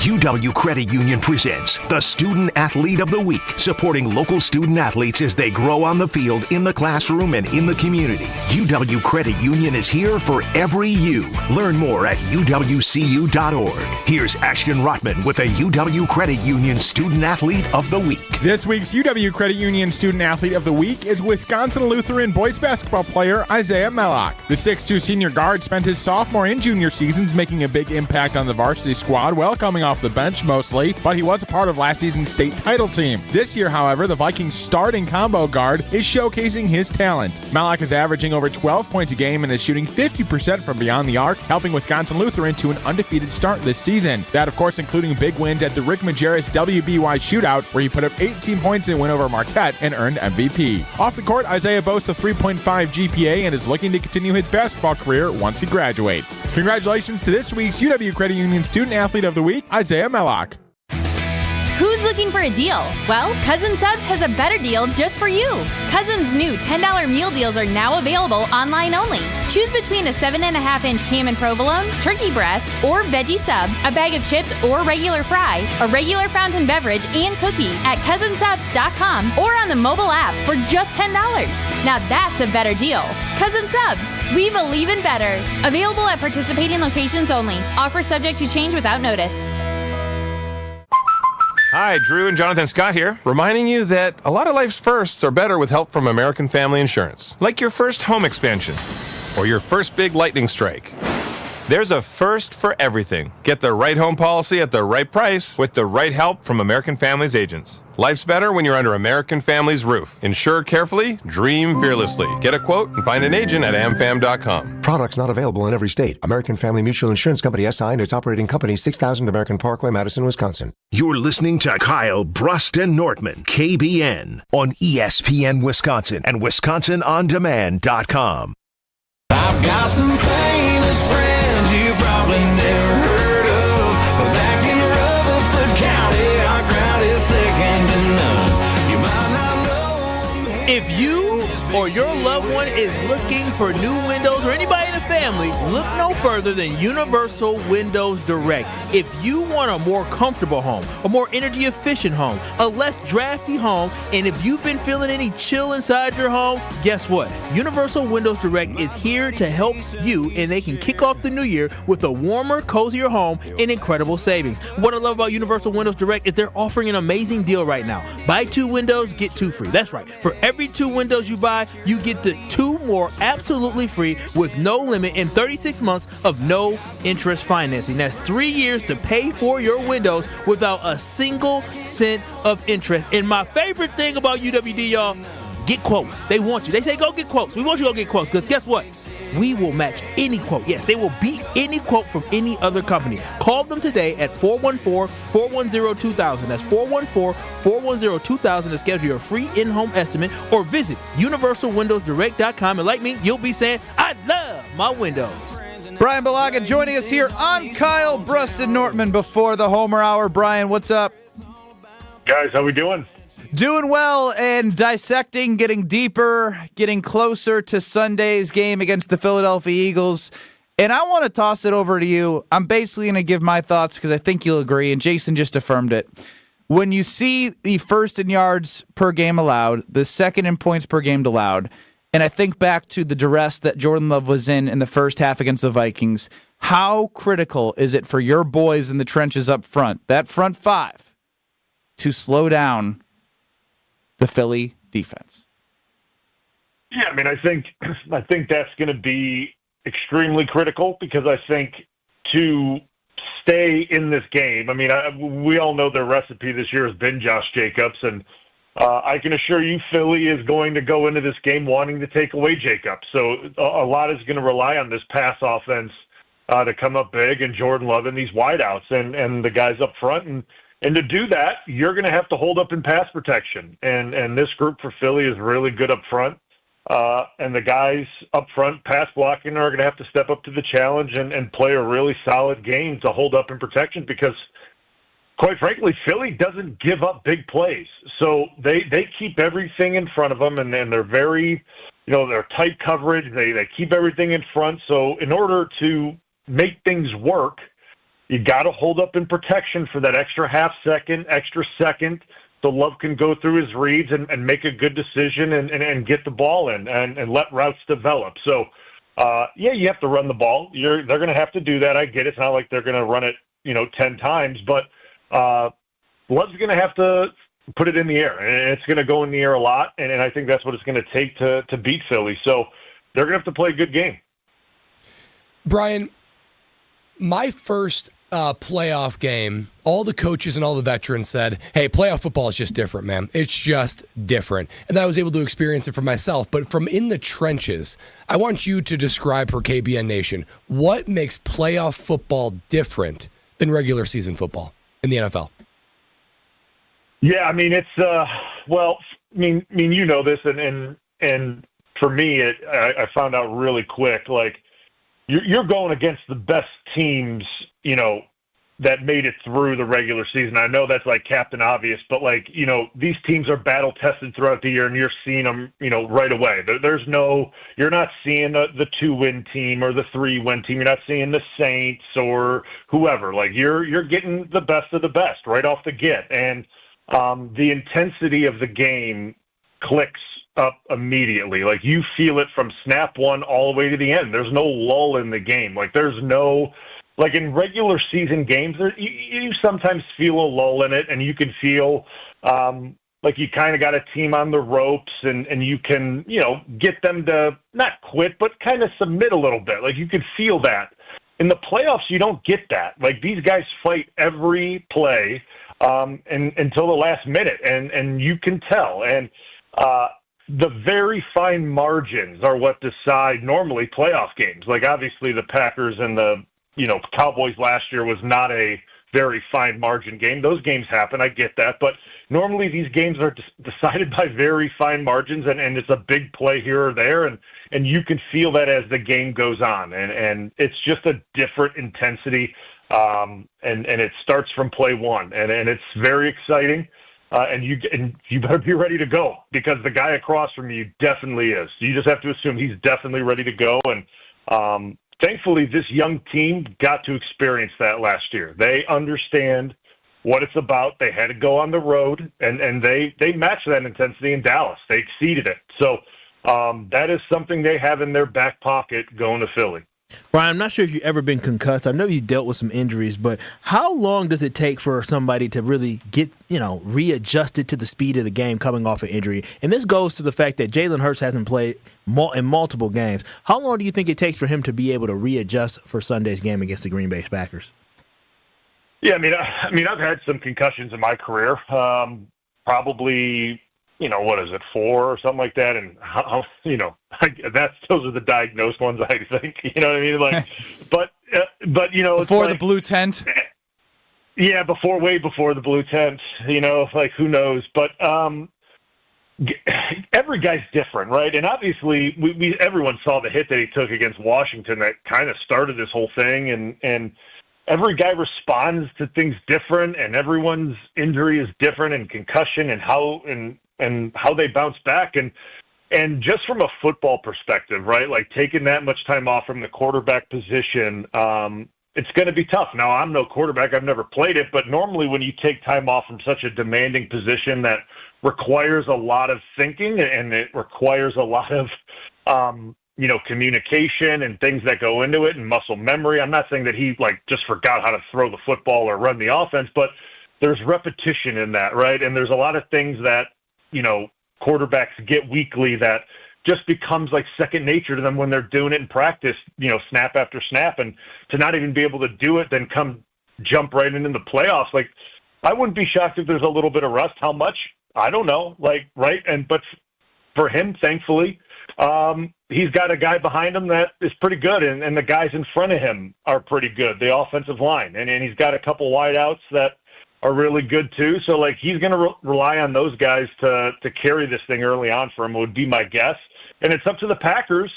UW Credit Union presents the Student Athlete of the Week, supporting local student athletes as they grow on the field, in the classroom, and in the community. UW Credit Union is here for every you. Learn more at uwcu.org. Here's Ashton Rotman with the UW Credit Union Student Athlete of the Week. This week's UW Credit Union Student Athlete of the Week is Wisconsin Lutheran boys basketball player Isaiah Mellock. The 6'2 senior guard spent his sophomore and junior seasons making a big impact on the varsity squad while coming off the bench mostly, but he was a part of last season's state title team. This year, however, the Vikings starting combo guard is showcasing his talent. Mellock is averaging over 12 points a game and is shooting 50% from beyond the arc, helping Wisconsin Lutheran to an undefeated start this season. That, of course, including big wins at the Rick Majerus WBY shootout, where he put up 18 points in a win over Marquette and earned MVP. Off the court, Isaiah boasts a 3.5 GPA and is looking to continue his basketball career once he graduates. Congratulations to this week's UW Credit Union Student Athlete of the Week, Isaiah Mellock. Who's looking for a deal? Well, Cousin Subs has a better deal just for you. Cousin's new $10 meal deals are now available online only. Choose between a 7.5-inch ham and provolone, turkey breast, or veggie sub, a bag of chips or regular fry, a regular fountain beverage, and cookie at cousinsubs.com or on the mobile app for just $10. Now that's a better deal. Cousin Subs, we believe in better. Available at participating locations only. Offer subject to change without notice. Hi, Drew and Jonathan Scott here, reminding you that a lot of life's firsts are better with help from American Family Insurance. Like your first home expansion or your first big lightning strike. There's a first for everything. Get the right home policy at the right price with the right help from American Family's agents. Life's better when you're under American Family's roof. Insure carefully, dream fearlessly. Get a quote and find an agent at amfam.com. Products not available in every state. American Family Mutual Insurance Company SI and its operating company 6000 American Parkway, Madison, Wisconsin. You're listening to Kyle, Brust, and Nortman, KBN, on ESPN Wisconsin and WisconsinOnDemand.com. I've got some famous friends you probably never heard of, but back in Rutherford County, our crowd is second to none. You might not know them. If you or your loved one is looking for new windows, or anybody in the family, look no further than Universal Windows Direct. If you want a more comfortable home, a more energy efficient home, a less drafty home, and if you've been feeling any chill inside your home, guess what? Universal Windows Direct is here to help you, and they can kick off the new year with a warmer, cozier home and incredible savings. What I love about Universal Windows Direct is they're offering an amazing deal right now. Buy 2 windows, get 2 free. That's right. For every 2 windows you buy, you get the 2 more absolutely free with no limit and 36 months of no interest financing. That's 3 years to pay for your windows without a single cent of interest. And my favorite thing about UWD, y'all, get quotes. They want you. They say, go get quotes. We want you to go get quotes because guess what? We will match any quote. Yes, they will beat any quote from any other company. Call them today at 414-410-2000. That's 414-410-2000 to schedule your free in-home estimate or visit universalwindowsdirect.com. And like me, you'll be saying, I love my windows. Brian Balaga joining us here on Kyle, Brust, and Nortman before the Homer Hour. Brian, what's up? Guys, how we doing? Doing well and dissecting, getting deeper, getting closer to Sunday's game against the Philadelphia Eagles. And I want to toss it over to you. I'm basically going to give my thoughts because I think you'll agree, and Jason just affirmed it. When you see the first in yards per game allowed, the second in points per game allowed, and I think back to the duress that Jordan Love was in the first half against the Vikings, how critical is it for your boys in the trenches up front, that front five, to slow down the Philly defense? Yeah, I mean, I think that's going to be extremely critical because I think to stay in this game, I mean, we all know their recipe this year has been Josh Jacobs, and I can assure you Philly is going to go into this game wanting to take away Jacobs. So a lot is going to rely on this pass offense to come up big and Jordan Love and these wideouts and the guys up front. And to do that, you're going to have to hold up in pass protection. And this group for Philly is really good up front. And the guys up front, pass blocking, are going to have to step up to the challenge and play a really solid game to hold up in protection because, quite frankly, Philly doesn't give up big plays. So they keep everything in front of them, and they're very, they're tight coverage. They keep everything in front. So in order to make things work, you got to hold up in protection for that extra extra second, so Love can go through his reads and make a good decision and get the ball in and let routes develop. So, you have to run the ball. They're going to have to do that. I get it. It's not like they're going to run it, 10 times, but Love's going to have to put it in the air, and it's going to go in the air a lot, and I think that's what it's going to take to beat Philly. So they're going to have to play a good game. Brian, my first playoff game, all the coaches and all the veterans said, hey, playoff football is just different, man. It's just different. And I was able to experience it for myself. But from in the trenches, I want you to describe for KBN Nation, what makes playoff football different than regular season football in the NFL? Yeah, I mean, it's, you know this, and for me, I found out really quick, like, you're going against the best teams, that made it through the regular season. I know that's like Captain Obvious, but like, you know, these teams are battle tested throughout the year and you're seeing them, you know, right away. You're not seeing the 2-win team or the 3-win team. You're not seeing the Saints or whoever. Like you're getting the best of the best right off the get. And the intensity of the game clicks up immediately. Like you feel it from snap one all the way to the end. There's no lull in the game. Like there's no, like in regular season games, you sometimes feel a lull in it, and you can feel like you kind of got a team on the ropes, and you can, you know, get them to not quit, but kind of submit a little bit. Like you can feel that. In the playoffs, you don't get that. Like these guys fight every play and until the last minute, and you can tell. And the very fine margins are what decide normally playoff games. Like obviously the Packers and the Cowboys last year was not a very fine margin game. Those games happen. I get that. But normally these games are decided by very fine margins, and it's a big play here or there. And you can feel that as the game goes on. And it's just a different intensity. And it starts from play one. And it's very exciting. And you better be ready to go, because the guy across from you definitely is. You just have to assume he's definitely ready to go. And, thankfully, this young team got to experience that last year. They understand what it's about. They had to go on the road, and they matched that intensity in Dallas. They exceeded it. So that is something they have in their back pocket going to Philly. Brian, I'm not sure if you've ever been concussed. I know you dealt with some injuries, but how long does it take for somebody to really get, readjusted to the speed of the game coming off an injury? And this goes to the fact that Jalen Hurts hasn't played in multiple games. How long do you think it takes for him to be able to readjust for Sunday's game against the Green Bay Packers? Yeah, I mean, I've had some concussions in my career. Probably, what is it, 4 or something like that? And how those are the diagnosed ones, I think. You know what I mean? Like, but before the blue tent. Yeah, way before the blue tent. Like who knows? But every guy's different, right? And obviously, everyone saw the hit that he took against Washington that kind of started this whole thing, and every guy responds to things different, and everyone's injury is different, and concussion, and how they bounce back. And just from a football perspective, right, like taking that much time off from the quarterback position, it's going to be tough. Now, I'm no quarterback. I've never played it. But normally when you take time off from such a demanding position that requires a lot of thinking and it requires a lot of, communication and things that go into it and muscle memory. I'm not saying that he just forgot how to throw the football or run the offense, but there's repetition in that, right? And there's a lot of things that, quarterbacks get weekly that just becomes like second nature to them when they're doing it in practice, snap after snap, and to not even be able to do it, then jump right into the playoffs. Like, I wouldn't be shocked if there's a little bit of rust. How much? I don't know. Right. But for him, thankfully, he's got a guy behind him that is pretty good, and the guys in front of him are pretty good, the offensive line. And he's got a couple wideouts that are really good too. So he's going to rely on those guys to carry this thing early on for him, would be my guess. And it's up to the Packers,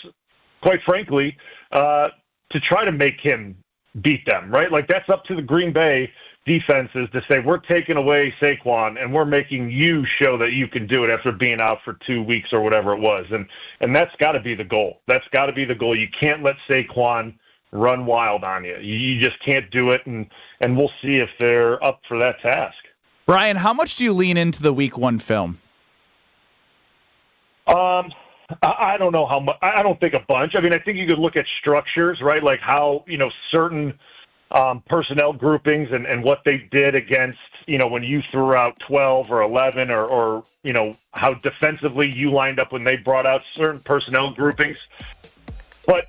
quite frankly, to try to make him beat them, right? That's up to the Green Bay defenses to say, we're taking away Saquon and we're making you show that you can do it after being out for 2 weeks or whatever it was. And that's got to be the goal. That's got to be the goal. You can't let Saquon run wild on you. You just can't do it, and we'll see if they're up for that task. Brian, how much do you lean into the Week 1 film? I don't know how much. I don't think a bunch. I mean, I think you could look at structures, right? Like how, certain personnel groupings and what they did against, when you threw out 12 or 11 or how defensively you lined up when they brought out certain personnel groupings. But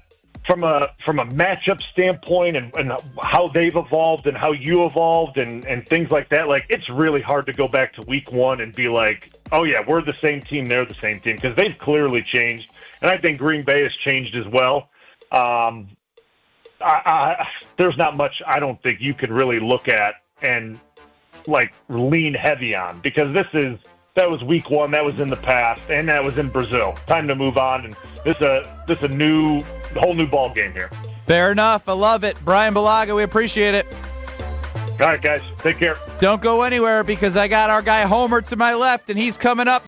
from a matchup standpoint and how they've evolved and how you evolved and things like that, it's really hard to go back to Week 1 and be like, oh yeah, we're the same team, they're the same team, because they've clearly changed. And I think Green Bay has changed as well. There's not much I don't think you could really look at and lean heavy on, because that was Week 1, that was in the past, and that was in Brazil. Time to move on, and this a whole new ball game here. Fair enough. I love it. Brian Balaga, we appreciate it. All right, guys. Take care. Don't go anywhere because I got our guy Homer to my left, and he's coming up